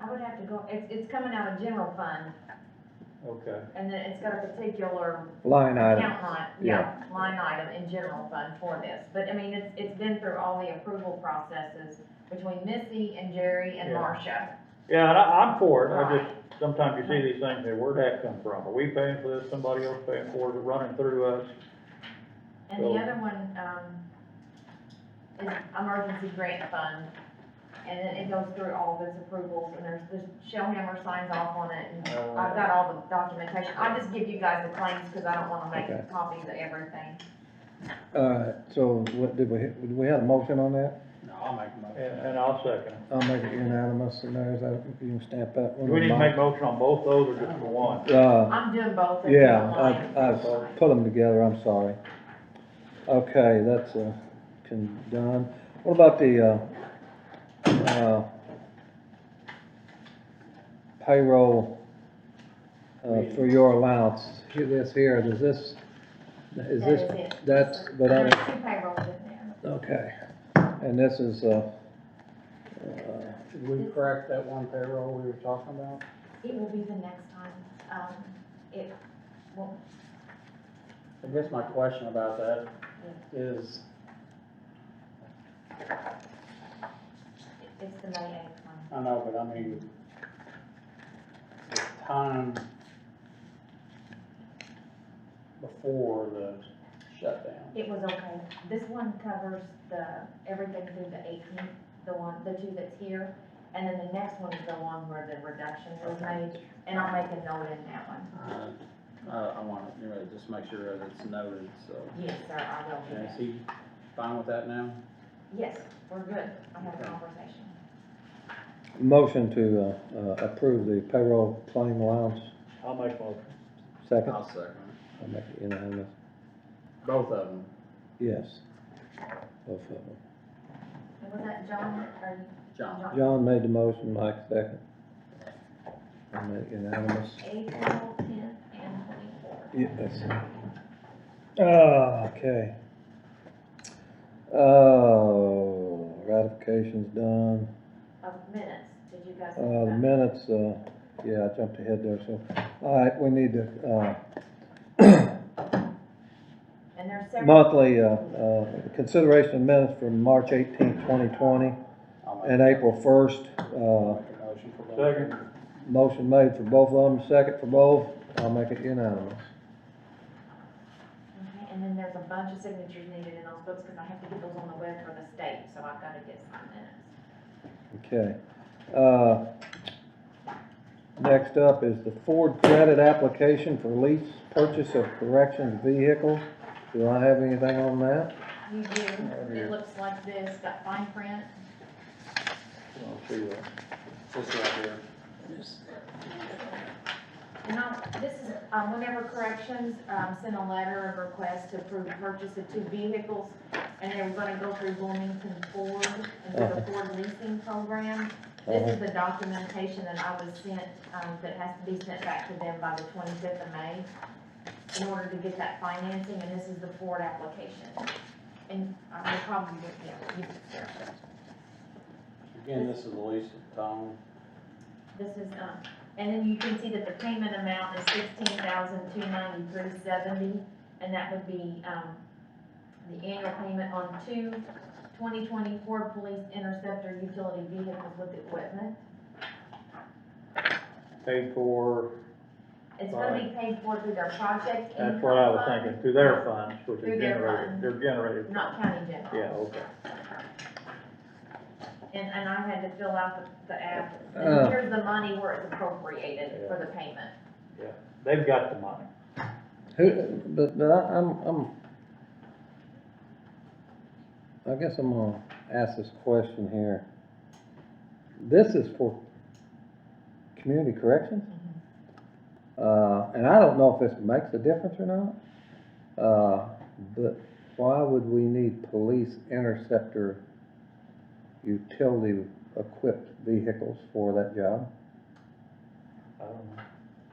I would have to go, it's coming out of general fund, Okay. and then it's got a particular line item. account line, line item in general fund for this. But, I mean, it's been through all the approval processes between Missy and Jerry and Yeah. Marcia. Yeah, and I'm for it, I Right. just, sometimes you see these things, say, where'd that come from? Are we paying for this, somebody else paying for it, running through us? And the other one, is emergency grant fund. And then it goes through all of its approvals, and the Shellhammer signs off on it, and I've got all the documentation. I just give you guys the claims, cause I don't wanna Okay. make copies of everything. All right, so what, did we have a motion on that? No, I'll make a motion. And I'll second it. I'll make it unanimous, and there's that, if you can stamp that one. Do we need to make motion on both those, or just for one? I'm doing both. if you Yeah, don't mind. I've put them together, I'm sorry. Okay, that's, done. What about the, payroll, for your allowance? This here, does this, That is it. that's, but There's 2 payrolls in there. okay. And this is, Did we correct that one payroll we were talking about? It will be the next time, it won't, I guess my question about that is, it's the May 8th one. I know, but I mean, time before the shutdown? It was okay. This one covers everything through the 18th, the two that's here. And then the next one is the one where the reduction was made, and I'll make a note in that one. I want to, just make sure that it's noted, so. Yes, sir, I will do Is that. he fine with that now? Yes, we're good. I had a conversation. Motion to, approve the payroll claim allowance. I'll make a motion. Second? I'll second. I'll make it unanimous. Both of them. Yes. Both of them. And was that John or? John. John made the motion, Mike second. I'll make it unanimous. April 10th and 24th. Yes. Okay. Ratification's done. Of minutes, did you guys? The minutes, yeah, I jumped ahead there, so, all right, we need to, And there's several. monthly, consideration of minutes from March 18th, 2020, and April 1st. Make a motion for both. Second. Motion made for both of them, second for both. I'll make it unanimous. Okay, and then there's a bunch of signatures needed in those books, because I have to get those on the web for the state, so I've got to get some minutes. Okay. Next up is the Ford credit application for lease purchase of corrections vehicles. Do I have anything on that? You do, it looks like this, got fine print. I'll see that. This right here. And this is, whenever corrections, sent a letter of request to approve the purchase of 2 vehicles, and they were gonna go through Bloomington Ford and do the Ford leasing program. This is the documentation that I was sent, that has to be sent back to them by the 25th of May in order to get that financing, and this is the Ford application. And I probably, yeah, you, Again, this is the lease of Tom. this is, and then you can see that the payment amount is $16,293.70, and that would be, the annual payment on 2 2024 Police Interceptor utility vehicles with equipment. Paid for, It's gonna be paid for through their project income that's what I was fund, thinking, through their funds, which Through are their generated, funds. they're generated. not county general. Yeah, okay. And I had to fill out the app, Uh. and here's the money where it's appropriated for the payment. Yeah, they've got the money. But I guess I'm gonna ask this question here. This is for community corrections? And I don't know if this makes a difference or not, but why would we need police interceptor utility equipped vehicles for that job? I don't know.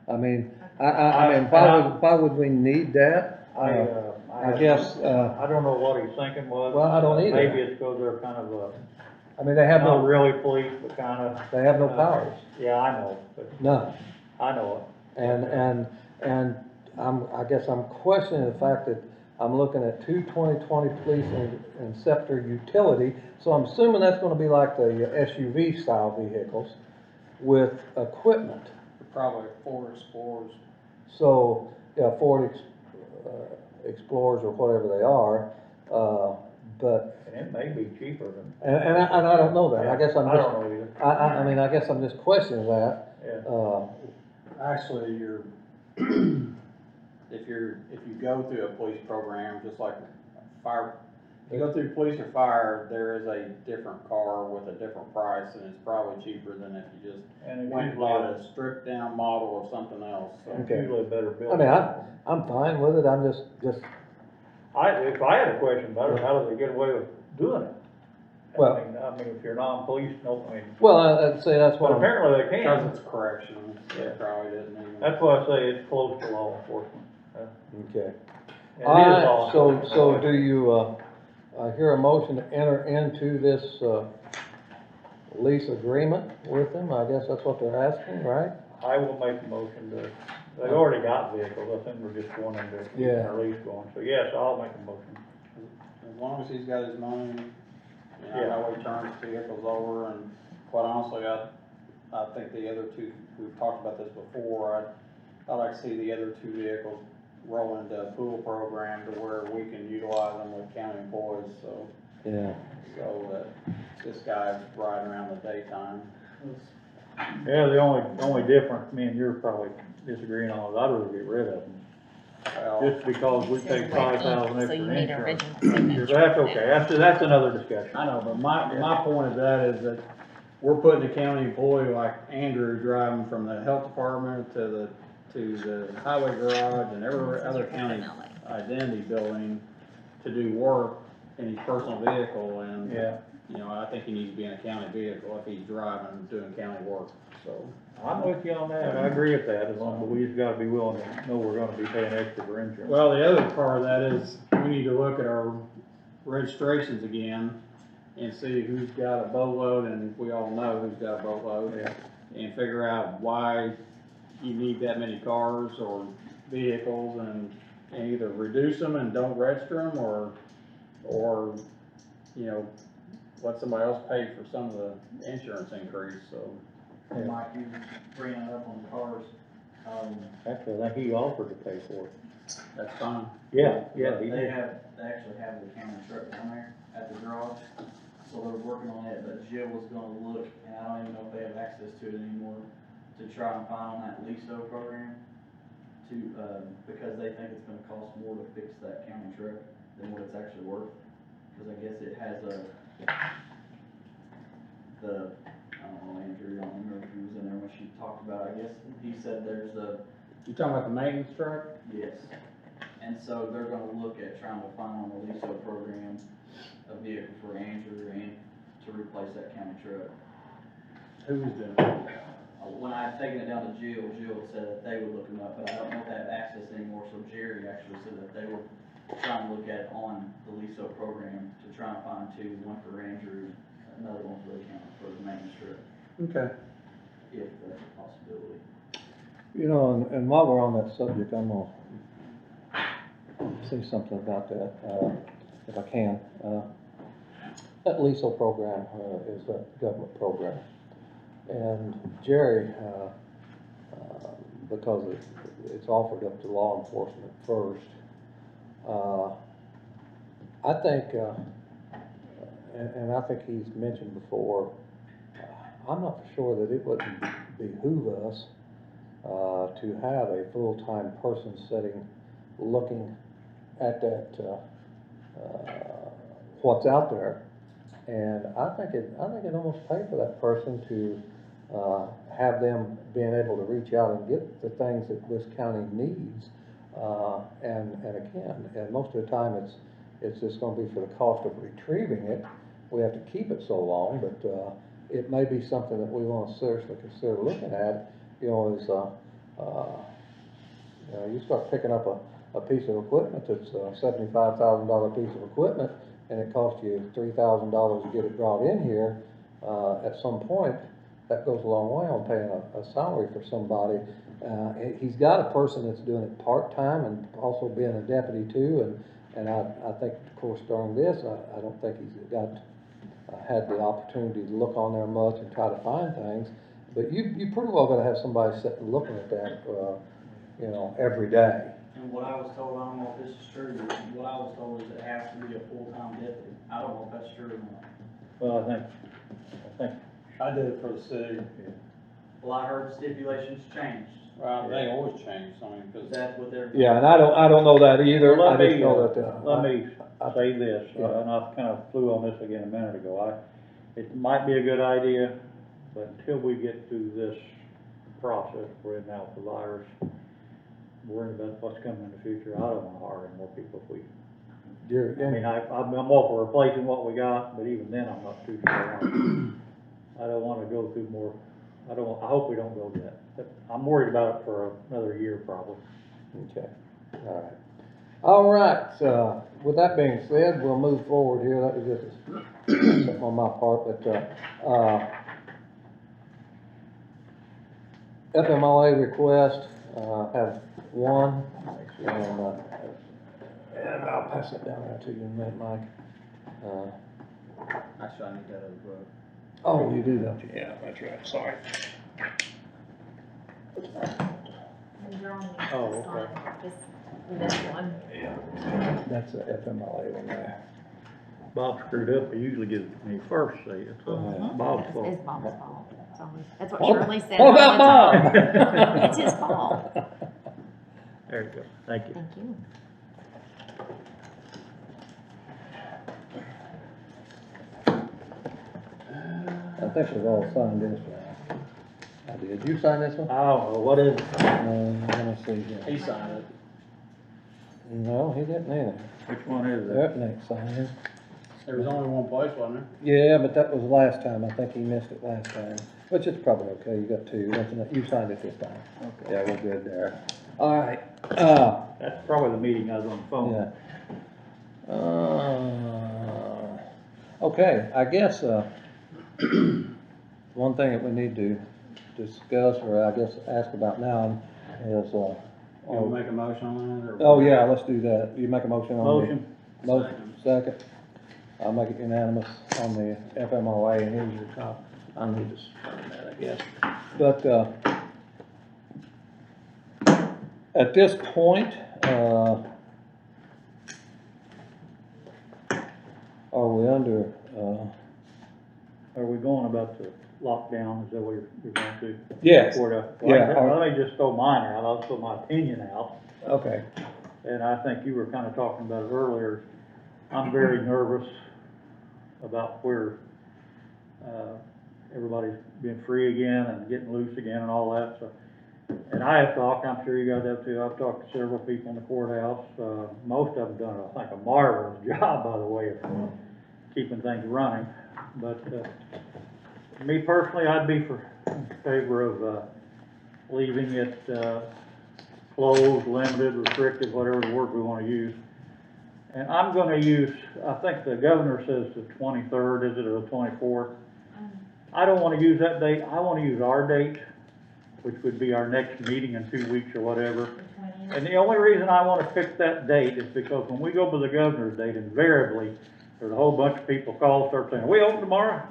I mean, I mean, why would we need that? I guess, I don't know what he's thinking was. Well, I don't either. Maybe it's because they're kind of, I mean, they have not no, really police, but kind of. they have no powers, Yeah, I know, but none. I know And I guess I'm questioning the fact that I'm looking at 2 2020 police and scepter utility, so I'm assuming that's gonna be like the SUV style vehicles with equipment. Probably Ford Explorers. So, yeah, Ford Explorers or whatever they are, but, And it may be cheaper than. and I don't know that, I guess I'm I just, don't know either. I mean, I guess I'm just questioning that. Yeah. Actually, if you go through a police program, just like fire, if you go through police or fire, there is a different car with a different price, and it's probably cheaper than if you just And it went and usually bought is- a stripped down model of something else, so. it's usually a better build. I mean, I'm fine with it, I'm just, if I had a question about it, how do they get away with doing it? Well- I mean, if you're non-police, no, I mean, well, I'd say that's what but I'm. apparently they Because can. it's corrections, it probably doesn't even. That's why I say it's close to law enforcement. Okay. And it is All right, law so enforcement. do you, hear a motion to enter into this, lease agreement with them? I guess that's what they're asking, right? I will make a motion to, they've already got vehicles, I think we're just wanting to keep Yeah. our lease going, so yes, I'll make a motion. As long as he's got his money, you know, Yeah. how he turns vehicles over, and quite honestly, I think the other two, we've talked about this before, I'd like to see the other two vehicles roll into a pool program to where we can utilize them with county employees, so, Yeah. so that this guy's riding around the daytime. Yeah, the only difference, me and you're probably disagreeing on is I'd rather get rid of them. Well, Just because we take 5,000 So extra you in need insurance. original signature. That's okay, that's another discussion. I know, but my point of that is that we're putting a county employee like Andrew driving from the health department to the highway garage and every other county identity building to do work in his personal vehicle, and, Yeah, you know, I think he needs to be in a county vehicle if he's driving, doing county work, so. I'm with you on that, I agree with that, as long as we just gotta be willing to know we're gonna be paying extra for insurance. Well, the other part of that is, we need to look at our registrations again and see who's got a boatload, and we all know who's got a boatload. Yeah. And figure out why you need that many cars or vehicles, and either reduce them and don't register them, or, you know, let somebody else pay for some of the insurance increase, so. And Mike, you bringing it up on the cars, Actually, I think he offered to pay for it. That's fine. Yeah, they he actually have the county truck down there at the garage, so they're working on it, but Jill was gonna look, and I don't even know if they have access to it anymore, to try and find on that LISO program, to, because they think it's gonna cost more to fix that county truck than what it's actually worth, cause I guess it has I don't know, Andrew, I don't remember if he was in there when she talked about it. I guess he said there's You talking about the maintenance truck? yes. And so they're gonna look at trying to find on the LISO program a vehicle for Andrew and to replace that county truck. Who's doing it? When I had taken it down to Jill said that they would look them up, but I don't know if they have access anymore, so Jerry actually said that they were trying to look at it on the LISO program to try and find two, one for Andrew, another one for the county, for the maintenance truck, Okay. if that's a possibility. You know, and while we're on that subject, I'm gonna say something about that, if I can. That LISO program, is a government program. And Jerry, because it's offered up to law enforcement first, I think, and I think he's mentioned before, I'm not sure that it wouldn't behoove us to have a full-time person looking at that, what's out there. And I think it almost pays for that person to have them being able to reach out and get the things that this county needs. And again, and most of the time it's just gonna be for the cost of retrieving it. We have to keep it so long, but it may be something that we wanna seriously consider looking at, you know, is, you know, you start picking up a piece of equipment that's a $75,000 piece of equipment, and it costs you $3,000 to get it brought in here, at some point, that goes a long way on paying a salary for somebody. He's got a person that's doing it part-time and also being a deputy too, and I think, of course, during this, I don't think he's had the opportunity to look on there much and try to find things, but you pretty well gotta have somebody sitting looking at that, you know, every day. And what I was told, I don't know if this is true, but what I was told is it has to be a full-time deputy. I don't know if that's true or not. Well, I think, I did it for the city. Well, I heard stipulations changed. Well, they always change, I mean, because. That's what they're. Yeah, and I don't know that either. Well, I just know that, let me say this, and I kind of flew on this again a minute ago. It might be a good idea, but until we get through this process we're in now with the virus, worrying about what's coming in the future, I don't want to hire any more people if we. I mean, I'm all for replacing what we got, but even then, I'm not too sure. I don't want to go through more, I hope we don't go that. I'm worried about it for another year probably. Okay, all right, with that being said, we'll move forward here. That was just something on my part, but, FMLA request, have one, and I'll pass it down there to you in a minute, Mike. Actually, I need that as well. Oh, you do, don't you? Yeah, that's right, sorry. And you're only Oh, just okay. on this one. That's a FMLA one there. Bob screwed up, he usually gives me first say it, so Bob's It's, fault. it's Bob's fault. It's always, that's what What- Shirley says. What all about the time. Bob? It's his fault. There you go, thank you. Thank you. I think we've all signed this one. I did. You sign this one? Oh, what is it? Let me see here. He signed it. No, he didn't either. Which one is it? That ain't signed. There was only one place, wasn't Yeah, but that was last time. I think he missed it last time, which is probably okay. You got two. You signed it this time. Okay. Yeah, we're good there. All right. That's probably the meeting I was on the phone. Yeah. Okay, I guess, one thing that we need to discuss, or I guess ask about now is, You want to make a motion on that, or? oh yeah, let's do that. You make a motion on the. Motion. Motion, second. I'll make it unanimous on the FMLA, and here's your copy. I need to sign that, I guess. But, at this point, are we under, Are we going about the lockdown, is that what you're going to? yes, Yeah. Let me just throw mine out, I'll throw my opinion out, okay, and I think you were kind of talking about it earlier. I'm very nervous about where, everybody's being free again and getting loose again and all that, so. And I have talked, I'm sure you guys have too, I've talked to several people in the courthouse, most of them done, I think, a marvelous job, by the way, of keeping things running. But, me personally, I'd be in favor of, leaving it, closed, limited, restricted, whatever the word we wanna use. And I'm gonna use, I think the governor says the 23rd, is it, or the 24th? I don't wanna use that date, I wanna use our date, which would be our next meeting in 2 weeks or whatever. And the only reason I wanna pick that date is because when we go by the governor's date, invariably, there's a whole bunch of people call, start saying, are we open tomorrow?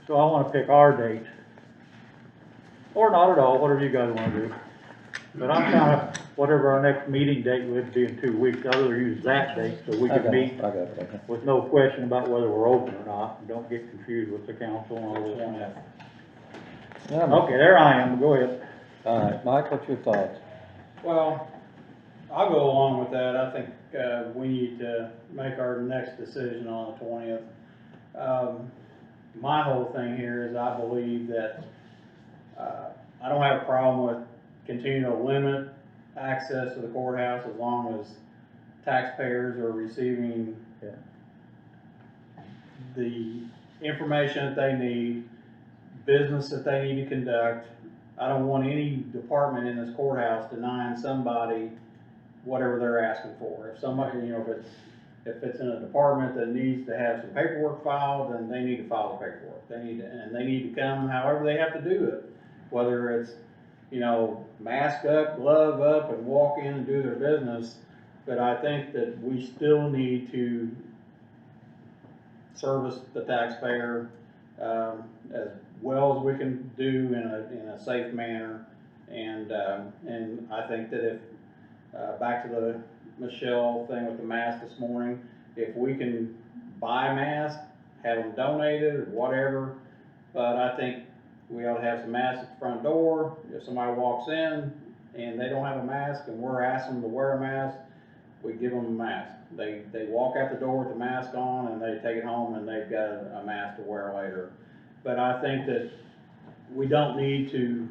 So I wanna pick our date. Or not at all, whatever you guys wanna do. But I'm kinda, whatever our next meeting date would be in 2 weeks, I'd rather use that date so we I can got meet it, I got it, okay. with no question about whether we're open or not, and don't get confused with the council and all this. Okay, there I am, go ahead. All right, Mike, what's your thoughts? Well, I'll go along with that. I think, we need to make our next decision on the 20th. My whole thing here is I believe that, I don't have a problem with continuing to limit access to the courthouse as long as taxpayers are receiving the information that they need, business that they need to conduct. I don't want any department in this courthouse denying somebody whatever they're asking for. If somebody, if it's in a department that needs to have some paperwork filed, then they need to file the paperwork. They need to come however they have to do it. Whether it's, mask up, glove up, and walk in and do their business. But I think that we still need to service the taxpayer, as well as we can do in a safe manner. And I think that if, back to the Michelle thing with the mask this morning, if we can buy masks, have them donated or whatever, but I think we ought to have some masks at the front door. If somebody walks in and they don't have a mask and we're asking them to wear a mask, we give them a mask. They walk out the door with the mask on and they take it home and they've got a mask to wear later. But I think that we don't need to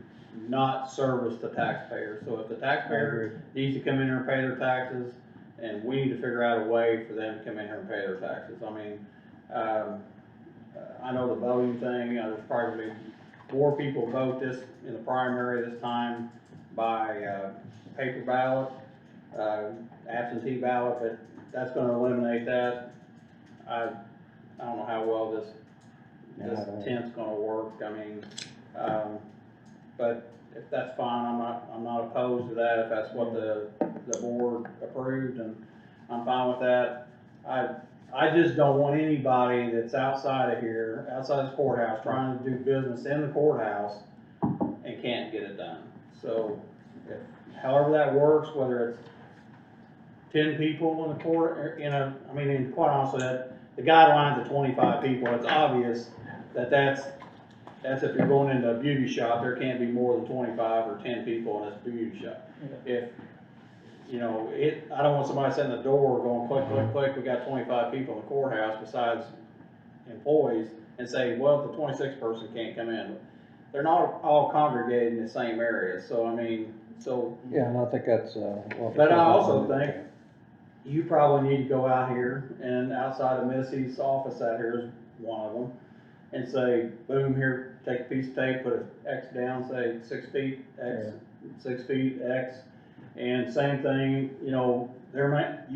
not service the taxpayer. So if the taxpayer needs to come in here and pay their taxes, and we need to figure out a way for them to come in here and pay their taxes. I mean, I know the voting thing, there's probably more people vote this in the primary this time by paper ballot, absentee ballot, but that's gonna eliminate that. I don't know how well this tent's gonna work. I mean, but if that's fine, I'm not opposed to that. If that's what the board approved, and I'm fine with that. I just don't want anybody that's outside of here, outside this courthouse, trying to do business in the courthouse, they can't get it done. So, however that works, whether it's 10 people in the court, or, I mean, and quite honestly, the guidelines of 25 people, it's obvious that that's if you're going into a beauty shop, there can't be more than 25 or 10 people in this beauty shop. If, I don't want somebody sitting at the door going click, click, click, we got 25 people in the courthouse besides employees, and say, well, the 26th person can't come in. They're not all congregated in the same area, so I mean, Yeah, and I think that's, well. But I also think you probably need to go out here and outside of Missy's office out here is one of them, and say, boom, here, take a piece of tape, put an X down, say 6 feet, X, 6 feet, X, and same thing, you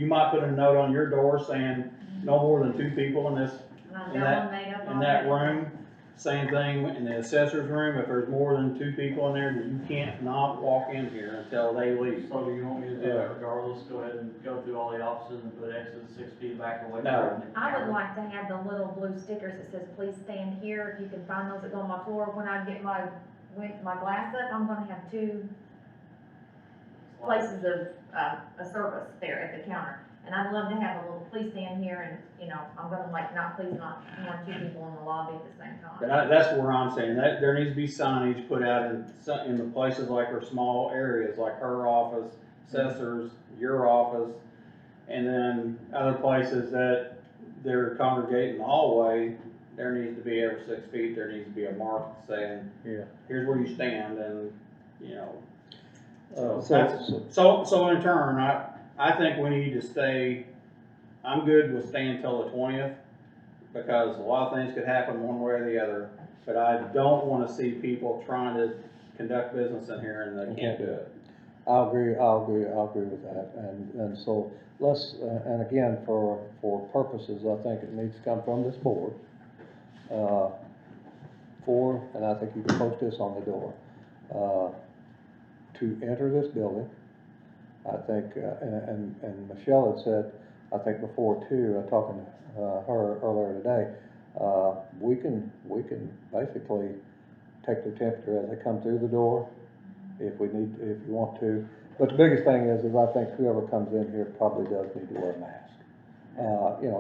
might put a note on your door saying no more than 2 people in this, in that room. Same thing in the assessor's room, if there's more than 2 people in there, that you can't not walk in here until they leave. So do you want me to do that regardless, go ahead and go through all the offices and put X's 6 feet back away? No. I would like to have the little blue stickers that says, please stand here, if you can find those that go on my floor. When I get my glass up, I'm gonna have 2 places of, a service there at the counter. And I'd love to have a little, please stand here, and, I'm gonna not more than 2 people in the lobby at the same time. But that's where I'm saying, that there needs to be signage put out in the places like her small areas, like her office, assessors, your office, and then other places that they're congregating in the hallway, there needs to be every 6 feet, there needs to be a mark saying, here's where you stand, and, so in turn, I think we need to stay, I'm good with staying till the 20th, because a lot of things could happen one way or the other, but I don't wanna see people trying to conduct business in here and they can't do it. I'll agree with that, and so, let's, and again, for purposes, I think it needs to come from this board, and I think you can post this on the door, to enter this building. I think, and Michelle had said, I think before too, talking to her earlier today, we can basically take their temperature as they come through the door, if you want to. But the biggest thing is I think whoever comes in here probably does need to wear a mask.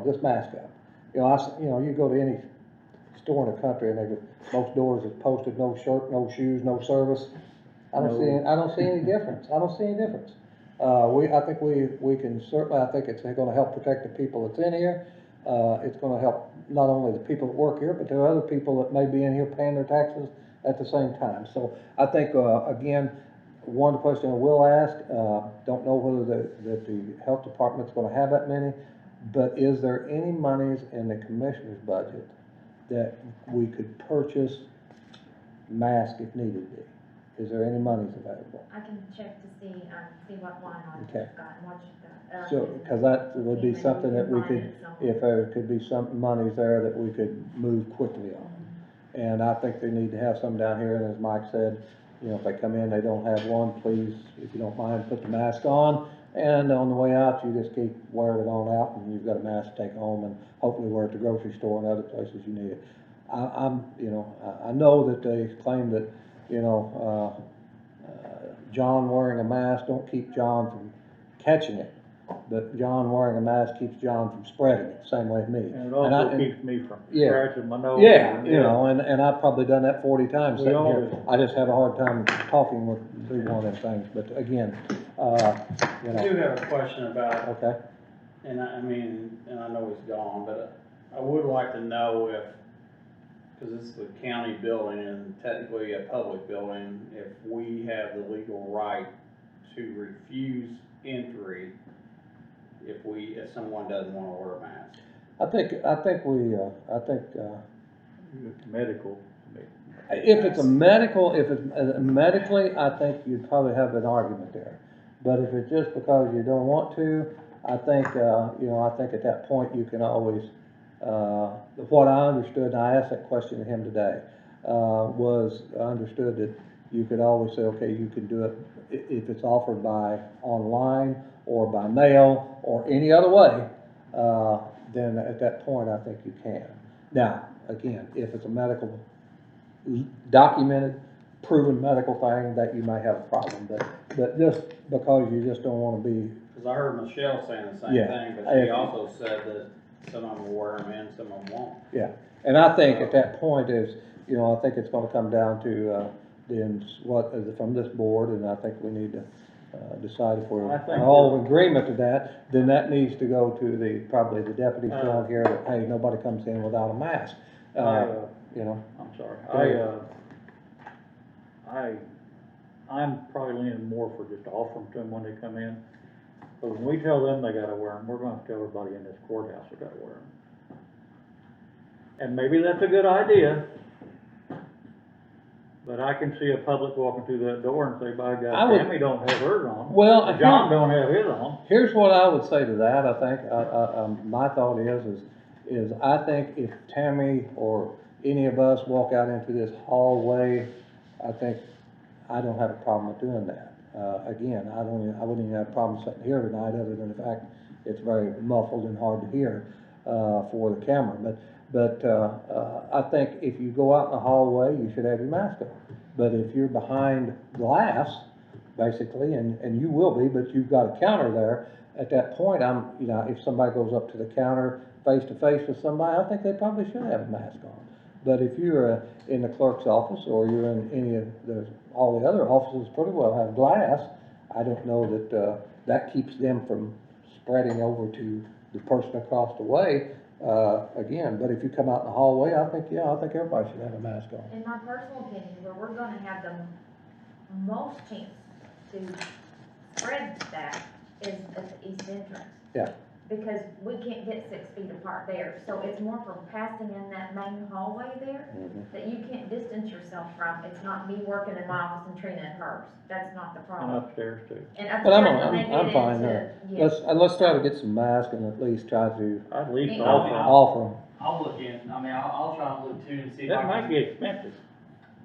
Just mask up. You go to any store in the country and most doors is posted, no shirt, no shoes, no service. I don't see any difference. I think we can certainly, I think it's gonna help protect the people that's in here. It's gonna help not only the people that work here, but there are other people that may be in here paying their taxes at the same time. So I think, again, one question I will ask, don't know whether the health department's gonna have that many, but is there any monies in the commissioner's budget that we could purchase masks if needed be? Is there any monies available? I can check to see what line items Okay. you've got and what you've got. So, because that would be something that we could, if there could be some monies there that we could move quickly on. And I think they need to have some down here, and as Mike said, if they come in, they don't have one, please, if you don't mind, put the mask on. And on the way out, you just keep wearing it on out, and you've got a mask to take home, and hopefully wear it at the grocery store and other places you need it. I know that they claim that, John wearing a mask don't keep John from catching it, but John wearing a mask keeps John from spreading it, same way as me. And it also keeps me from scratching my nose. Yeah, and I've probably done that 40 times We sitting all here. do. I just have a hard time talking through one of them things, but again, I do have a question about, Okay, and I know he's gone, but I would like to know if, because it's the county building and technically a public building, if we have the legal right to refuse entry if someone doesn't want to wear a mask. I think Medical. if it's medically, I think you'd probably have an argument there. But if it's just because you don't want to, I think at that point you can always, what I understood, and I asked that question to him today, was I understood that you could always say, okay, you can do it if it's offered by online or by mail or any other way, then at that point I think you can. Now, again, if it's a medical documented, proven medical thing, that you may have a problem, but just because you just don't wanna be, Cause I heard Michelle saying the same Yeah. thing, but she also said that some of them will wear them in, some of them won't. and I think at that point is, you know, I think it's gonna come down to, then what, from this board, and I think we need to, decide if we're I think all in agreement to that, then that needs to go to probably the deputies down here, that, hey, nobody comes in without a mask, you know. I'm sorry, I'm probably leaning more for just offering to them when they come in. But when we tell them they gotta wear them, we're gonna have to tell everybody in this courthouse they gotta wear them. And maybe that's a good idea, but I can see a public walking through that door and say, by God, Tammy don't have hers on. Well, John don't have his on. Here's what I would say to that, I think, my thought is I think if Tammy or any of us walk out into this hallway, I don't have a problem with doing that. Again, I wouldn't even have a problem sitting here tonight, other than the fact it's very muffled and hard to hear, for the camera. But I think if you go out in the hallway, you should have your mask on. But if you're behind glass, basically, and you will be, but you've got a counter there, at that point, you know, if somebody goes up to the counter face to face with somebody, I think they probably should have a mask on. But if you're in the clerk's office, or you're in any of all the other offices pretty well have glass, I don't know that, that keeps them from spreading over to the person across the way, again. But if you come out in the hallway, I think everybody should have a mask on. In my personal opinion, where we're gonna have the most chance to spread that is at the east entrance. Yeah. Because we can't get 6 feet apart there, so it's more for passing in that main hallway there, that you can't distance yourself from. It's not me working in my office and Trina in hers, that's not the And problem. upstairs too. And But upstairs, when they I'm get fine into, there. yeah. Let's try to get some masks and at least try to At least Yeah. offer them. I'll look in, I mean, I'll try and look too and see if That I might can, get expensive.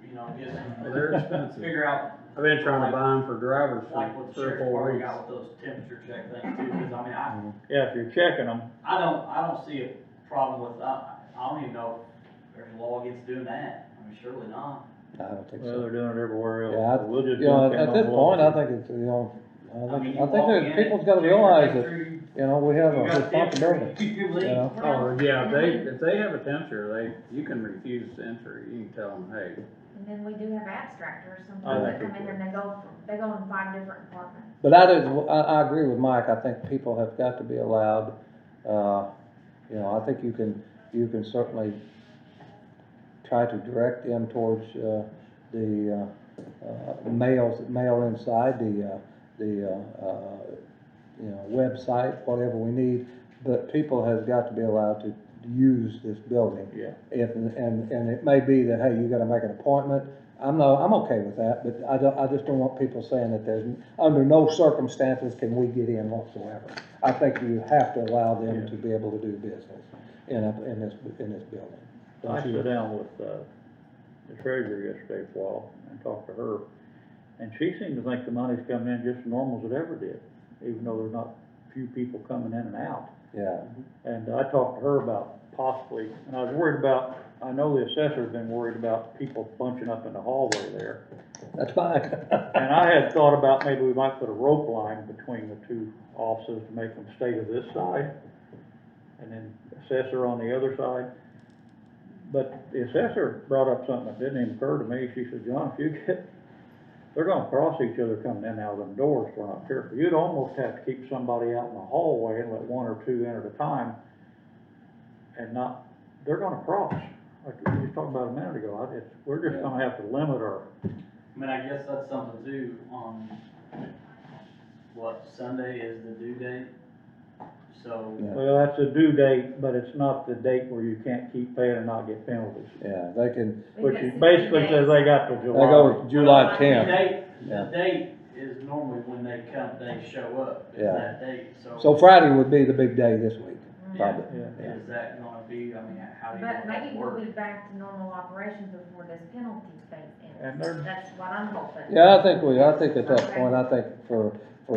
you know, get Well, they're expensive. figure out I've been trying to buy them for drivers like for what the 3 or sheriff's 4 department weeks. got with those temperature check things too, cause I mean, Yeah, if you're checking them, I don't see a problem with, I don't even know if there's a law against doing that, I mean, surely not. I don't think well, so. they're doing it everywhere else. Yeah, We'll just you know, depend at on this the point, law. I think it's, you know, I mean, you I think walk that in, people's gotta check your realize that, temperature, you know, we have a you got temperature, responsibility, you you know? Oh, yeah, if they have a temperature, you can refuse entry, you can tell them, hey. And then we do have abstractors, I sometimes that think come in here and they go in 5 different departments. But I agree with Mike, I think people have got to be allowed, you know, I think you can certainly try to direct them towards, the mail inside, you know, website, whatever we need, but people has got to be allowed to use this building. Yeah. And it may be that, hey, you gotta make an appointment, I'm okay with that, but I just don't want people saying that under no circumstances can we get in whatsoever. I think you have to allow them to be able to do business in this building. I sat down with, the treasurer yesterday for a while and talked to her, and she seemed to think the money's coming in just as normal as it ever did, even though there's not few people coming in and out. Yeah. And I talked to her about possibly, and I was worried about, I know the assessor's been worried about people bunching up in the hallway there. That's fine. And I had thought about maybe we might put a rope line between the two offices to make them stay to this side, and then assessor on the other side. But the assessor brought up something that didn't even occur to me. She said, John, they're gonna cross each other coming in and out of them doors if we're not careful. You'd almost have to keep somebody out in the hallway and let 1 or 2 in at a time, and they're gonna cross. Like you were talking about a minute ago, we're just gonna have to limit our. I mean, I guess that's something too, Sunday is the due date, so. Yeah. Well, that's a due date, but it's not the date where you can't keep paying and not get penalties. Yeah, they can, Which basically says they got to they July. go July The 10th. date, Yeah. the date is normally when they show up, is Yeah. that date, so. So Friday would be the big day this week, probably. Yeah. Is that gonna be, I mean, how do you But want that maybe to we'll work? be back to normal operations before this penalty phase And ends. they're- That's what I'm hoping. Yeah, I think at that point, I think for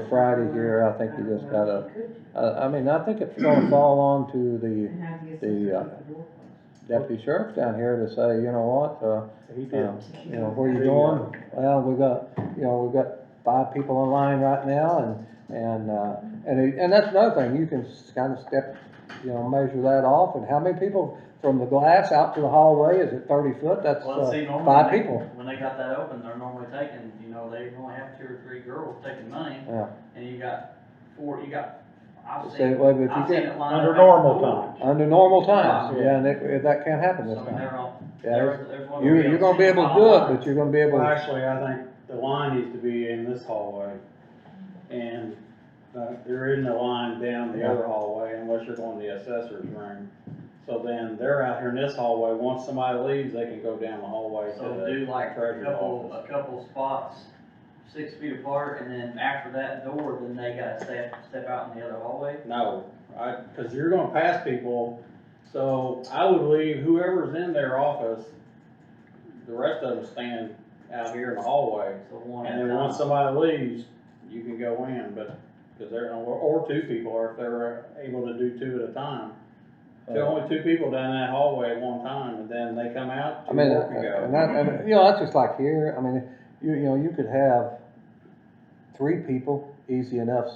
Friday here, I think you just gotta, I mean, I think it's gonna fall on to the deputy sheriff down here to say, you know what, He did. you know, where you going? Well, we've got 5 people in line right now, and that's another thing, you can kind of step, measure that off, and how many people from the glass out to the hallway, is it 30 foot? That's, Well, see, normally 5 when they- people. When they got that open, they're normally taking, they only have 2 or 3 girls taking money, Yeah. and you got 4, I've Say, seen, well, but if you I've seen get- it line Under up normal at the door. times. Under normal times, Yeah. yeah, and that can't happen this So, I mean, time. they're on, Yeah, there's one. You're gonna be able to do it, but you're gonna be able Well, to, actually, I think the line needs to be in this hallway, and, there isn't a line down the other hallway unless you're going to the assessor's room. So then they're out here in this hallway, once somebody leaves, they can go down the hallway to So the do like a treasurer's office. couple spots 6 feet apart, and then after that door, then they gotta step out in the other hallway? No, cause you're gonna pass people, so I would leave whoever's in their office, the rest of them stand out here in the hallway. So one at And a then once time. somebody leaves, you can go in, but, cause or 2 people, or if they're able to do 2 at a time. So only 2 people down that hallway at one time, and then they come out, 2 I mean, more can go. and that's just like here, I mean, you could have 3 people, easy enough,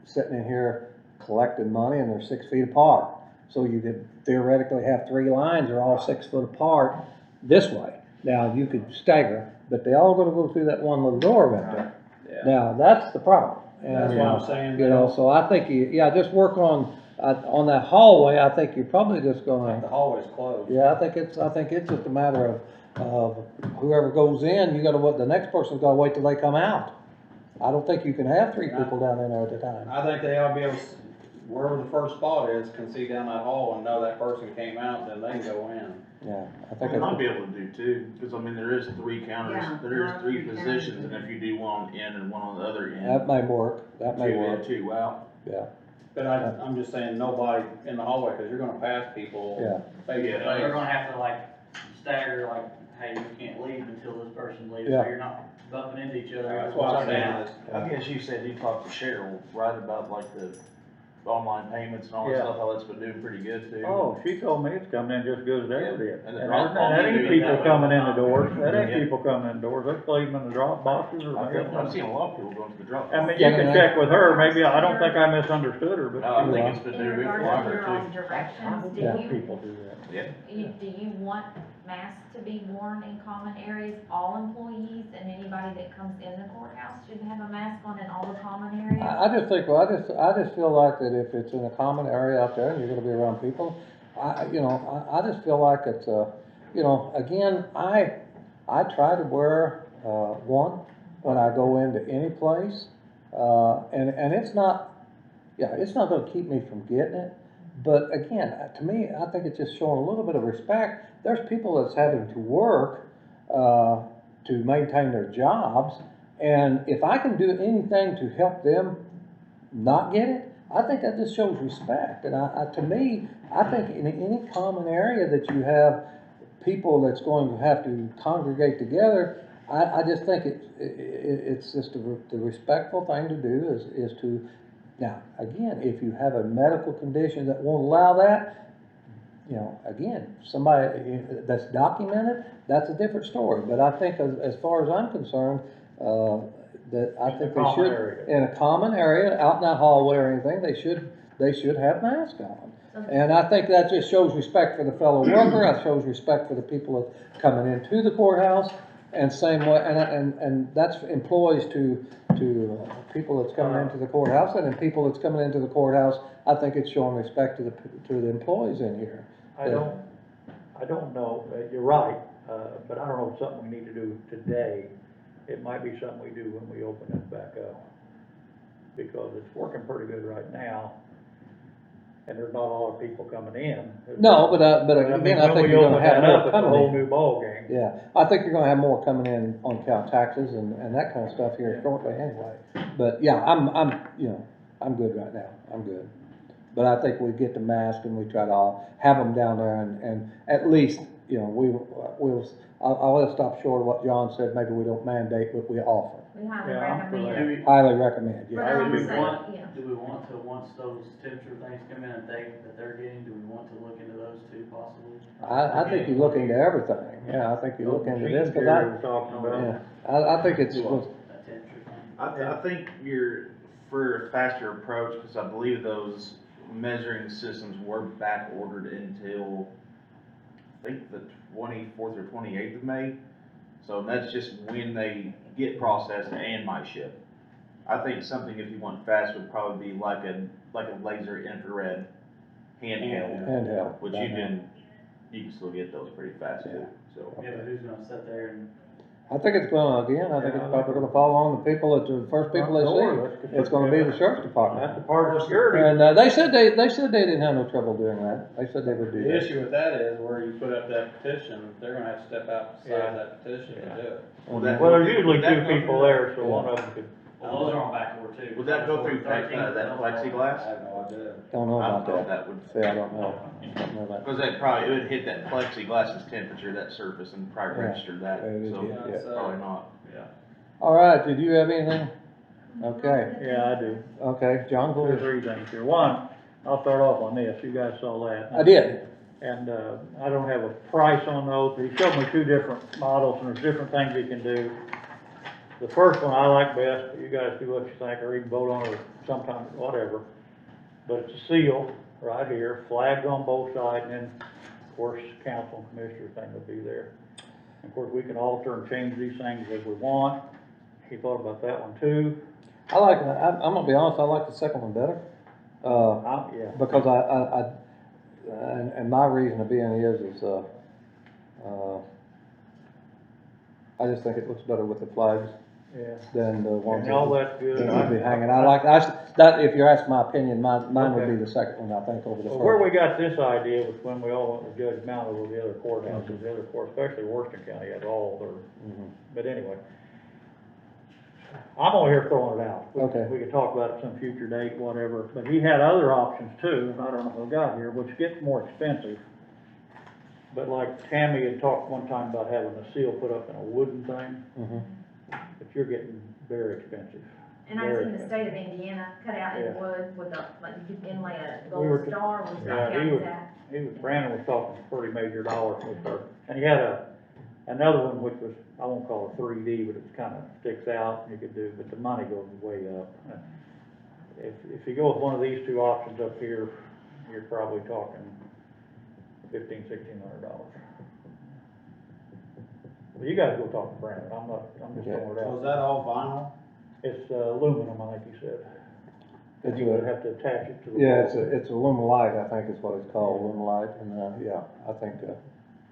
sitting in here collecting money, and they're 6 feet apart. So you could theoretically have 3 lines, they're all 6 foot apart this way. Now, you could stagger, but they all gotta go through that one little door right there. Yeah. Now, that's the problem. That's And, what I'm saying. so I think just work on that hallway, I think you're probably just The gonna, hallway's closed. yeah, I think it's just a matter of whoever goes in, the next person's gotta wait till they come out. I don't think you can have 3 people down in there at a time. I think they ought to be able to, wherever the first spot is, can see down that hall and know that person came out, then they can go in. Yeah, I I think might it's, be able to do 2, because I mean, there is 3 counters, Yeah, there there is are 3 3 positions, counters. and if you do one on the end and one on the other end. that may work, that may 2 in, work, 2 out. yeah, But I'm just saying, nobody in the hallway, cause you're gonna pass people. yeah. Face to Yeah, they're face. gonna have to like stagger, like, hey, you can't leave until this person leaves, so Yeah. you're not bumping into each other. That's what I'm saying. I guess you said you talked to Cheryl, right, about like the online payments and all that Yeah. stuff, how that's been doing pretty good too. Oh, she told me it's coming in just as good as they ever did. And the And drop that ain't boxes, people that coming in the way. doors, that ain't Yeah. people coming in the doors, they leave them in the drop boxes or I've seen a lot of people going to the drop. I mean, you can check with her, maybe, I don't think I misunderstood her, but No, I she think was. it's been In doing good for regards to your longer own too. directions, do Yeah. you, People do that. do you want masks to be worn in common areas? All employees and anybody that comes in the courthouse should have a mask on in all the common areas? I just think, I just feel like that if it's in a common area out there and you're gonna be around people, I just feel like it's, again, I try to wear, one when I go into any place, and it's not gonna keep me from getting it, but again, to me, I think it's just showing a little bit of respect. There's people that's having to work, to maintain their jobs, and if I can do anything to help them not get it, I think that just shows respect. And to me, I think in any common area that you have people that's going to have to congregate together, I just think it's just the respectful thing to do is to, now, again, if you have a medical condition that won't allow that, again, somebody that's documented, that's a different story. But I think as far as I'm concerned, that I think they should, in a common area, out in that hallway or anything, they should have masks on. And I think that just shows respect for the fellow worker, that shows respect for the people that's coming into the courthouse, and same way, and that's employees to people that's coming into the courthouse, and then people that's coming into the courthouse, I think it's showing respect to the employees in here. I don't know, you're right, but I don't know if something we need to do today. It might be something we do when we open it back up, because it's working pretty good right now, and there's not a lot of people coming in. No, but I again, mean, I when think we you're open gonna have that up, more it's a coming whole in. new ballgame. Yeah, I think you're gonna have more coming in on county taxes and that kind of stuff here shortly anyway. But yeah, I'm good right now, I'm good. But I think we get the mask and we try to all have them down there and at least, you know, I'll stop short of what John said, maybe we don't mandate, but we offer. We highly Yeah, I'm for that. recommend. Highly recommend, But yeah. I Do would we say, want, yeah. do we want to, once those temperature things come in and that they're getting, do we want to look into those too possibly? I think you look into everything, yeah, I think you look into this, cause Jerry was talking about. I think it's, That temperature thing? I think you're, for a faster approach, because I believe those measuring systems were back ordered until, I think the 24th or 28th of May. So that's just when they get processed and might ship. I think something, if you want fast, would probably be like a laser infrared handheld, which you can still get those pretty fast too, so. Yeah, but who's gonna sit there and? I think it's gonna, again, I think it's probably gonna fall on the people, that the first people they see, it's gonna be the sheriff's department. That's the part of security. And, they said they didn't have no trouble doing that, they said they would do The that. issue with that is where you put up that petition, they're gonna have to step outside that petition to do it. Well, there's usually two people there, so one of them could. Well, those are on back order too. Would that go through that I plexiglass? have no idea. Don't know I about don't know if that. that would, See, I don't know that. because it would hit that plexiglass's temperature, that surface, and probably Yeah. register that, Yeah, it is, so yeah. it's probably not. All right, did you have anything? Okay, Yeah, I do. okay, John, go Two or ahead. three things here. One, I'll start off on this, you guys saw that. I did. And, I don't have a price on those, but he showed me two different models, and there's different things you can do. The first one I like best, you guys do what you think, or even vote on it sometime, whatever. But it's a seal right here, flags on both sides, and then, of course, council and commissioner thing would be there. And of course, we can alter and change these things as we want. He thought about that one too. I'm gonna be honest, I like the second one better. Yeah. Because and my reason of being is, I just think it looks better with the flags Yeah. than the ones And all that's good. that would be hanging. If you're asking my opinion, mine would be the second one, I think, over the Well, first. where we got this idea was when we all went to Judge Mountain with the other courthouses, the other court, especially Washington County had all their, but anyway. I'm over here throwing it out. Okay. We can talk about it some future date, whatever, but he had other options too, I don't know who got here, which gets more expensive. But like Tammy had talked one time about having a seal put up in a wooden thing, but you're getting very expensive. And I've seen the state of Indiana cut out in Yeah. wood with a, like, you could inlay a We were gold t- star with Yeah, Scott County's at. Brandon was talking pretty major dollars when we started, and he had another one which was, I won't call it 3D, but it kind of sticks out, you could do, but the money goes way up. If you go with one of these two options up here, you're probably talking $1,500-$1,600. Well, you guys go talk to Brandon, I'm just throwing it So out. is that all vinyl? It's aluminum, I think he said. It's You would a, have to attach it to the. yeah, wall. it's Lumelite, I think is what it's called, Lumelite, and, yeah, I think,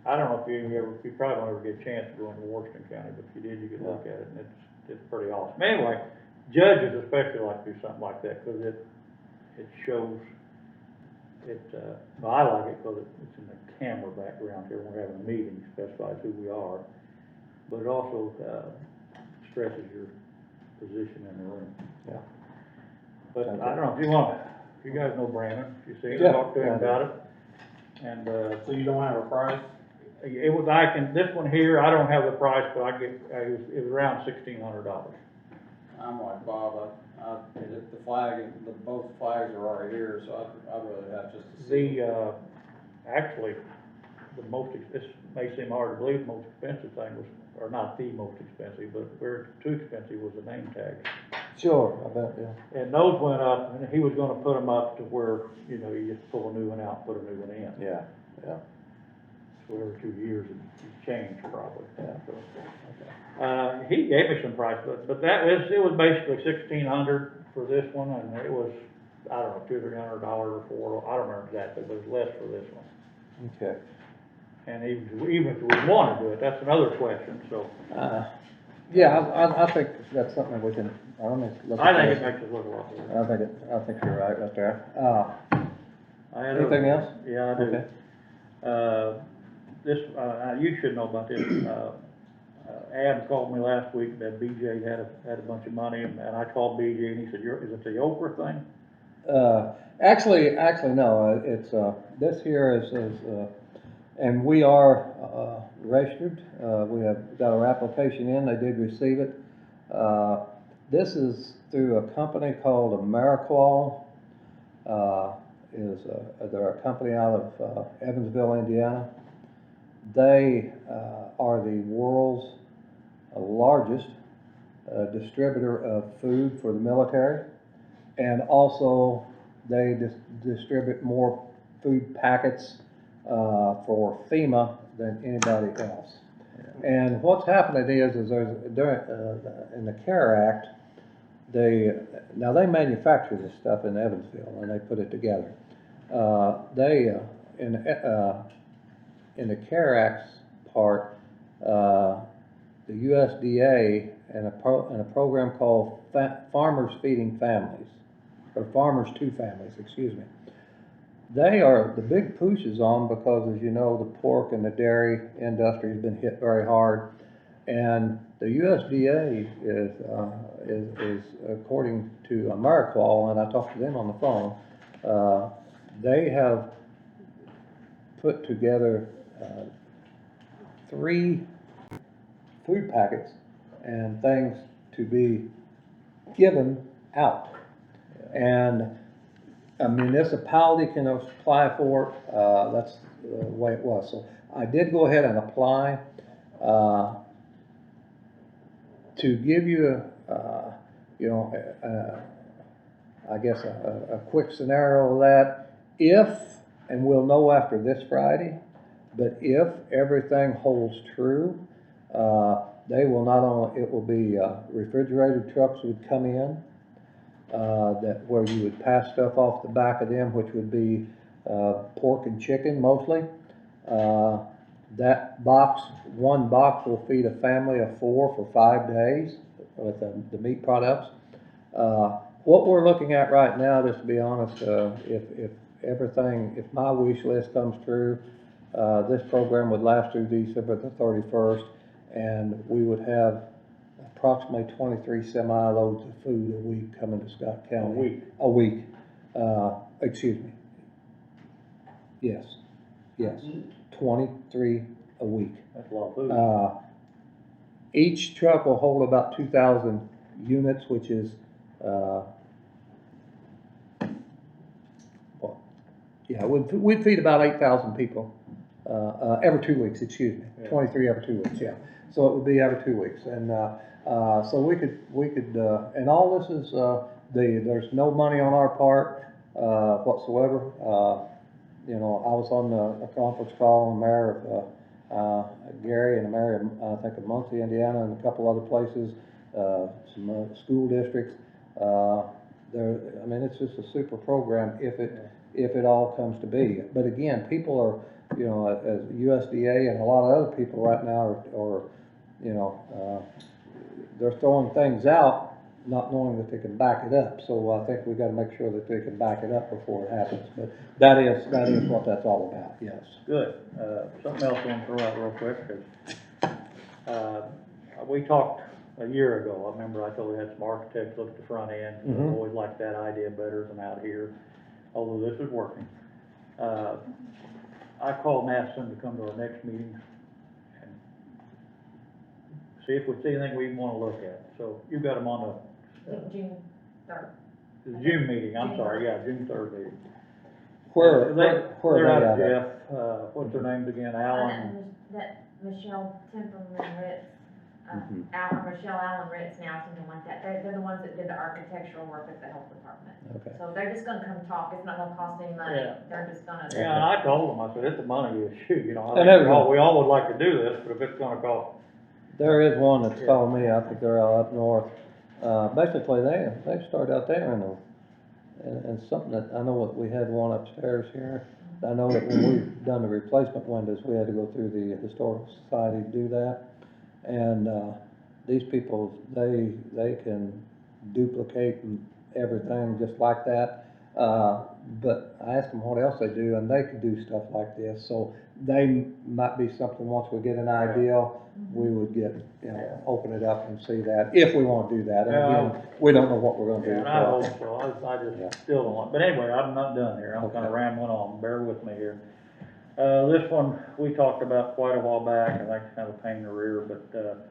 I don't know if you probably won't ever get a chance to go into Washington County, but if you did, you could look at it, and it's pretty awesome. Anyway, judges especially like to do something like that, cause it shows, well, I like it, cause it's in the camera background here, when we're having a meeting, specifies who we are. But it also, stresses your position in the room. Yeah. But Okay. I don't know, if you guys know Brandon, if you see him, Yeah, talk to him yeah. about it. And, So you don't have a price? it was, this one here, I don't have the price, but it was around $1,600. I'm like Bob, the flag, both flags are already here, so I'd rather have just a seal. Actually, this may seem hard to believe, the most expensive thing was, or not the most expensive, but where it's too expensive was the name tag. sure, I bet, yeah. And those went up, and he was gonna put them up to where, you just pull a new one out, and put a new one in. Yeah, yeah. So every 2 years it changed probably. Yeah. So, he gave me some price, but it was basically $1,600 for this one, and it was, I don't know, $200 or $300 or $400, I don't remember exactly, but it was less for this one. Okay. And even if we want to do it, that's another question, so. Yeah, I think that's something that we can, I don't know. I think it makes it look a lot better. I think you're right there. I had Anything else? Yeah, I do. Okay. You should know about this. Adam called me last week that BJ had a bunch of money, and I called BJ, and he said, is it the Oprah thing? Actually, no, it's, this here is, And we are, registered, we have got our application in, they did receive it. This is through a company called Ameriqual, they're a company out of, Evansville, Indiana. They, are the world's largest, distributor of food for the military. And also, they distribute more food packets for FEMA than anybody else. And what's happening is there's in the CARE Act, they manufacture this stuff in Evansville and they put it together. In the CARE Act part, the USDA and a program called Farmers Feeding Families, or Farmers to Families, excuse me. They are, the big push is on because, as you know, the pork and the dairy industry has been hit very hard. And the USDA is according to Ameriqual, and I talked to them on the phone, they have put together 3 food packets and things to be given out. And a municipality can apply for it. That's the way it was. So I did go ahead and apply. To give you, I guess a quick scenario of that, if, and we'll know after this Friday, but if everything holds true, they will not only, it will be refrigerated trucks would come in, that where you would pass stuff off the back of them, which would be pork and chicken mostly. That box, one box will feed a family of 4 for 5 days with the meat products. What we're looking at right now, just to be honest, if my wish list comes true, this program would last through December the 31st, and we would have approximately 23 semi-loads of food a week coming to Scott County. A week. Excuse me. Yes. 23 a week. That's a lot of food. Each truck will hold about 2,000 units, which is, we'd feed about 8,000 people every 2 weeks, excuse me. 23 every 2 weeks, yeah. So it would be every 2 weeks. And so we could, and all this is, there's no money on our part whatsoever. I was on a conference call, the mayor of Gary and the mayor of, I think, of Muncie, Indiana, and a couple other places, some school districts. It's just a super program if it all comes to be. But again, people are, as USDA and a lot of other people right now are they're throwing things out, not knowing that they can back it up. So I think we've got to make sure that they can back it up before it happens. But that is what that's all about, yes. Good. Something else I want to throw out real quick, because we talked a year ago. I remember I told we had some architects look at the front end. I always liked that idea better than out here, although this is working. I called and asked them to come to our next meeting and see if we see anything we want to look at. So you've got them on June 3rd. the June meeting, I'm sorry, June 3rd meeting. Where They're are out they of at? Jeff, what's their names again, Alan? That Michelle Temperman Ritz, Michelle Allen Ritz now, something like that. They're the ones that did the architectural work at the health department. Okay. So they're just gonna come talk. It's not gonna cost any money. Yeah. They're just gonna. Yeah, and I told them, I said, it's a money issue, And everyone- we all would like to do this, but if it's gonna cost. There is one that's calling me, I think they're out up north. Basically, they started out there and something that, I know what, we had one upstairs here. I know that when we've done the replacement windows, we had to go through the Historical Society to do that. And, these people, they can duplicate everything just like that. But I asked them what else they do, and they could do stuff like this. So they might be something, once we get an idea, we would get, open it up and see that, if we want to do that. And again, we don't know what we're going to do. And I hope so, I just still don't want, but anyway, I'm not done here, I'm kind of rambling on, bear with me here. This one, we talked about quite a while back, I think it's kind of a pain in the rear, but,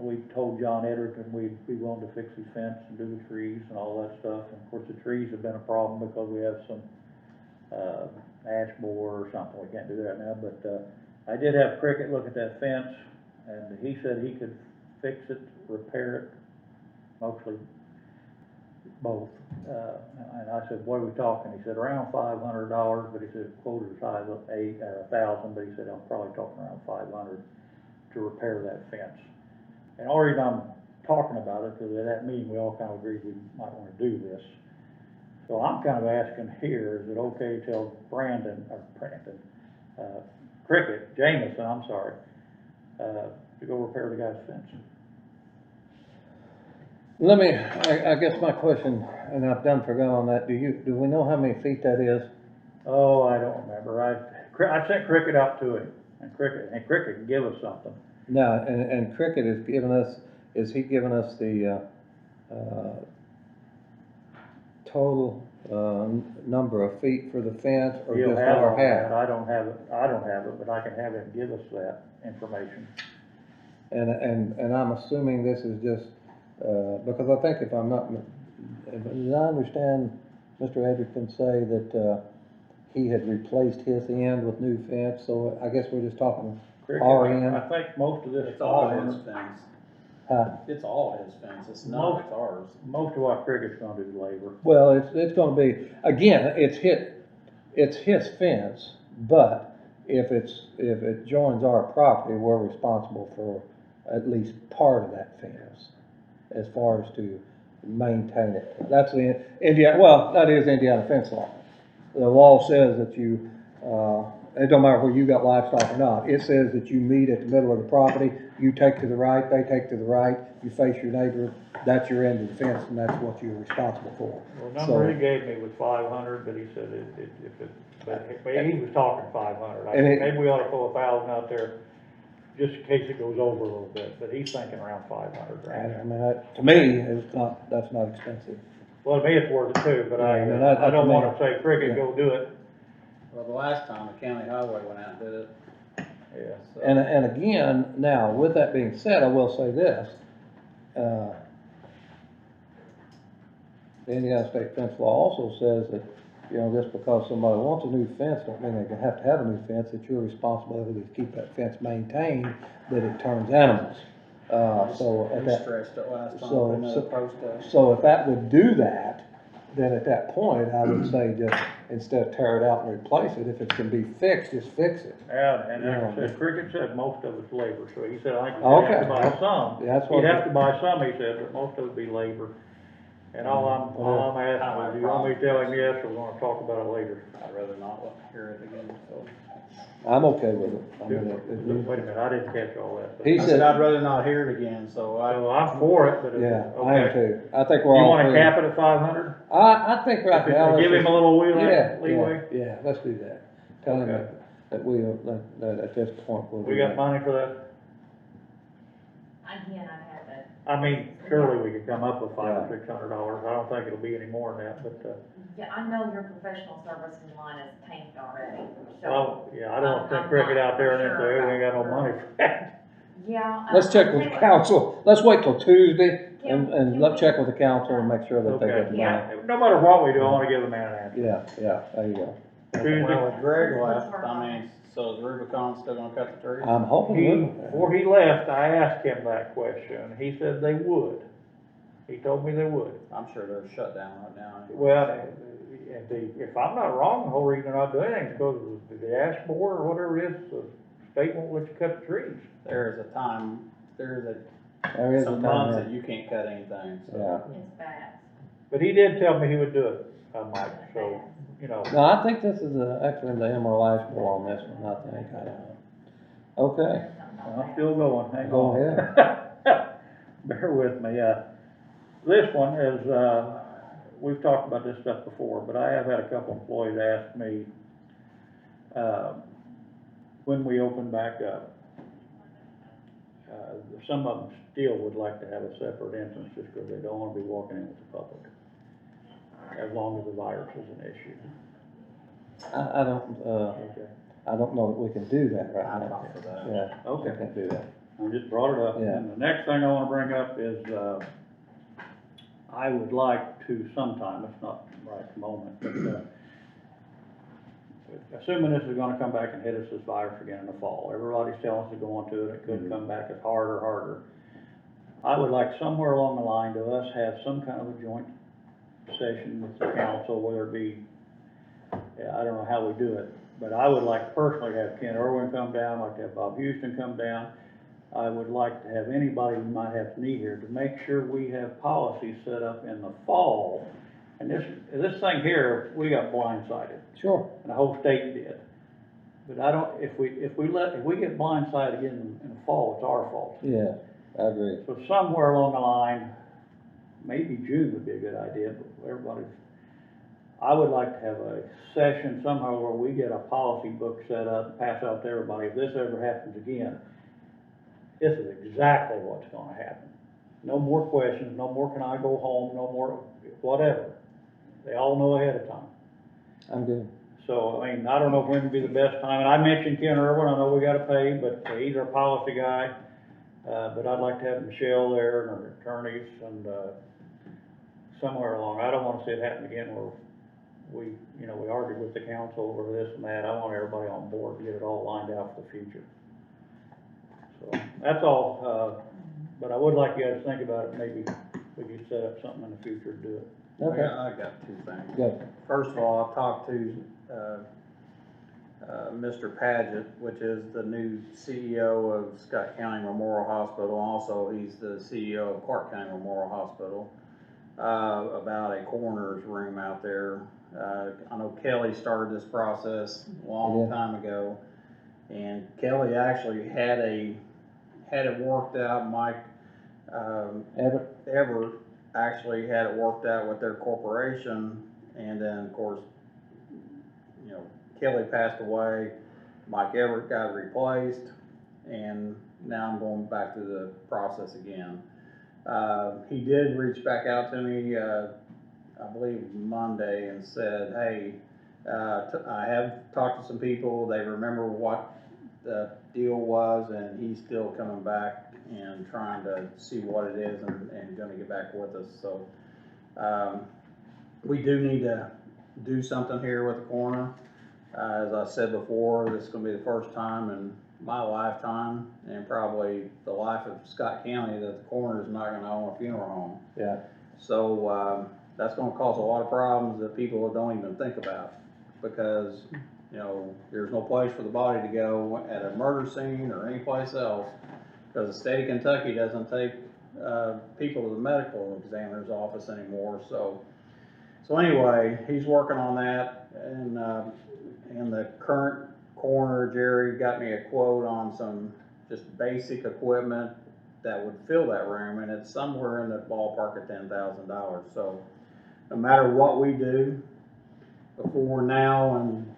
we told John Edgerton we'd be willing to fix his fence and do the trees and all that stuff. And of course, the trees have been a problem because we have some, ash borer or something, we can't do that now, but, I did have Cricket look at that fence, and he said he could fix it, repair it, mostly both. And I said, what are we talking? He said around $500, but he said quoted as high as $1,000, but he said I'm probably talking around 500 to repair that fence. And the reason I'm talking about it, because at that meeting, we all kind of agreed we might want to do this. So I'm kind of asking here, is it okay to tell Cricket, Jameson, I'm sorry, to go repair the guy's fence? Let me, I guess my question, and I've done forgot on that, do we know how many feet that is? Oh, I don't remember. I sent Cricket out to him, and Cricket can give us something. No, and Cricket is giving us, is he giving us the, total, number of feet for the fence, or He'll just have our all that. half? I don't have it, but I can have him give us that information. And I'm assuming this is just, because I think if I'm not, did I understand Mr. Edgerton say that, he had replaced his end with new fence, so I guess we're just talking Cricket, our end? I think most of this. It's all his fence. Huh? It's all his fence, it's not, it's ours. Most of what Cricket's gonna do is labor. Well, it's gonna be, again, it's his fence, but if it joins our property, we're responsible for at least part of that fence, as far as to maintain it. That's the that is Indiana fence law. The law says that you, it don't matter where you got livestock or not, it says that you meet at the middle of the property, you take to the right, they take to the right, you face your neighbor, that's your end of the fence, and that's what you're responsible for. Well, the number he gave me was 500, but he said but he was talking 500. I said, maybe we ought to throw 1,000 out there, just in case it goes over a little bit, but he's thinking around 500 grand. I mean, to me, that's not expensive. Well, to me, it's worth it too, but Yeah, I mean, that- I don't to me- wanna say, Cricket, yeah. go do it. Well, the last time, the county highway went out and did it. Yeah. So- And again, now, with that being said, I will say this, the Indiana state fence law also says that, just because somebody wants a new fence, don't mean they can have to have a new fence, it's your responsibility to keep that fence maintained, that it turns animals. So at We that, stretched it last time, so- put another post up. so if that would do that, then at that point, I would say just, instead of tear it out and replace it, if it can be fixed, just fix it. Yeah, and like I Yeah. said, Cricket said most of it's labor, so he said, I think we'd have to buy some. Yeah, that's what. You'd have to buy some, he said, but most of it'd be labor. And all I'm asking is, do you want me to tell him yes, or we're gonna talk about it later? I'd rather not hear it again, so. I'm okay with it. I mean, Wait a minute, I didn't catch all that. He I said- said I'd rather not hear it again, so So I'm for it, but Yeah, it's, I am okay. too. I think we're You all. wanna three. cap it at 500? I think right now. Give him a little leeway? Yeah, let's do that. Tell him Okay. that we, that at this point, we'll. We do got that. money for that? Again, I have it. I mean, surely we could come up with $500 or $600. I don't think it'll be any more than that, but, Yeah, I know your professional services line is tanked already, so. well, yeah, I don't think I'm Cricket not out there and then sure say, we ain't got no about money for that. Yeah. Let's check with the council. Let's wait till Tuesday Can- and can let's we- check with the council and make sure that they get the money. Okay, no matter what we do, I wanna give the man an answer. Yeah, there you go. Well, with Greg left, I mean, so is Rubicon still gonna cut the trees? I'm hoping. Before he left, I asked him that question, he said they would. He told me they would. I'm sure they're shut down right now. Well, if I'm not wrong, the whole reason they're not doing anything is because of the ash borer or whatever it is, the state won't let you cut the trees. There is a time, There is some a months time, that you can't cut anything, so. yeah. It's bad. But he did tell me he would do it, Mike, so, No, I think this is actually the Emerald Ash Borer on this one, I think, I don't know. Okay, I'm still going, hang Go on. ahead. Bear with me, this one is, we've talked about this stuff before, but I have had a couple employees ask me, when we open back up, some of them still would like to have a separate entrance just because they don't want to be walking in with the public, as long as the virus is an issue. I don't, Okay. I don't know that we can do that right I'm now. not for that. Yeah, we Okay, can't do that. I just brought it up. Yeah. And the next thing I wanna bring up is, I would like to sometime, it's not right at the moment, but, assuming this is gonna come back and hit us this virus again in the fall, everybody's telling us to go into it, it could come back as harder. I would like somewhere along the line to us have some kind of a joint session with the council, whether it be, I don't know how we do it, but I would like personally to have Ken Irwin come down, I'd like to have Bob Houston come down. I would like to have anybody we might have to need here to make sure we have policies set up in the fall. And this thing here, we got blindsided, Sure. and the whole state did. But I don't, if we get blindsided again in the fall, it's our fault. Yeah, I agree. So somewhere along the line, maybe June would be a good idea, but I would like to have a session somehow where we get a policy book set up and pass out to everybody. If this ever happens again, this is exactly what's gonna happen. No more questions, no more can I go home, no more whatever. They all know ahead of time. I'm good. So, I mean, I don't know when would be the best time, and I mentioned Ken Irwin, I know we gotta pay, but he's our policy guy. But I'd like to have Michelle there and our attorneys and, somewhere along, I don't wanna see it happen again where we argued with the council over this and that. I want everybody on board to get it all lined out for the future. So, that's all, but I would like you guys to think about it, maybe we could set up something in the future to do it. Okay. I got two things. Go. First of all, I've talked to, Mr. Paget, which is the new CEO of Scott County Memorial Hospital. Also, he's the CEO of Clark County Memorial Hospital, about a coroner's room out there. I know Kelly started this process a long time ago, and Kelly actually had it worked out. Mike, Everett actually had it worked out with their corporation, and then, of course, Kelly passed away, Mike Everett got replaced, and now I'm going back through the process again. He did reach back out to me, I believe Monday, and said, hey, I have talked to some people, they remember what the deal was, and he's still coming back and trying to see what it is and gonna get back with us. So, we do need to do something here with the coroner. As I said before, this is gonna be the first time in my lifetime, and probably the life of Scott County, that the coroner is not gonna own a funeral home. Yeah. So, that's gonna cause a lot of problems that people don't even think about, because, there's no place for the body to go at a murder scene or any place else, because the state of Kentucky doesn't take, people to the medical examiner's office anymore. So anyway, he's working on that, and the current coroner, Jerry, got me a quote on some just basic equipment that would fill that room, and it's somewhere in the ballpark of $10,000. So no matter what we do, before now and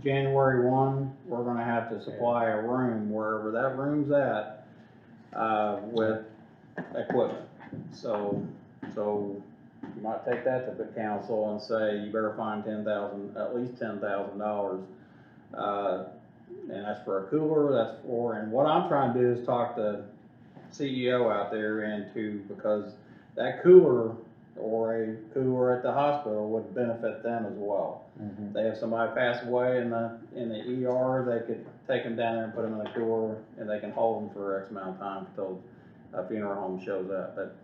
January 1, we're gonna have to supply a room wherever that room's at, with equipment. So you might take that to the council and say, you better find at least $10,000. And that's for a cooler, and what I'm trying to do is talk the CEO out there because that cooler or a cooler at the hospital would benefit them as well. Mm-hmm. They have somebody pass away in the ER, they could take them down there and put them in a cooler, and they can hold them for X amount of time until a funeral home shows up. But,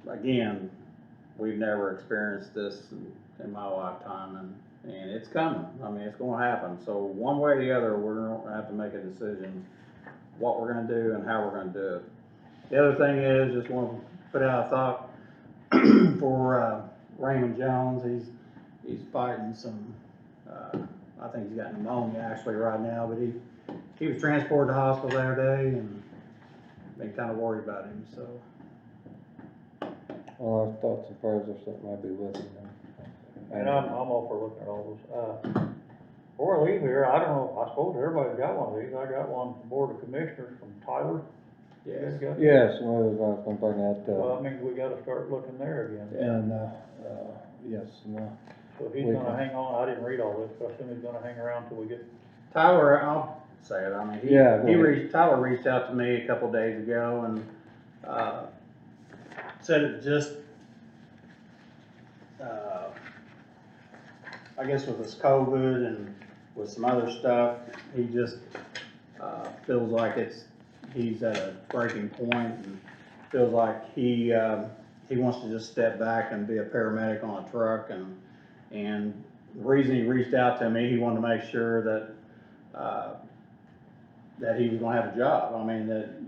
again, we've never experienced this in my lifetime, and it's coming. I mean, it's gonna happen. So one way or the other, we're gonna have to make a decision what we're gonna do and how we're gonna do it. The other thing is, just want to put out a thought for Raymond Jones. He's fighting some, I think he's got pneumonia actually right now, but he was transported to the hospital the other day, and been kind of worried about him, so. Well, our thoughts and prayers are something might be with him. And I'm all for looking at all those. Before I leave here, I don't know, I suppose everybody's got one of these. I got one from Board of Commissioners from Tyler. You guys got it? Yes, well, I was gonna bring that, Well, I mean, we gotta start looking there again. and, yes, and, So he's gonna hang on, I didn't read all this, but I assume he's gonna hang around till we get. Tyler, I'll say it, I mean, Yeah, go ahead. Tyler reached out to me a couple days ago and, said it just, I guess with this COVID and with some other stuff, he just, feels like he's at a breaking point and feels like he wants to just step back and be a paramedic on a truck and the reason he reached out to me, he wanted to make sure that, that he was gonna have a job. I mean,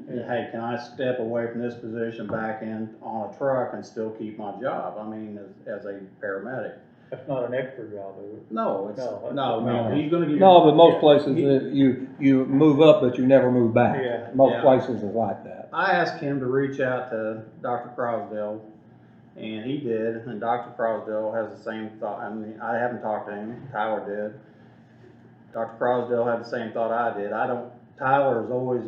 hey, can I step away from this position back in on a truck and still keep my job? I mean, as a paramedic. That's not an extra job, is it? No, it's, No, no, he's gonna give. No, but most places, you move up, but you never move back. Yeah. Most Yeah. places is like that. I asked him to reach out to Dr. Crosdale, and he did, and Dr. Crosdale has the same thought. I mean, I haven't talked to him, Tyler did. Dr. Crosdale had the same thought I did. Tyler's always,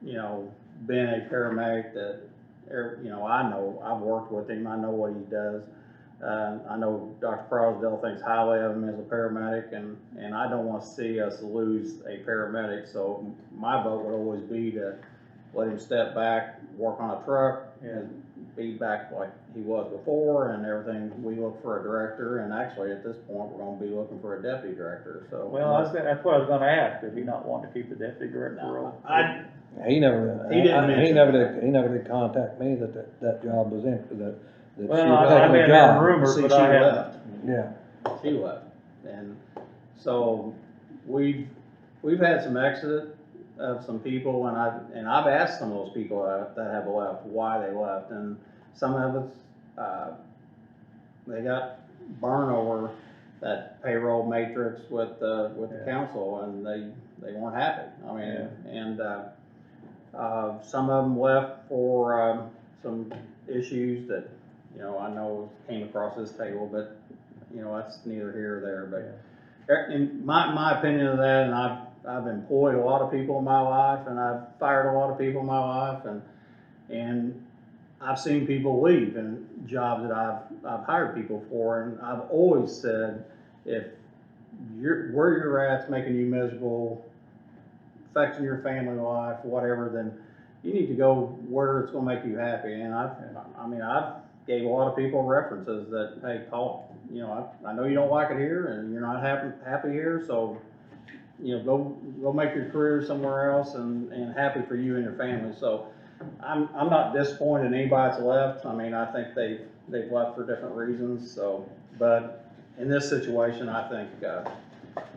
been a paramedic that, I know, I've worked with him, I know what he does. I know Dr. Crosdale thinks highly of him as a paramedic, and I don't want to see us lose a paramedic, so my vote would always be to let him step back, work on a truck, and be back like he was before, and everything. We look for a director, and actually at this point, we're gonna be looking for a deputy director, so. Well, that's what I was gonna ask, if you not want to keep the deputy director role. He never did contact me that job was empty, that she Well, was I've taking been a hearing job. rumors, See, but she I haven't. left. Yeah. She left, and so we've had some exit of some people, and I've asked some of those people that have left why they left, and some of it's they got burned over that payroll matrix with the council, and they weren't happy. I mean, and some of them left for some issues that I know came across this table, but that's neither here or there. But in my opinion of that, and I've employed a lot of people in my life, and I've fired a lot of people in my life, and I've seen people leave in jobs that I've hired people for, and I've always said, if where you're at's making you miserable, affecting your family life, whatever, then you need to go where it's gonna make you happy. And I've gave a lot of people references that, hey, Paul, I know you don't like it here, and you're not happy here, so go make your career somewhere else, and happy for you and your family. So I'm not disappointed in anybody that's left. I mean, I think they've left for different reasons. So, but in this situation, I think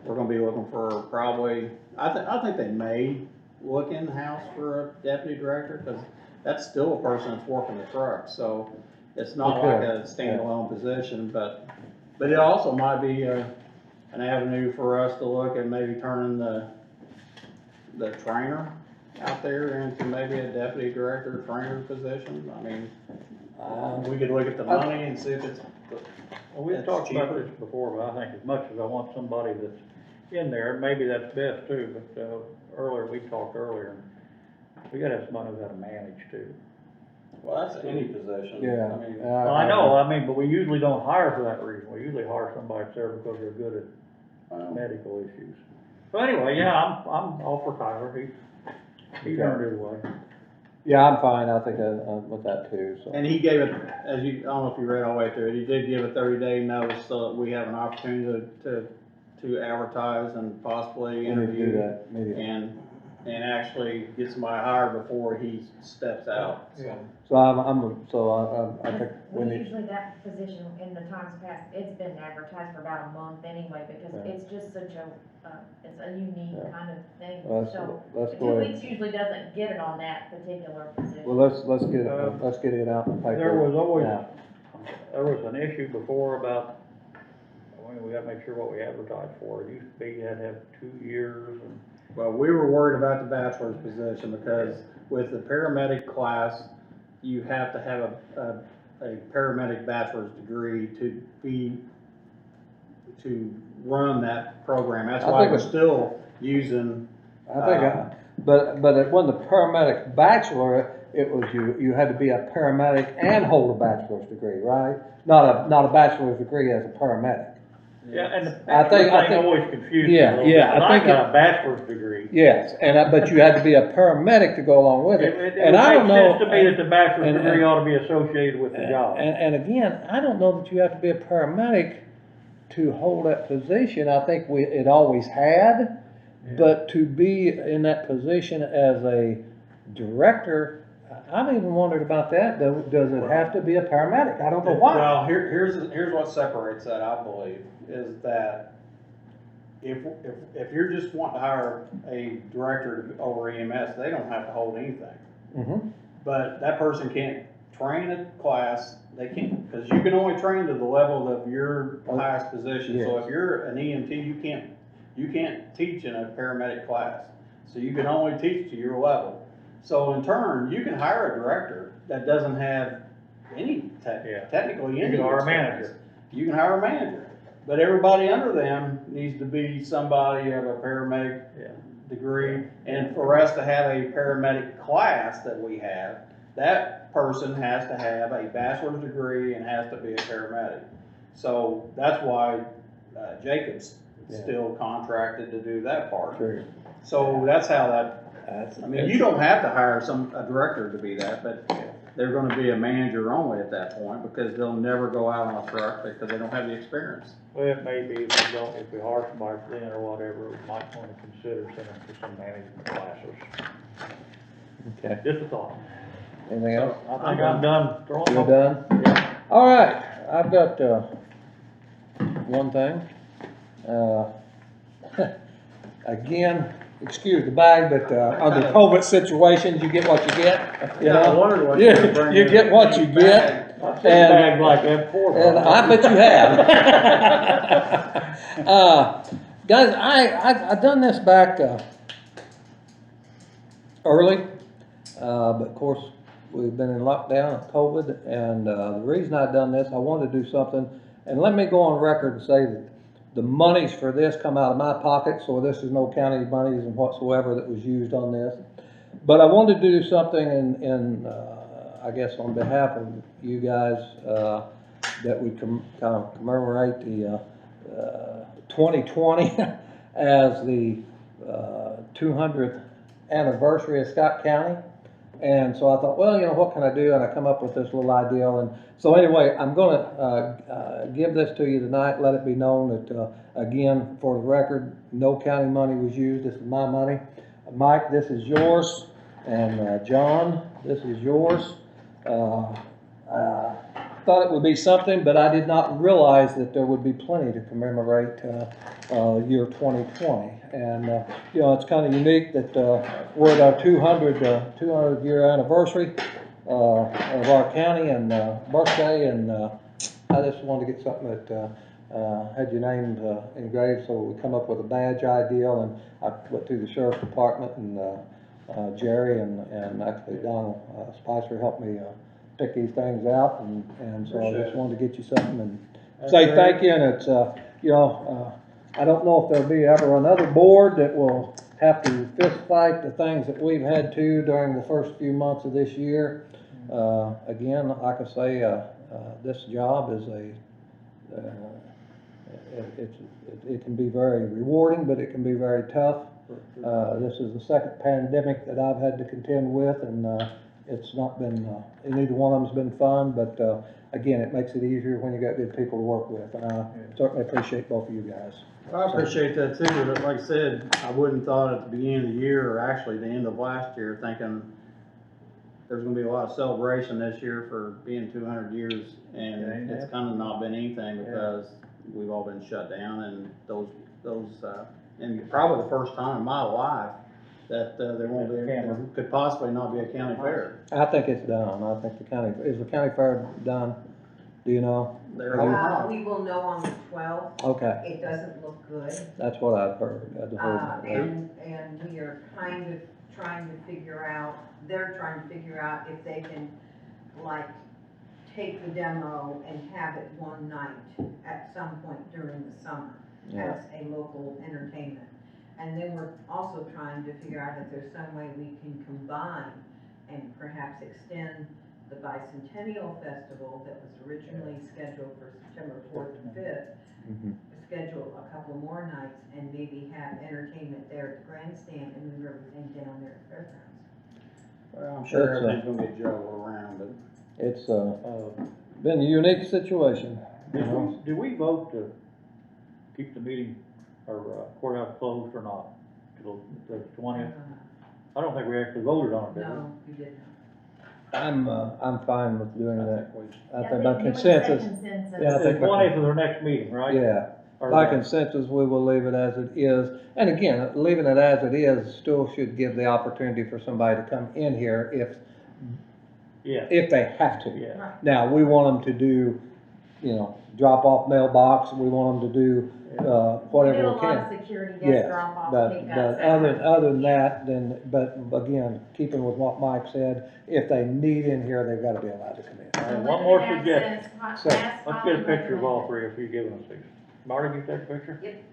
we're going to be looking for probably. I think they may look in house for a deputy director, because that's still a person that's working the truck. So it's not like a standalone position, but it also might be an avenue for us to look at maybe turning the trainer out there into maybe a deputy director trainer position. I mean, we could look at the money and see if it's. Well, we've it's talked about cheaper. this before, but I think as much as I want somebody that's in there, maybe that's best too, but, we talked earlier, we gotta have somebody who's got to manage too. Well, that's any position. Yeah. I mean, Well, I know, but we usually don't hire for that reason. We usually hire somebody that's there because they're good at medical issues. So anyway, yeah, I'm all for Tyler. He's earned his way. Yeah, I'm fine, I think, with that too, so. And he gave it, I don't know if you read all the way through it, he did give a 30-day notice so that we have an opportunity to advertise and possibly We need to interview. do that immediately. And actually get somebody hired before he steps out. Yeah. So I think we need, Usually that position in the times past, it's been advertised for about a month anyway, because Yeah. it's just such a, it's a unique Yeah. kind of thing. let's So go 2 ahead. weeks usually doesn't get it on that particular position. Well, let's get it out in the paper. There was always, now. there was an issue before about, we gotta make sure what we advertise for. It used to be you had to have 2 years and. Well, we were worried about the bachelor's position because with the paramedic class, you have to have a paramedic bachelor's degree to run that program. That's why we're still using. But it wasn't a paramedic bachelor, it was you had to be a paramedic and hold a bachelor's degree, right? Not a bachelor's degree as a paramedic. Yeah, and the I think- bachelor's thing always confuses me Yeah, a little yeah, bit, 'cause I think got a bachelor's degree. Yes, but you had to be a paramedic to go along with it. It And I don't would know. make sense to me that the bachelor's and- degree ought to be associated with the job. And again, I don't know that you have to be a paramedic to hold that position. I think it always had, but to be in that position as a director, I've even wondered about that. Does it have to be a paramedic? I don't know why. Well, here's what separates that, I believe, is that if you're just wanting to hire a director over EMS, they don't have to hold anything. Mm-hmm. But that person can't train a class, they can't, because you can only train to the level of your highest position. So Yes. if you're an EMT, you can't teach in a paramedic class. So you can only teach to your level. So in turn, you can hire a director that doesn't have any technically You any can hire a experience. manager. You can hire a manager. But everybody under them needs to be somebody of a paramedic degree. And for us to have a paramedic class that we have, that person has to have a bachelor's degree and has to be a paramedic. So that's why Jacob's still contracted to do that part. True. So that's how that, I mean, you don't have to hire a director to be that, but they're gonna be a manager only at that point, because they'll never go out on a truck because they don't have the experience. Well, it may be, if we hire somebody for then or whatever, we might want to consider sending them for some management classes. Okay. Just a thought. Anything else? I think I'm done throwing. You're done? Yeah. All right, I've got, one thing. Again, excuse the bag, but, under COVID situations, you get what you get, you Yeah, I know? wondered what you were You bringing you get what you get. I've seen bags like that before. And I bet you have. Guys, I done this back, early, but of course, we've been in lockdown of COVID, and, the reason I done this, I wanted to do something, and let me go on record and say that the monies for this come out of my pocket, so this is no county monies and whatsoever that was used on this. But I wanted to do something I guess on behalf of you guys, that would kind of commemorate the 2020 as the 200th anniversary of Scott County. And so I thought, well, you know, what can I do? And I come up with this little ideal. And so anyway, I'm going to give this to you tonight. Let it be known that, again, for the record, no county money was used. This is my money. Mike, this is yours. And John, this is yours. Thought it would be something, but I did not realize that there would be plenty to commemorate year 2020. And, you know, it's kind of unique that we're at our 200 year anniversary of our county and birthday, and I just wanted to get something that had your name engraved, so we come up with a badge ideal. And I went through the sheriff's department, and Jerry and actually Donald Spicer helped me pick these things out, and so I just wanted to get you something and say thank you. And it's, you know, I don't know if there'll be ever another board that will have to fist fight the things that we've had to during the first few months of this year. Again, like I say, this job is it can be very rewarding, but it can be very tough. This is the second pandemic that I've had to contend with, and it's not been, neither one of them's been fun, but again, it makes it easier when you got good people to work with, and I certainly appreciate both of you guys. I appreciate that too, but like I said, I wouldn't thought at the beginning of the year, or actually the end of last year, thinking there's gonna be a lot of celebration this year for being 200 years, and it's kind of not been anything because we've all been shut down, and and probably the first time in my life that there won't be, there could possibly not be a county fair. I think it's done. I think is the county fair done? Do you know? We will know on the 12th. Okay. It doesn't look good. That's what I've heard. And we are kind of trying to figure out, they're trying to figure out if they can, like, take the demo and have it one night at some point during the summer as a local entertainment. And then we're also trying to figure out if there's some way we can combine and perhaps extend the Bicentennial Festival that was originally scheduled for September 4th and 5th. It's schedule a couple more nights and maybe have entertainment there at the grandstand and move everything down there at Fairgrounds. Well, I'm sure That's, everything's gonna get juggled around, but. It's, been a unique situation, you know? Do we vote to keep the meeting or courthouse closed or not? Till the 20th? I don't think we actually voted on it, did we? No, you did not. I'm fine with doing that. I Yeah, think by you would say consensus, consensus. yeah, I The think by 20th is our next meeting, right? yeah, Or by not? consensus, we will leave it as it is. And again, leaving it as it is still should give the opportunity for somebody to come in here Yeah, if they have to. yeah. Now, we want them to do, you know, drop off mailbox, we want them to do, whatever we We do a lot of can. security, Yes, desk drop off, but pickups. other than that, then, but again, keeping with what Mike said, if they need in here, they've gotta be allowed to come in. And one more suggestion. Let's get a Let's picture of all three if you're giving us these. Marty, you take a picture? Yep.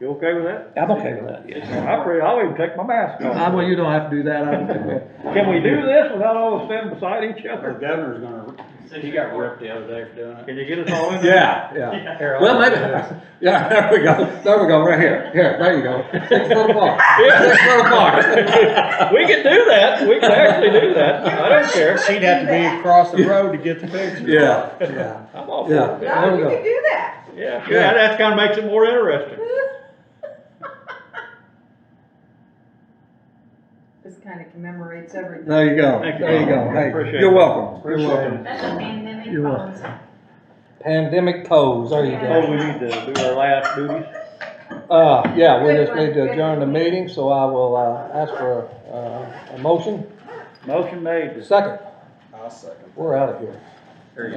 You okay with that? I'm okay with that, yes. I'll even take my mask off. Well, you don't have to do that, Can we do this without all of us standing beside each The other? governor's gonna, he got ripped the other day for doing it. Can you get us all in there? Yeah. Here, Well, I'll- maybe, yeah, there we go, right here, there you go, 6 foot apart, 6 foot apart. We can do that, we can actually do that, I don't care. She'd have to be across the road to get the picture. Yeah. I'm all for Yeah. it. There No, we you go. can do that. Yeah, that kinda makes it more interesting. This kinda commemorates everything. There you go, Thank you, there you go, Bob. hey, Appreciate you're it. welcome, you're Appreciate welcome. That's a pandemic You're phones. Pandemic pose, there you Oh, go. we need to do our last duties. Yeah, we Good just one, need to good adjourn the one. meeting, so I will, ask for, a motion. Motion made. Second, I'll second. we're out of here. There you go.